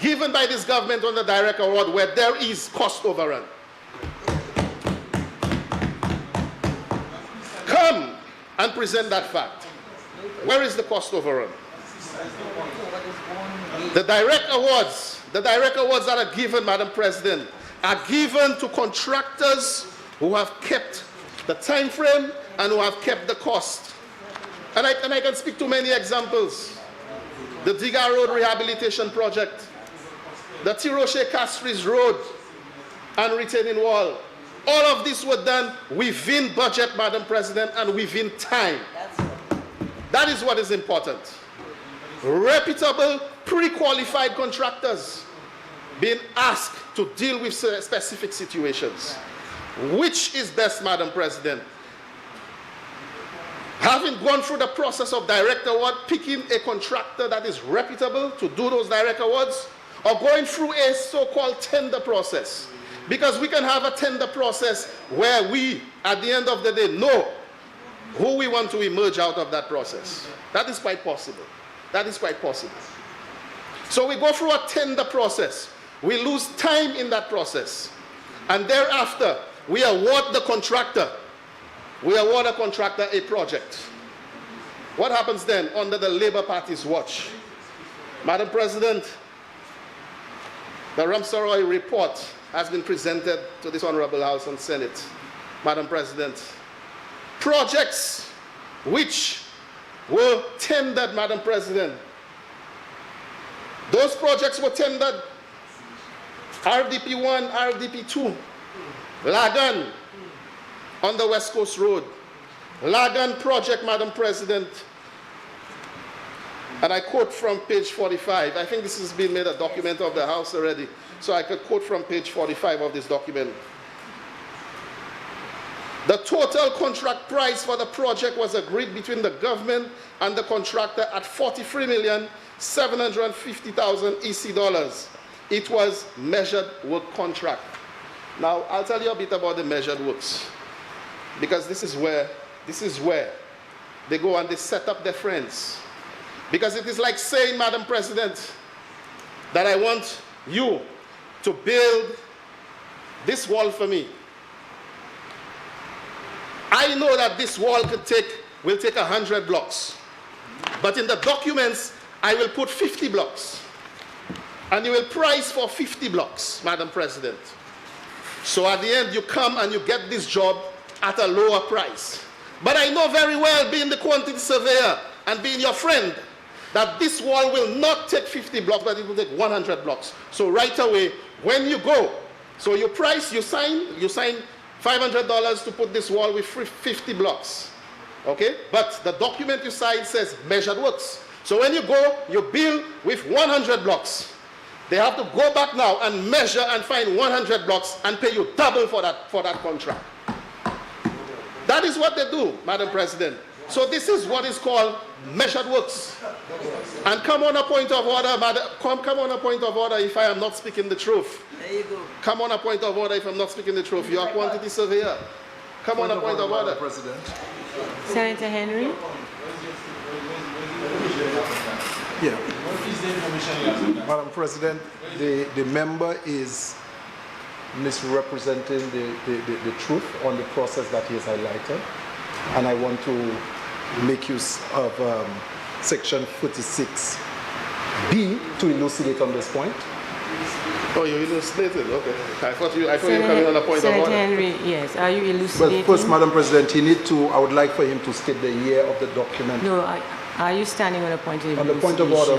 given by this government on the direct award where there is cost overrun. Come and present that fact. Where is the cost overrun? The direct awards that are given, Madam President, are given to contractors who have kept the time frame and who have kept the cost. And I can speak to many examples. The Diga Road Rehabilitation Project, the Tiroche Castries Road and retaining wall. All of this was done within budget, Madam President, and within time. That is what is important. Reputable, pre-qualified contractors being asked to deal with specific situations. Which is best, Madam President? Having gone through the process of direct award, picking a contractor that is reputable to do those direct awards, or going through a so-called tender process? Because we can have a tender process where we, at the end of the day, know who we want to emerge out of that process. That is quite possible. That is quite possible. So we go through a tender process. We lose time in that process. And thereafter, we award the contractor. We award a contractor a project. What happens then under the Labour Party's watch? Madam President, the Ramsaroy report has been presented to this Honorable House and Senate. Madam President, projects which were tendered, Madam President, those projects were tendered, RDP 1, RDP 2, Lagan on the West Coast Road, Lagan project, Madam President, and I quote from page 45. I think this has been made a document of the House already, so I could quote from page 45 of this document. The total contract price for the project was agreed between the government and the contractor at $43,750,000 EC dollars. It was measured work contract. Now, I'll tell you a bit about the measured works, because this is where they go and they set up their friends. Because it is like saying, Madam President, that I want you to build this wall for me. I know that this wall will take 100 blocks. But in the documents, I will put 50 blocks. And you will price for 50 blocks, Madam President. So at the end, you come and you get this job at a lower price. But I know very well, being the quantity surveyor and being your friend, that this wall will not take 50 blocks, but it will take 100 blocks. So right away, when you go, so you price, you sign $500 to put this wall with 50 blocks. Okay? But the document you sign says measured works. So when you go, you build with 100 blocks. They have to go back now and measure and find 100 blocks and pay you double for that contract. That is what they do, Madam President. So this is what is called measured works. And come on a point of order, Madam. Come on a point of order if I am not speaking the truth. There you go. Come on a point of order if I'm not speaking the truth. You are quantity surveyor. Come on a point of order. President. Senator Henry. Yeah. Madam President, the member is misrepresenting the truth on the process that he has highlighted. And I want to make use of section 46B to elucidate on this point. Oh, you elucidated? Okay. I thought you were coming on a point of Senator order. Henry, yes. Are you elucidating? Well, first, Madam President, I would like for him to state the year of the document. No, are you standing on a point of On the point of order.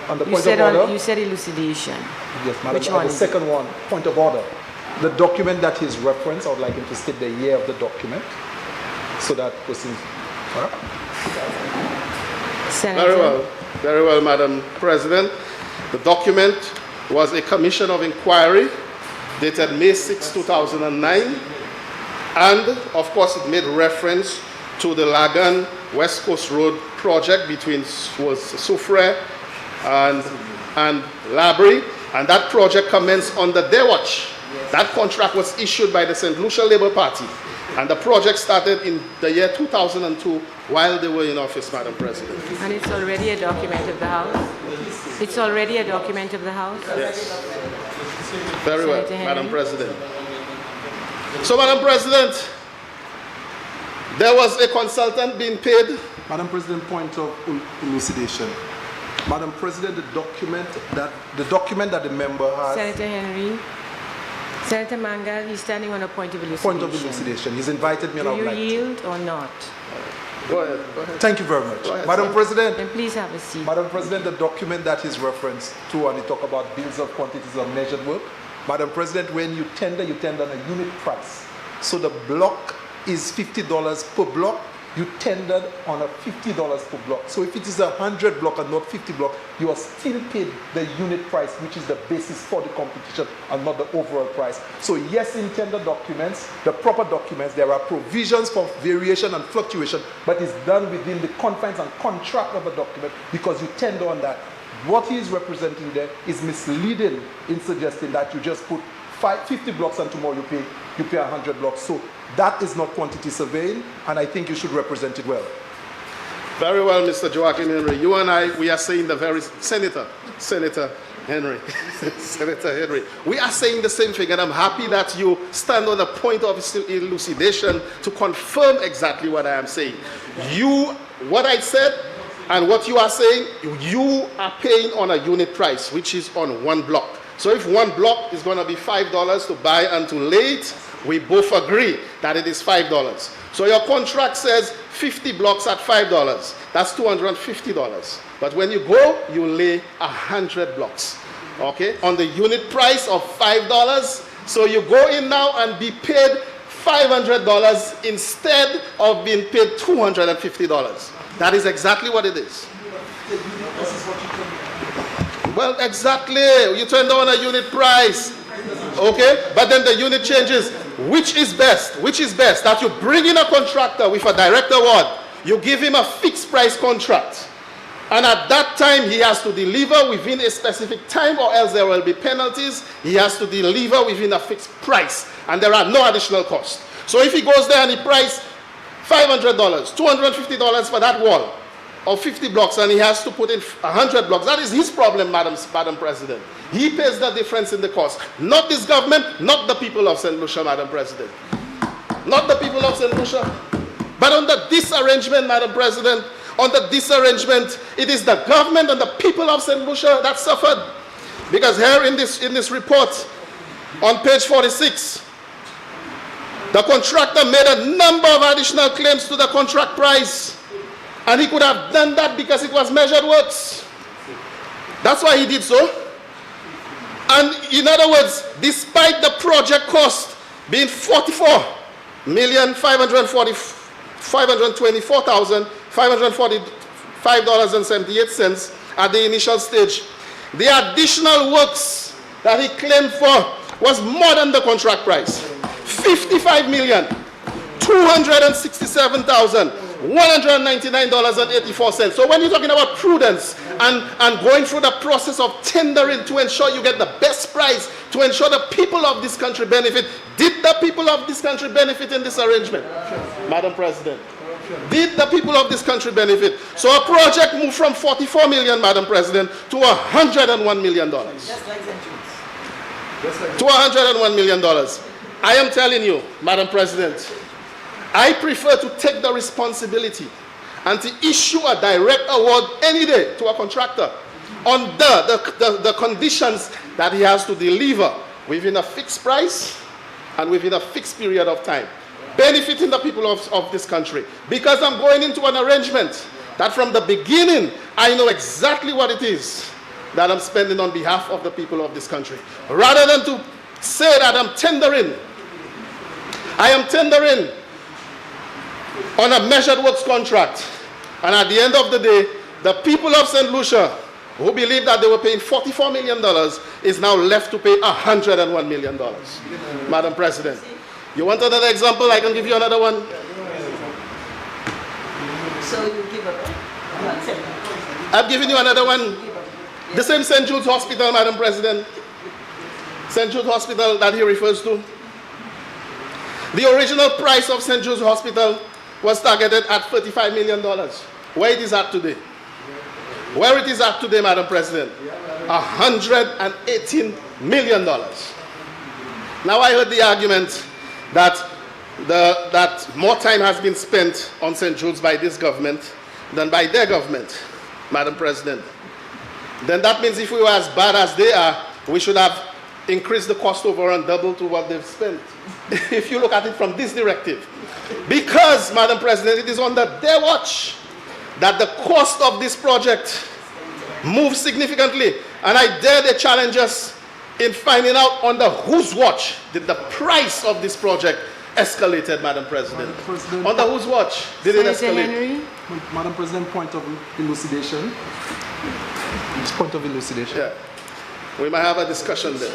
On the point of order. You said elucidation. Yes, Madam. Which one The is second one, point of order. The document that is referenced, I would like him to state the year of the document, so that person. Senator. Very well, Madam President. The document was a commission of inquiry dated May 6, 2009, and of course it made reference to the Lagan West Coast Road project between Soufrière and Labrie, and that project commenced under their watch. That contract was issued by the St. Lucia Labour Party, and the project started in the year 2002 while they were in office, Madam President. And it's already a document of the House? It's already a document of the House? Yes. Very well, Senator Madam Henry. President. So, Madam President, there was a consultant being paid. Madam President, point of elucidation. Madam President, the document that the member has. Senator Henry. Senator Mangal, he's standing on a point of elucidation. Point of elucidation. He's invited me and I Do would you like to. yield or not? Go ahead, go ahead. Thank you very much. Go ahead, Madam sir. President, Then please have a seat. Madam President, the document that is referenced to, and they talk about bills of quantities of measured work. Madam President, when you tender on a unit price. So the block is $50 per block. You tendered on a $50 per block. So if it is 100 block and not 50 block, you are still paid the unit price, which is the basis for the competition and not the overall price. So yes, in tender documents, the proper documents, there are provisions for variation and fluctuation, but it's done within the confines and contract of a document because you tender on that. What he is representing there is misleading in suggesting that you just put 50 blocks and tomorrow you pay 100 blocks. So that is not quantity surveying, and I think you should represent it well. Very well, Mr. Joachim Henry. You and I, we are saying the very, Senator Henry, Senator Henry, we are saying the same thing, and I'm happy that you stand on a point of elucidation to confirm exactly what I am saying. What I said and what you are saying, you are paying on a unit price, which is on one block. So if one block is going to be $5 to buy and to lay it, we both agree that it is $5. So your contract says 50 blocks at $5. That's $250. But when you go, you lay 100 blocks, okay, on the unit price of $5. So you go in now and be paid $500 instead of being paid $250. That is exactly what it is. Well, exactly. You turn down a unit price, okay? But then the unit changes. Which is best? Which is best? That you bring in a contractor with a direct award, you give him a fixed price contract, and at that time he has to deliver within a specific time or else there will be penalties. He has to deliver within a fixed price, and there are no additional costs. So if he goes there and he prices $500, $250 for that wall, or 50 blocks, and he has to put in 100 blocks. That is his problem, Madam President. He pays the difference in the cost. Not this government, not the people of St. Lucia, Madam President. Not the people of St. Lucia. But under this arrangement, Madam President, under this arrangement, it is the government and the people of St. Lucia that suffered. Because here in this report, on page 46, the contractor made a number of additional claims to the contract price. And he could have done that because it was measured works. That's why he did so. And in other words, despite the project cost being $44,524,545.78 at the initial stage, the additional works that he claimed for was more than the contract price. $55,267,199.84. So when you're talking about prudence and going through the process of tendering to ensure you get the best price, to ensure the people of this country benefit, did the people of this country benefit in this arrangement? Madam President, did the people of this country benefit? So a project moved from 44 million, Madam President, to $101 million. To $101 million. I am telling you, Madam President, I prefer to take the responsibility and to issue a direct award any day to a contractor under the conditions that he has to deliver within a fixed price and within a fixed period of time, benefiting the people of this country. Because I'm going into an arrangement that from the beginning, I know exactly what it is that I'm spending on behalf of the people of this country. Rather than to say that I'm tendering, I am tendering on a measured works contract. And at the end of the day, the people of St. Lucia, who believed that they were paying $44 million, is now left to pay $101 million. Madam President, you want another example? I can give you another one. So you give up. I've given you another one. The same St. Jude's Hospital, Madam President. St. Jude Hospital that he refers to. The original price of St. Jude's Hospital was targeted at $35 million. Where it is at today? Where it is at today, Madam President? $118 million. Now I heard the argument that more time has been spent on St. Jude's by this government than by their government, Madam President. Then that means if we were as bad as they are, we should have increased the cost overrun double to what they've spent. If you look at it from this directive. Because, Madam President, it is under their watch that the cost of this project moves significantly. And I dare they challenge us in finding out under whose watch did the price of this project escalated, Madam President. Under whose watch did it escalate? Henry? Madam President, point of elucidation. Point of elucidation. Yeah. We might have a discussion there.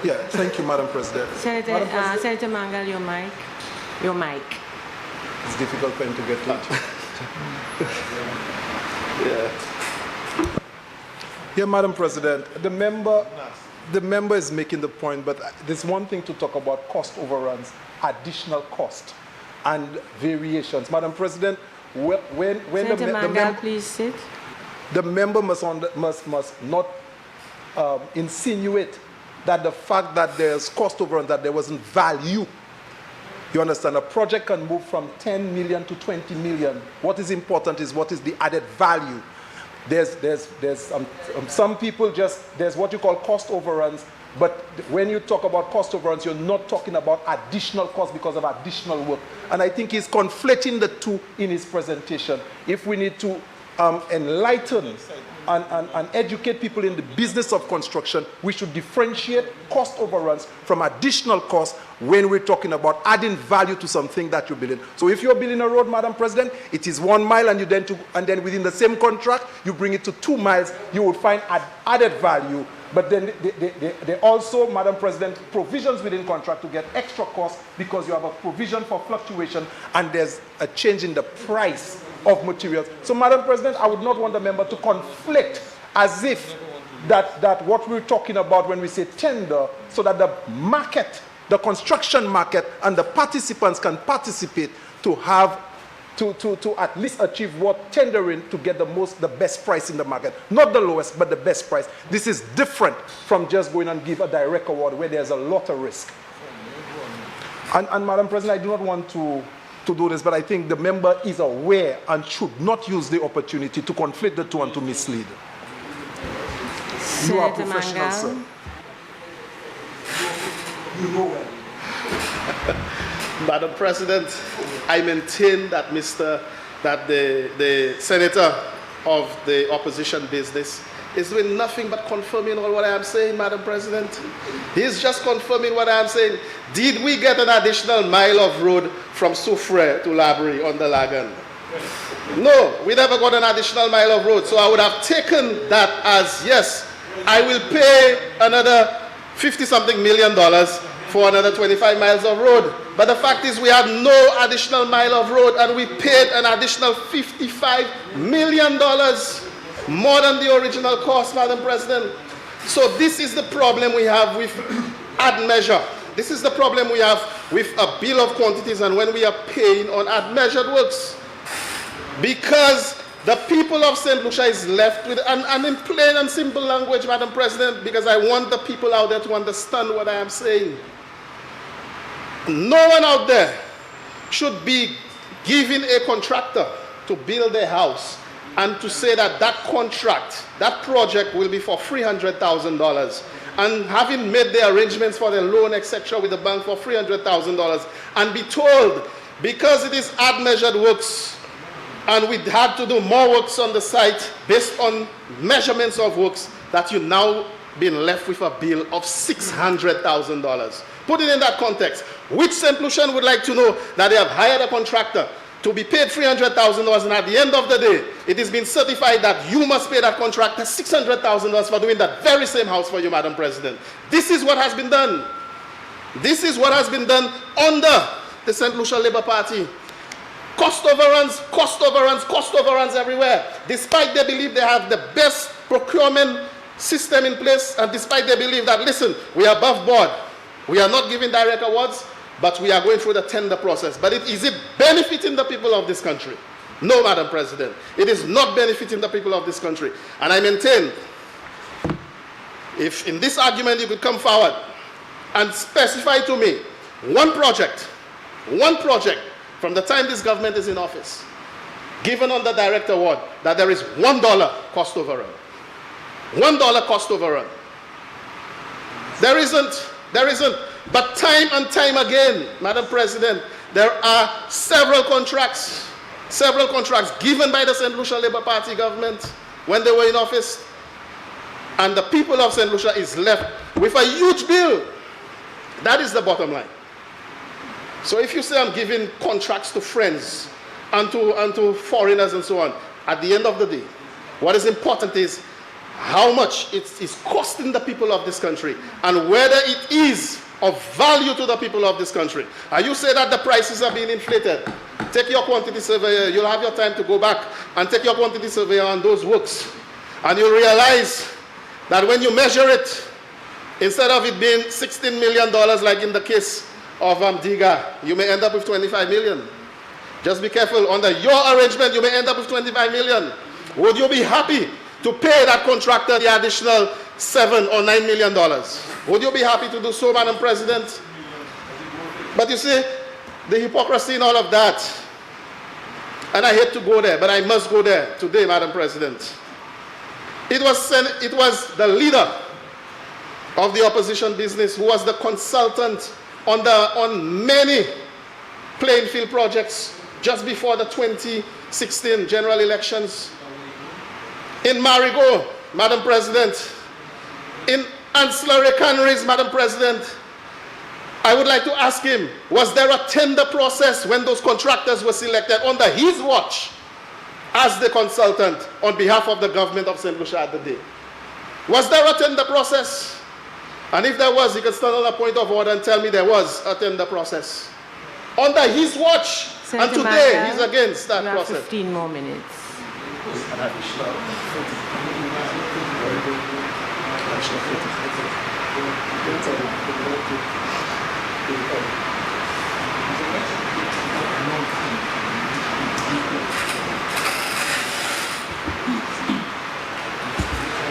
Yeah, thank you, Madam President. Senator Mangal, your mic. Your mic. It's difficult for him to get to it. Yeah. Yeah, Madam President, the member is making the point, but there's one thing to talk about: cost overruns, additional cost, and variations. Madam President, when Senator Mangal, please sit. The member must not insinuate that the fact that there's cost overrun, that there wasn't value. You understand? A project can move from 10 million to 20 million. What is important is what is the added value. There's some people there's what you call cost overruns, but when you talk about cost overruns, you're not talking about additional cost because of additional work. And I think he's conflating the two in his presentation. If we need to enlighten and educate people in the business of construction, we should differentiate cost overruns from additional costs when we're talking about adding value to something that you're building. So if you're building a road, Madam President, it is 1 mile, and then within the same contract, you bring it to 2 miles, you will find added value. But then they also, Madam President, provisions within contract to get extra costs because you have a provision for fluctuation and there's a change in the price of materials. So, Madam President, I would not want the member to conflict as if that what we're talking about when we say tender, so that the market, the construction market, and the participants can participate to have to at least achieve what tendering to get the best price in the market. Not the lowest, but the best price. This is different from just going and give a direct award where there's a lot of risk. And Madam President, I do not want to do this, but I think the member is aware and should not use the opportunity to conflict the two and to mislead. You are professional, sir. You know well. Madam President, I maintain that the senator of the opposition business is doing nothing but confirming all what I am saying, Madam President. He's just confirming what I am saying. Did we get an additional mile of road from Soufrière to Labrie on the Lagan? No, we never got an additional mile of road. So I would have taken that as, yes, I will pay another $50-something million for another 25 miles of road. But the fact is we had no additional mile of road and we paid an additional $55 million more than the original cost, Madam President. So this is the problem we have with ad measure. This is the problem we have with a bill of quantities and when we are paying on ad measured works. Because the people of St. Lucia is left with, and in plain and simple language, Madam President, because I want the people out there to understand what I am saying. No one out there should be giving a contractor to build a house and to say that that contract, that project will be for $300,000 and having made the arrangements for the loan, etc. with the bank for $300,000 and be told because it is ad measured works and we had to do more works on the site based on measurements of works that you now been left with a bill of $600,000. Put it in that context. Which St. Lucian would like to know that they have hired a contractor to be paid $300,000 and at the end of the day, it has been certified that you must pay that contractor $600,000 for doing that very same house for you, Madam President. This is what has been done. This is what has been done under the St. Lucia Labour Party. Cost overruns, cost overruns, cost overruns everywhere. Despite they believe they have the best procurement system in place, and despite they believe that, listen, we are above board, we are not giving direct awards, but we are going through the tender process. But is it benefiting the people of this country? No, Madam President. It is not benefiting the people of this country. And I maintain, if in this argument you could come forward and specify to me one project from the time this government is in office, given on the direct award, that there is $1 cost overrun. $1 cost overrun. There isn't. But time and time again, Madam President, there are several contracts given by the St. Lucia Labour Party government when they were in office, and the people of St. Lucia is left with a huge bill. That is the bottom line. So if you say I'm giving contracts to friends and to foreigners and so on, at the end of the day, what is important is how much it is costing the people of this country and whether it is of value to the people of this country. And you say that the prices are being inflated. Take your quantity surveyor, you'll have your time to go back and take your quantity surveyor on those works. And you'll realize that when you measure it, instead of it being $16 million like in the case of Diga, you may end up with 25 million. Just be careful. Under your arrangement, you may end up with 25 million. Would you be happy to pay that contractor the additional $7 or $9 million? Would you be happy to do so, Madam President? But you see, the hypocrisy in all of that, and I hate to go there, but I must go there today, Madam President. It was the leader of the opposition business who was the consultant on many playing field projects just before the 2016 general elections. In Marigot, Madam President, in ancillary canneries, Madam President, I would like to ask him, was there a tender process when those contractors were selected under his watch as the consultant on behalf of the government of St. Lucia at the day? Was there a tender process? And if there was, he could stand on a point of order and tell me there was a tender process under his watch. Senator And today, Mandel, he's against that you have process. 15 more minutes.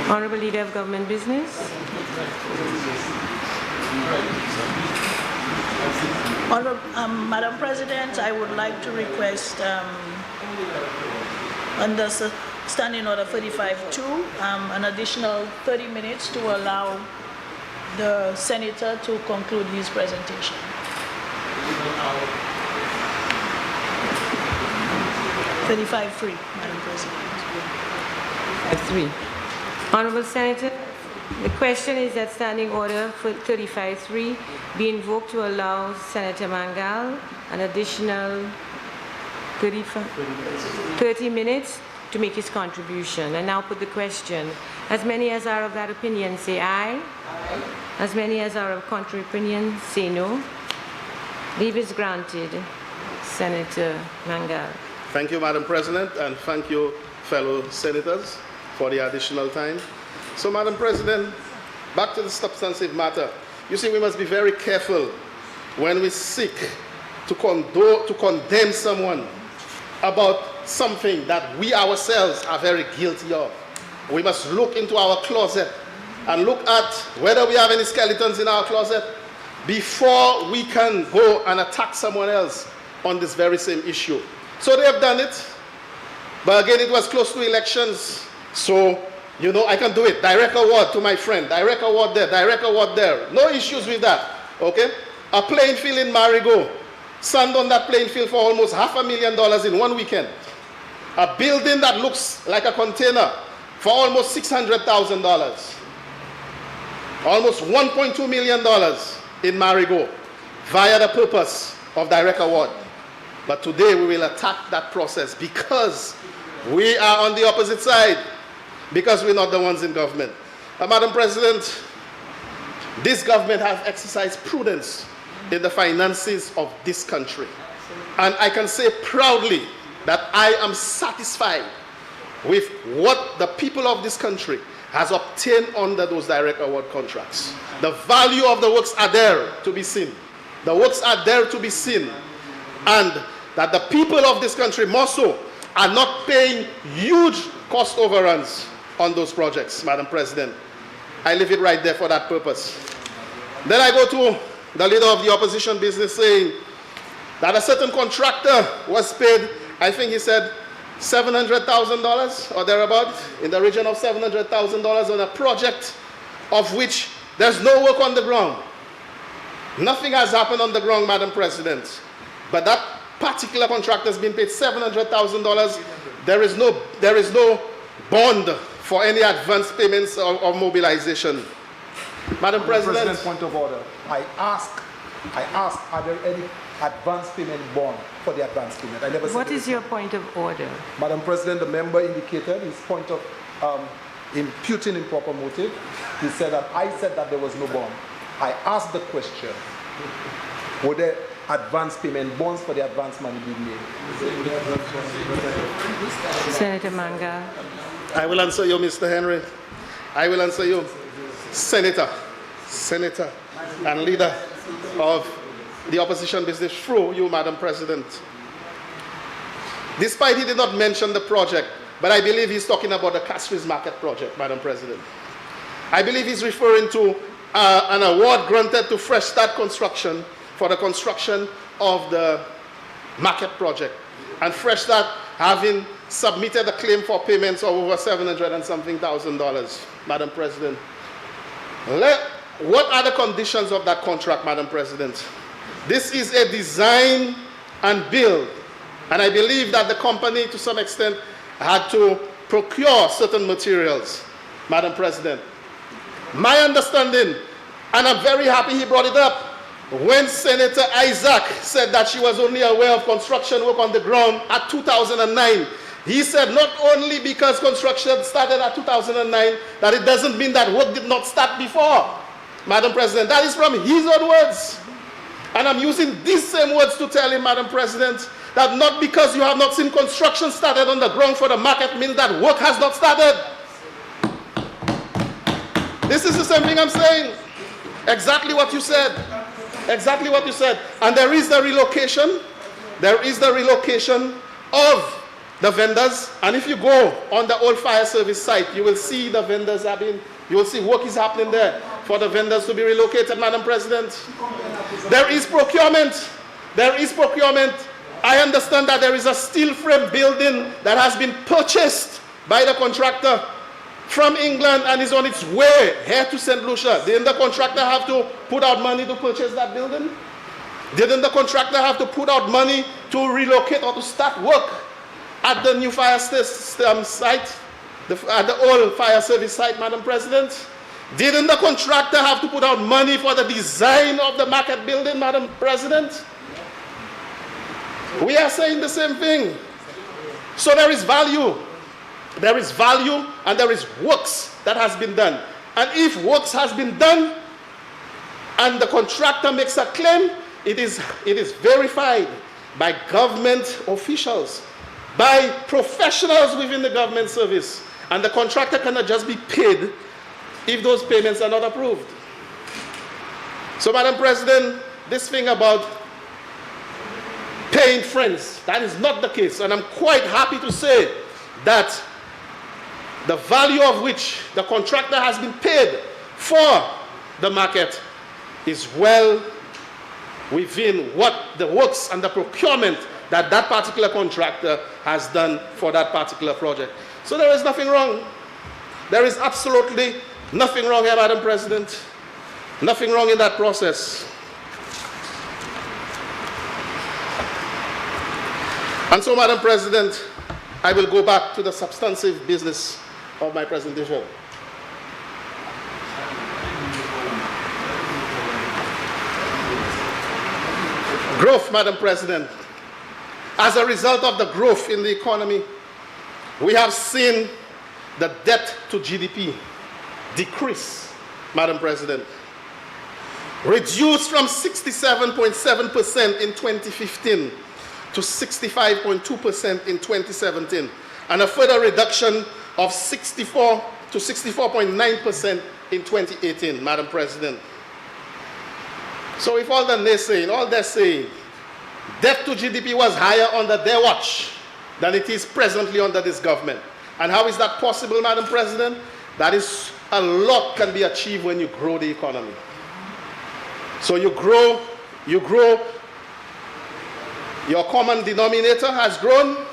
Honorable Leader of Government Business. Madam President, I would like to request under Standing Order 35-2, an additional 30 minutes to allow the Senator to conclude his presentation. (35-3), Madam President. 3. Honorable Senator, the question is that Standing Order 35-3 be invoked to allow Senator Mangal an additional 30 minutes to make his contribution. And now put the question. As many as are of that opinion, say aye. Aye. As many as are of contrary opinion, say no. Leave is granted. Senator Mangal. Thank you, Madam President, and thank you, fellow senators, for the additional time. So, Madam President, back to the substantive matter. You see, we must be very careful when we seek to condemn someone about something that we ourselves are very guilty of. We must look into our closet and look at whether we have any skeletons in our closet before we can go and attack someone else on this very same issue. So they have done it, but again, it was close to elections, so you know, I can do it. Direct award to my friend. Direct award there. Direct award there. No issues with that. Okay? A playing field in Marigot. Sand on that playing field for almost $500,000 in one weekend. A building that looks like a container for almost $600,000. Almost $1.2 million in Marigot via the purpose of direct award. But today we will attack that process because we are on the opposite side. Because we're not the ones in government. Madam President, this government has exercised prudence in the finances of this country. And I can say proudly that I am satisfied with what the people of this country has obtained under those direct award contracts. The value of the works are there to be seen. The works are there to be seen. And that the people of this country more so are not paying huge cost overruns on those projects, Madam President. I leave it right there for that purpose. Then I go to the leader of the opposition business saying that a certain contractor was paid, I think he said, $700,000 or thereabout, in the region of $700,000 on a project of which there's no work on the ground. Nothing has happened on the ground, Madam President. But that particular contractor has been paid $700,000. There is no bond for any advance payments or mobilization. Madam President, point of order. I ask, are there any advance payment bond for the advance payment? I never said. What is your point of order? Madam President, the member indicated his point of imputing improper motive. He said that I said that there was no bond. I asked the question, were there advance payment bonds for the advance money being made? Senator Manga. I will answer you, Mr. Henry. I will answer you, Senator and leader of the opposition business through you, Madam President. Despite he did not mention the project, but I believe he's talking about the Castries Market project, Madam President. I believe he's referring to an award granted to Fresh Start Construction for the construction of the market project. And Fresh Start having submitted a claim for payments of over $700 and something thousand, Madam President. What are the conditions of that contract, Madam President? This is a design and build. And I believe that the company, to some extent, had to procure certain materials, Madam President. My understanding, and I'm very happy he brought it up, when Senator Isaac said that she was only aware of construction work on the ground at 2009, he said not only because construction started at 2009, that it doesn't mean that work did not start before. Madam President, that is from his own words. And I'm using these same words to tell him, Madam President, that not because you have not seen construction started on the ground for the market means that work has not started. This is the same thing I'm saying. Exactly what you said. Exactly what you said. And there is the relocation. There is the relocation of the vendors. And if you go on the old fire service site, you will see the vendors have been, you will see work is happening there for the vendors to be relocated, Madam President. There is procurement. There is procurement. I understand that there is a steel frame building that has been purchased by the contractor from England and is on its way here to St. Lucia. Didn't the contractor have to put out money to purchase that building? Didn't the contractor have to put out money to relocate or to start work at the new fire site, at the old fire service site, Madam President? Didn't the contractor have to put out money for the design of the market building, Madam President? We are saying the same thing. So there is value. There is value and there is works that has been done. And if works has been done and the contractor makes a claim, it is verified by government officials, by professionals within the government service. And the contractor cannot just be paid if those payments are not approved. So, Madam President, this thing about paying friends, that is not the case. And I'm quite happy to say that the value of which the contractor has been paid for the market is well within what the works and the procurement that that particular contractor has done for that particular project. So there is nothing wrong. There is absolutely nothing wrong here, Madam President. Nothing wrong in that process. And so, Madam President, I will go back to the substantive business of my presentation. Growth, Madam President. As a result of the growth in the economy, we have seen the debt to GDP decrease, Madam President. Reduced from 67.7% in 2015 to 65.2% in 2017, and a further reduction of 64 to 64.9% in 2018, Madam President. So if all they're saying, debt to GDP was higher under their watch than it is presently under this government. And how is that possible, Madam President? That is, a lot can be achieved when you grow the economy. So you grow, your common denominator has grown,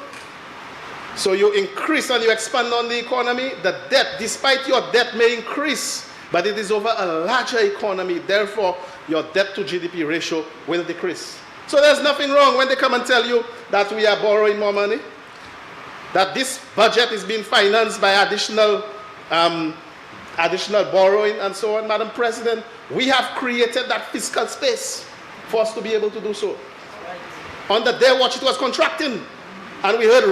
so you increase and you expand on the economy. The debt, despite your debt may increase, but it is over a larger economy, therefore your debt to GDP ratio will decrease. So there's nothing wrong when they come and tell you that we are borrowing more money, that this budget is being financed by additional borrowing and so on. Madam President, we have created that fiscal space for us to be able to do so. Under their watch, it was contracting. And we heard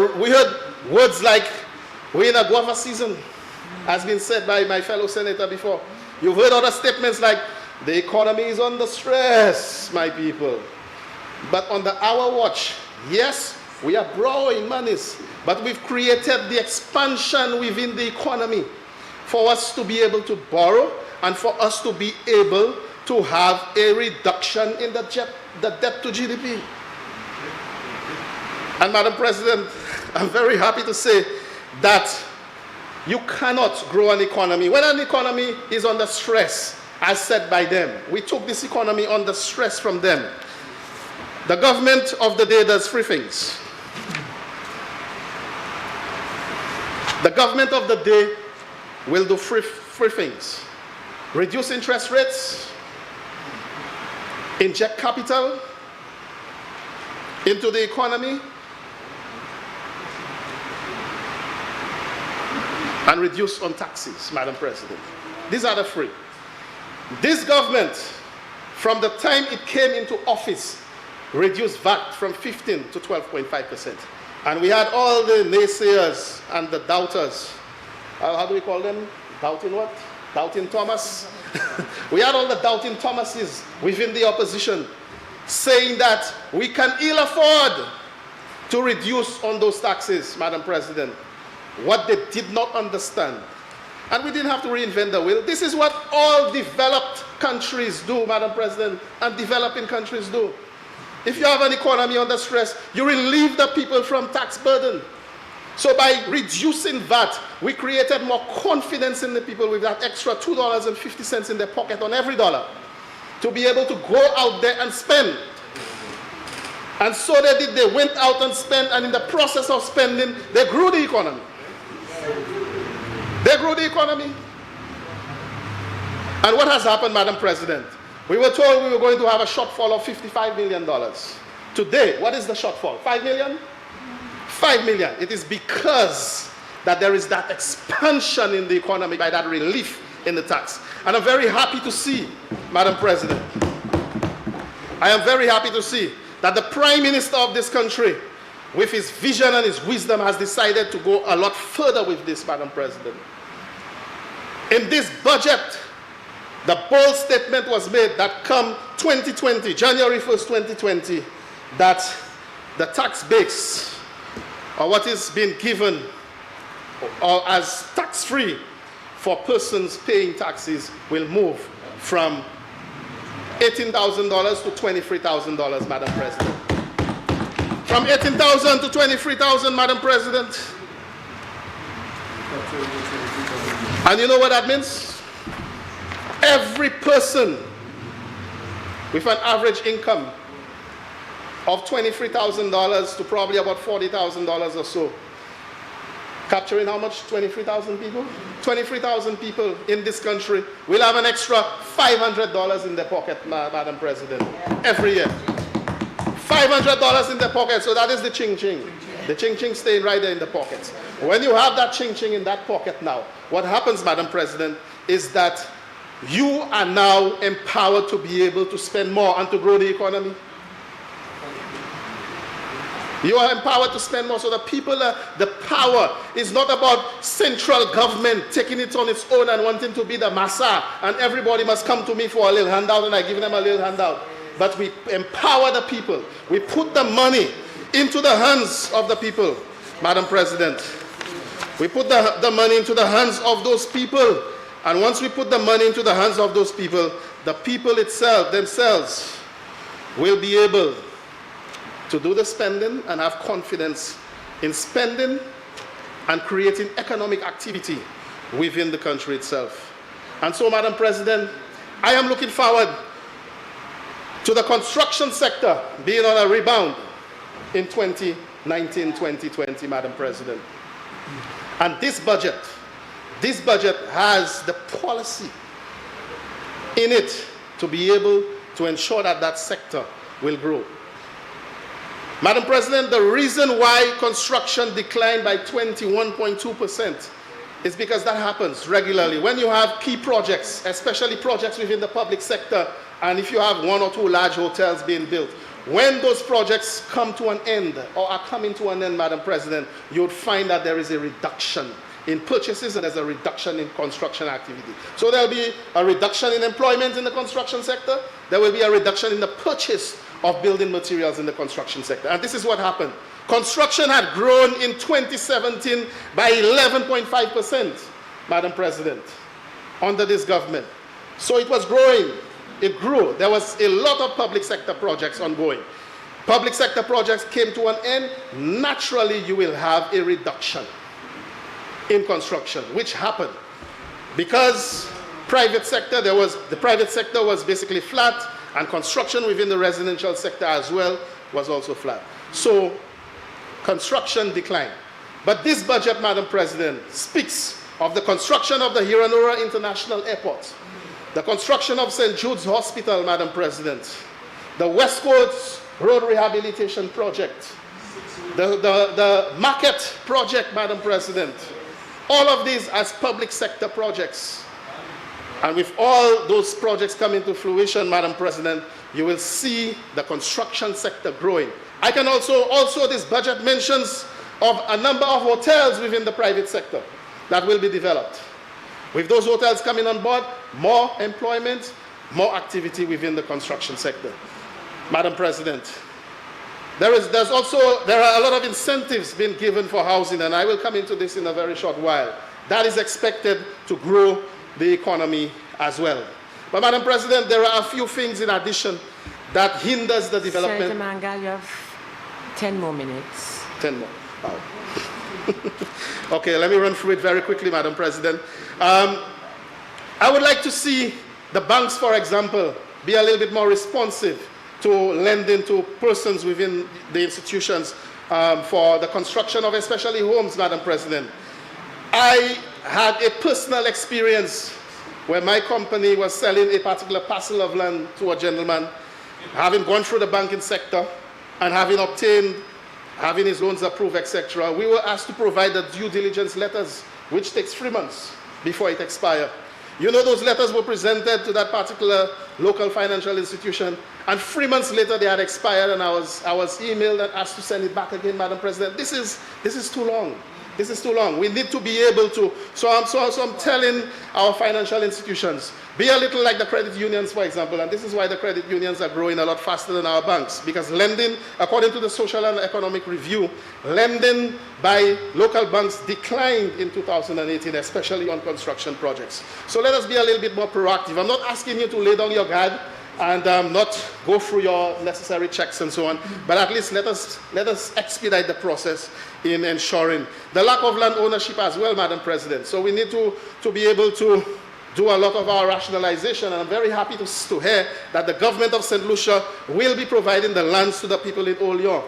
words like, we're in a guava season, has been said by my fellow senator before. You've heard other statements like, the economy is under stress, my people. But under our watch, yes, we are borrowing monies, but we've created the expansion within the economy for us to be able to borrow and for us to be able to have a reduction in the debt to GDP. And Madam President, I'm very happy to say that you cannot grow an economy. When an economy is under stress, as said by them, we took this economy under stress from them. The government of the day does three things. The government of the day will do three things. Reduce interest rates, inject capital into the economy, and reduce on taxes, Madam President. These are the three. This government, from the time it came into office, reduced VAT from 15 to 12.5%. And we had all the naysayers and the doubters. How do we call them? Doubting what? Doubting Thomas? We had all the doubting Thomases within the opposition saying that we can ill afford to reduce on those taxes, Madam President. What they did not understand, and we didn't have to reinvent the wheel. This is what all developed countries do, Madam President, and developing countries do. If you have an economy under stress, you relieve the people from tax burden. So by reducing VAT, we created more confidence in the people with that extra $2.50 in their pocket on every dollar to be able to go out there and spend. And so they did. They went out and spent, and in the process of spending, they grew the economy. They grew the economy. And what has happened, Madam President? We were told we were going to have a shortfall of $55 million. Today, what is the shortfall? 5 million? 5 million. It is because that there is that expansion in the economy by that relief in the tax. And I'm very happy to see, Madam President, I am very happy to see that the Prime Minister of this country, with his vision and his wisdom, has decided to go a lot further with this, Madam President. In this budget, the bold statement was made that come 2020, January 1st, 2020, that the tax base, or what is being given or as tax-free for persons paying taxes, will move from $18,000 to $23,000, Madam President. From $18,000 to $23,000, Madam President. And you know what that means? Every person with an average income of $23,000 to probably about $40,000 or so, capturing how much? 23,000 people? 23,000 people in this country will have an extra $500 in their pocket, Madam President, every year. $500 in their pocket, so that is the ching-ching. The ching-ching staying right there in the pockets. When you have that ching-ching in that pocket now, what happens, Madam President, is that you are now empowered to be able to spend more and to grow the economy. You are empowered to spend more, so the people, the power is not about central government taking it on its own and wanting to be the massa, and everybody must come to me for a little handout and I give them a little handout. But we empower the people. We put the money into the hands of the people, Madam President. We put the money into the hands of those people. And once we put the money into the hands of those people, the people themselves will be able to do the spending and have confidence in spending and creating economic activity within the country itself. And so, Madam President, I am looking forward to the construction sector being on a rebound in 2019-2020, Madam President. And this budget has the policy in it to be able to ensure that that sector will grow. Madam President, the reason why construction declined by 21.2% is because that happens regularly. When you have key projects, especially projects within the public sector, and if you have one or two large hotels being built, when those projects come to an end or are coming to an end, Madam President, you would find that there is a reduction in purchases and there's a reduction in construction activity. So there will be a reduction in employment in the construction sector. There will be a reduction in the purchase of building materials in the construction sector. And this is what happened. Construction had grown in 2017 by 11.5%, Madam President, under this government. So it was growing. It grew. There was a lot of public sector projects ongoing. Public sector projects came to an end. Naturally, you will have a reduction in construction, which happened because the private sector was basically flat, and construction within the residential sector as well was also flat. So construction declined. But this budget, Madam President, speaks of the construction of the Hiranura International Airport, the construction of St. Jude's Hospital, Madam President, the West Coast Road Rehabilitation Project, the Market Project, Madam President, all of these as public sector projects. And with all those projects coming to fruition, Madam President, you will see the construction sector growing. I can also this budget mentions of a number of hotels within the private sector that will be developed. With those hotels coming on board, more employment, more activity within the construction sector. Madam President, there are a lot of incentives being given for housing, and I will come into this in a very short while. That is expected to grow the economy as well. But Madam President, there are a few things in addition that hinders the development. Senator Mangal, you have 10 more minutes. 10 more. Wow. Okay, let me run through it very quickly, Madam President. I would like to see the banks, for example, be a little bit more responsive to lending to persons within the institutions for the construction of especially homes, Madam President. I had a personal experience where my company was selling a particular parcel of land to a gentleman, having gone through the banking sector and having his loans approved, etc. We were asked to provide the due diligence letters, which takes 3 months before it expires. You know, those letters were presented to that particular local financial institution, and 3 months later they had expired, and I was emailed and asked to send it back again, Madam President. This is too long. This is too long. We need to be able to, so I'm telling our financial institutions, be a little like the credit unions, for example, and this is why the credit unions are growing a lot faster than our banks, because lending, according to the Social and Economic Review, lending by local banks declined in 2018, especially on construction projects. So let us be a little bit more proactive. I'm not asking you to lay down your guard and not go through your necessary checks and so on, but at least let us expedite the process in ensuring the lack of land ownership as well, Madam President. So we need to be able to do a lot of our rationalization, and I'm very happy to hear that the government of St. Lucia will be providing the lands to the people in Oleon.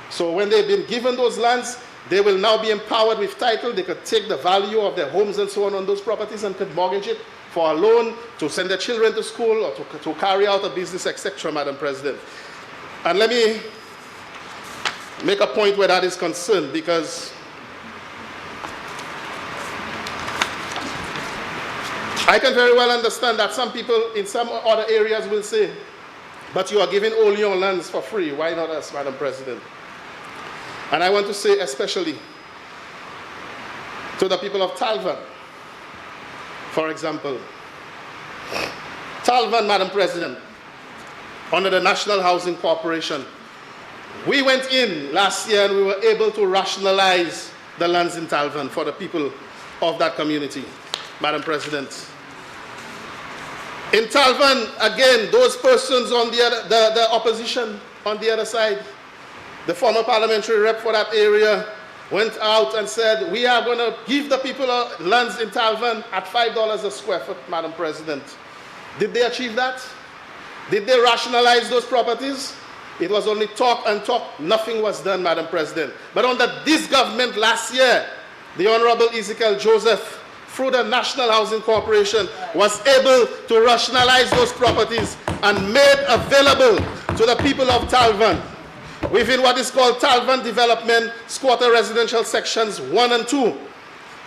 So when they've been given those lands, they will now be empowered with title. They could take the value of their homes and so on those properties and could mortgage it for a loan to send their children to school or to carry out a business, etc., Madam President. And let me make a point where that is concerned, because I can very well understand that some people in some other areas will say, but you are giving Oleon lands for free. Why not us, Madam President? And I want to say especially to the people of Talvan, for example. Talvan, Madam President, under the National Housing Corporation, we went in last year and we were able to rationalize the lands in Talvan for the people of that community, Madam President. In Talvan, again, those persons on the opposition on the other side, the former parliamentary rep for that area went out and said, we are going to give the people lands in Talvan at $5 a square foot, Madam President. Did they achieve that? Did they rationalize those properties? It was only talk and talk. Nothing was done, Madam President. But under this government last year, the Honorable Ezekiel Joseph, through the National Housing Corporation, was able to rationalize those properties and made available to the people of Talvan, within what is called Talvan Development Squatter Residential Sections 1 and 2,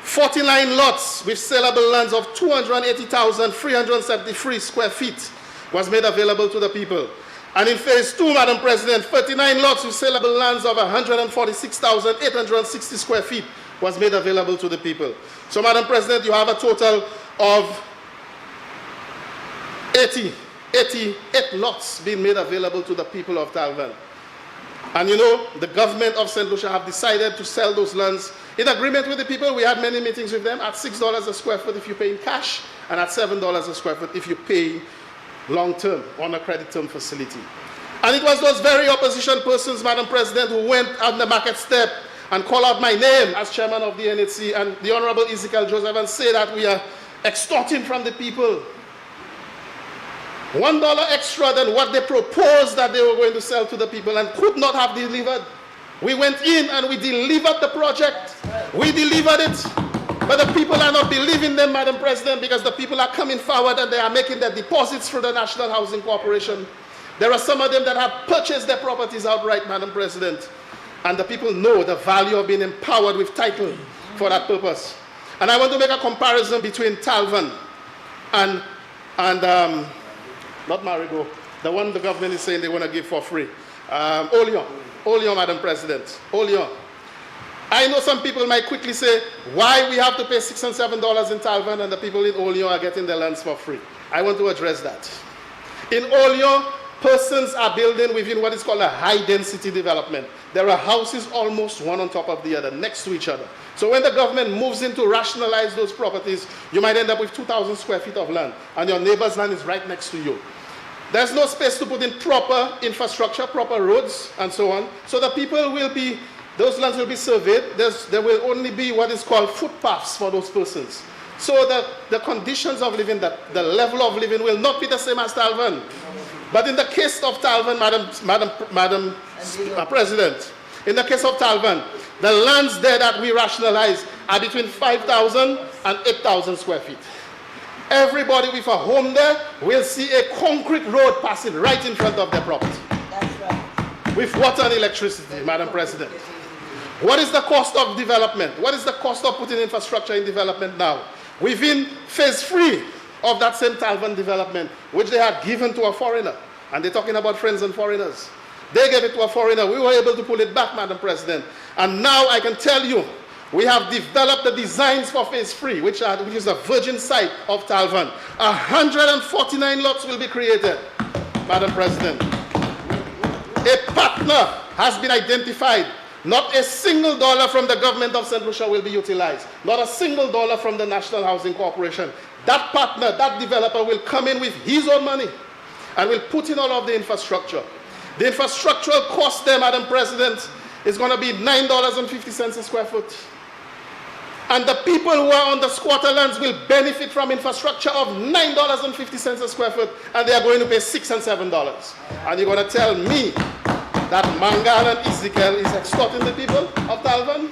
49 lots with saleable lands of 280,373 square feet was made available to the people. And in phase 2, Madam President, 39 lots with saleable lands of 146,860 square feet was made available to the people. So, Madam President, you have a total of 88 lots being made available to the people of Talvan. And you know, the government of St. Lucia have decided to sell those lands in agreement with the people. We had many meetings with them at $6 a square foot if you pay in cash, and at $7 a square foot if you pay long-term on a credit term facility. And it was those very opposition persons, Madam President, who went on the market step and called out my name as chairman of the NHC and the Honorable Ezekiel Joseph and say that we are extorting from the people $1 extra than what they proposed that they were going to sell to the people and could not have delivered. We went in and we delivered the project. We delivered it. But the people are not believing them, Madam President, because the people are coming forward and they are making their deposits through the National Housing Corporation. There are some of them that have purchased their properties outright, Madam President. And the people know the value of being empowered with title for that purpose. And I want to make a comparison between Talvan and not Marigo, the one the government is saying they want to give for free. Oleon, Madam President, Oleon. I know some people might quickly say, why we have to pay $6 and $7 in Talvan and the people in Oleon are getting their lands for free. I want to address that. In Oleon, persons are building within what is called a high-density development. There are houses almost one on top of the other, next to each other. So when the government moves in to rationalize those properties, you might end up with 2,000 square feet of land, and your neighbor's land is right next to you. There's no space to put in proper infrastructure, proper roads, and so on. So the people will be, those lands will be surveyed. There will only be what is called footpaths for those persons. So the conditions of living, the level of living will not be the same as Talvan. But in the case of Talvan, Madam President, in the case of Talvan, the lands there that we rationalize are between 5,000 and 8,000 square feet. Everybody with a home there will see a concrete road passing right in front of their property. That's right. With water and electricity, Madam President. What is the cost of development? What is the cost of putting infrastructure in development now? Within phase 3 of that same Talvan development, which they had given to a foreigner, and they're talking about friends and foreigners. They gave it to a foreigner. We were able to pull it back, Madam President. And now I can tell you, we have developed the designs for phase 3, which is the virgin site of Talvan. 149 lots will be created, Madam President. A partner has been identified. Not a single dollar from the government of St. Lucia will be utilized. Not a single dollar from the National Housing Corporation. That partner, that developer will come in with his own money and will put in all of the infrastructure. The infrastructural cost there, Madam President, is going to be $9.50 a square foot. And the people who are on the squatter lands will benefit from infrastructure of $9.50 a square foot, and they are going to pay $6 and $7. And you're going to tell me that Mangal and Ezekiel is extorting the people of Talvan?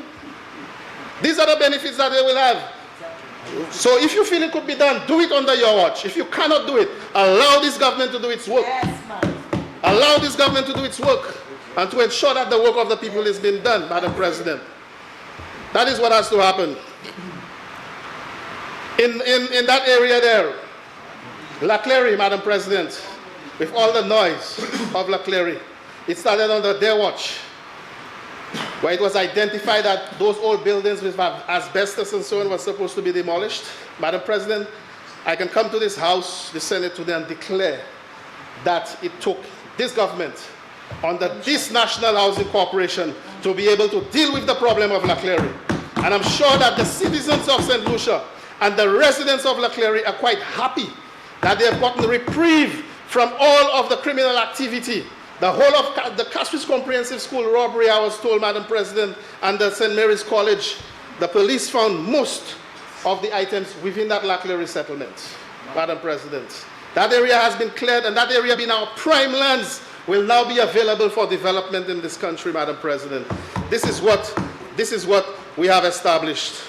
These are the benefits that they will have. So if you feel it could be done, do it under your watch. If you cannot do it, allow this government to do its work. Yes, allow this government to do its work and to ensure that the work of the people is being done, Madam President. That is what has to happen. In that area there, La Clery, Madam President, with all the noise of La Clery, it started under their watch, where it was identified that those old buildings with asbestos and so on were supposed to be demolished. Madam President, I can come to this House, the Senate today, and declare that it took this government under this National Housing Corporation to be able to deal with the problem of La Clery. And I'm sure that the citizens of St. Lucia and the residents of Leclerc are quite happy that they have gotten reprieve from all of the criminal activity. The whole of the Castries Comprehensive School robbery, I was told, Madam President, and the St. Mary's College, the police found most of the items within that Leclerc settlement, Madam President. That area has been cleared, and that area being our prime lands will now be available for development in this country, Madam President. This is what we have established.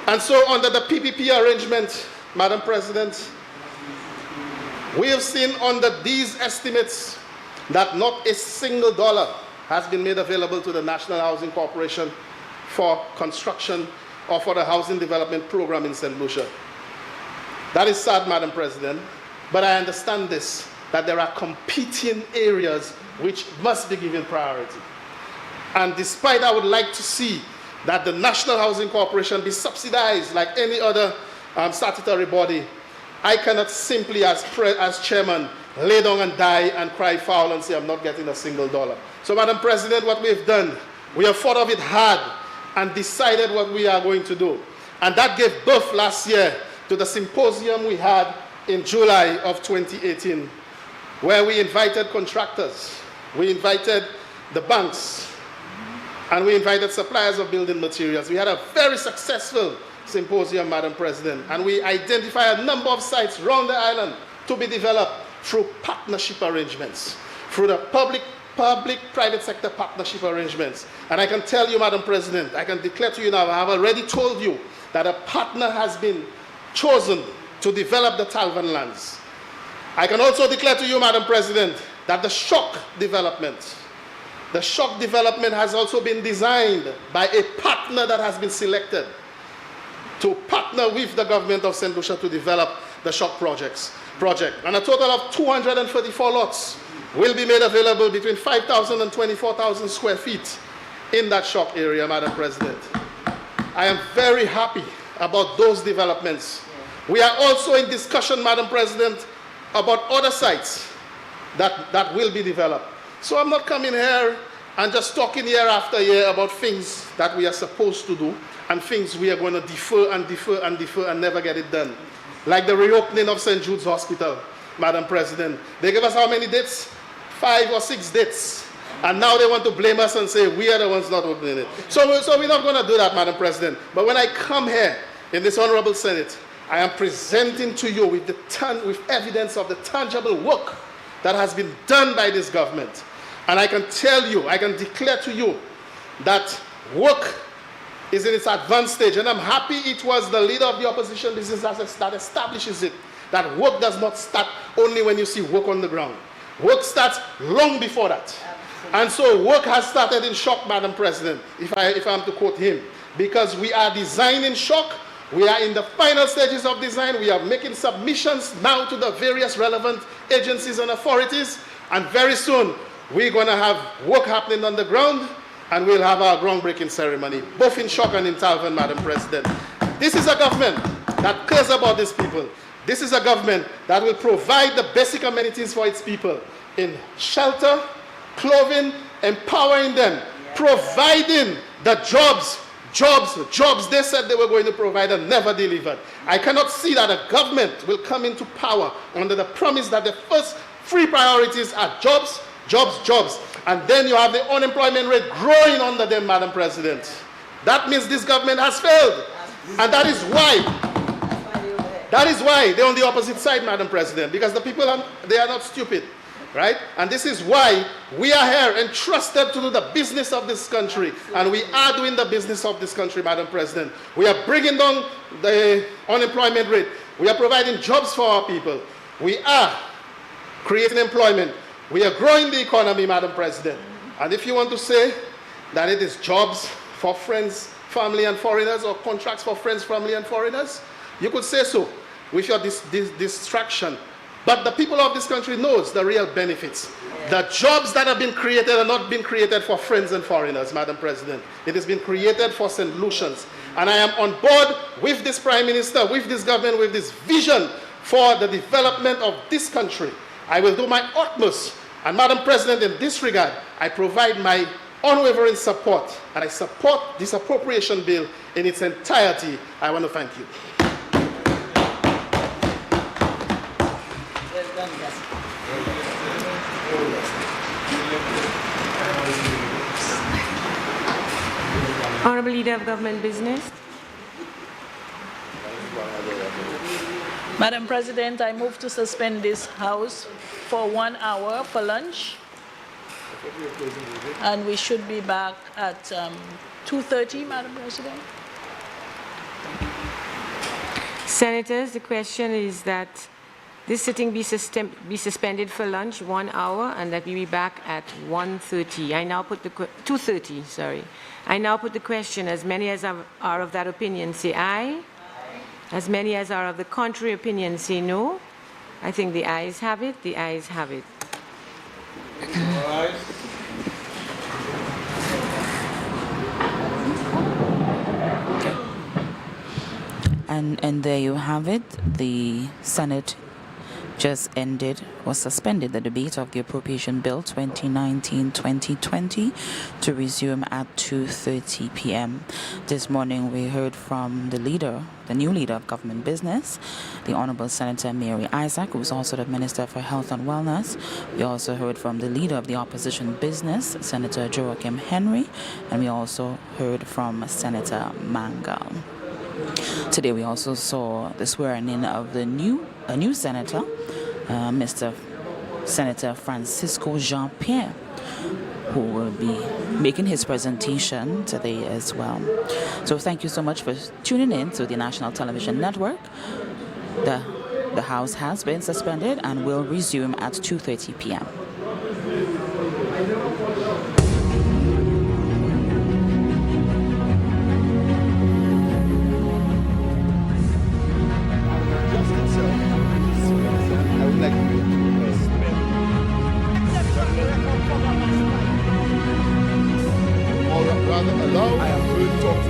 And so under the PPP arrangement, Madam President, we have seen under these estimates that not a single dollar has been made available to the National Housing Corporation for construction or for the housing development program in St. Lucia. That is sad, Madam President, but I understand this, that there are competing areas which must be given priority. And despite I would like to see that the National Housing Corporation be subsidized like any other statutory body, I cannot simply, as chairman, lay down and die and cry foul and say I'm not getting a single dollar. So, Madam President, what we've done, we have thought of it hard and decided what we are going to do. And that gave birth last year to the symposium we had in July of 2018, where we invited contractors, we invited the banks, and we invited suppliers of building materials. We had a very successful symposium, Madam President, and we identified a number of sites around the island to be developed through partnership arrangements, through the public-private sector partnership arrangements. And I can tell you, Madam President, I can declare to you now, I have already told you that a partner has been chosen to develop the Talvan lands. I can also declare to you, Madam President, that the shock development has also been designed by a partner that has been selected to partner with the government of St. Lucia to develop the shock project. And a total of 234 lots will be made available between 5,000 and 24,000 square feet in that shock area, Madam President. I am very happy about those developments. We are also in discussion, Madam President, about other sites that will be developed. So I'm not coming here and just talking year after year about things that we are supposed to do and things we are going to defer and defer and defer and never get it done. Like the reopening of St. Jude's Hospital, Madam President. They gave us how many dates? 5 or 6 dates. And now they want to blame us and say we are the ones not opening it. So we're not going to do that, Madam President. But when I come here in this Honorable Senate, I am presenting to you with evidence of the tangible work that has been done by this government. And I can tell you, I can declare to you that work is in its advanced stage. And I'm happy it was the leader of the opposition business that establishes it, that work does not start only when you see work on the ground. Work starts long before that. And so work has started in shock, Madam President, if I'm to quote him, because we are designing shock. We are in the final stages of design. We are making submissions now to the various relevant agencies and authorities. And very soon, we're going to have work happening on the ground, and we'll have our groundbreaking ceremony, both in Shock and in Talvan, Madam President. This is a government that cares about these people. This is a government that will provide the basic amenities for its people in shelter, clothing, empowering them, providing the jobs they said they were going to provide and never delivered. I cannot see that a government will come into power under the promise that the first 3 priorities are jobs, jobs, jobs. And then you have the unemployment rate growing under them, Madam President. That means this government has failed. And that is why they're on the opposite side, Madam President, because the people, they are not stupid. Right? And this is why we are here entrusted to do the business of this country. And we are doing the business of this country, Madam President. We are bringing down the unemployment rate. We are providing jobs for our people. We are creating employment. We are growing the economy, Madam President. And if you want to say that it is jobs for friends, family, and foreigners, or contracts for friends, family, and foreigners, you could say so with your distraction. But the people of this country knows the real benefits. The jobs that have been created are not being created for friends and foreigners, Madam President. It has been created for St. Lucians. And I am on board with this Prime Minister, with this government, with this vision for the development of this country. I will do my utmost. And Madam President, in this regard, I provide my unwavering support, and I support this appropriation bill in its entirety. I want to thank you. Honorable Leader of Government Business. Madam President, I move to suspend this House for 1 hour for lunch. And we should be back at 2:30, Madam President. Senators, the question is that this sitting be suspended for lunch 1 hour and that we be back at 1:30. I now put the 2:30. Sorry. I now put the question. As many as are of that opinion, say aye. As many as are of the contrary opinion, say no. I think the ayes have it. The ayes have it. And there you have it. The Senate just ended or suspended the debate of the Appropriation Bill 2019-2020 to resume at 2:30 p.m. This morning we heard from the new leader of government business, the Honorable Senator Mary Isaac, who is also the Minister for Health and Wellness. We also heard from the leader of the opposition business, Senator Joachim Henry, and we also heard from Senator Mangal. Today we also saw the swearing in of a new senator, Mr. Senator Francisco Jean-Pierre, who will be making his presentation today as well. So thank you so much for tuning in to the National Television Network. The House has been suspended and will resume at 2:30 p.m. Or rather allow. I am going to talk to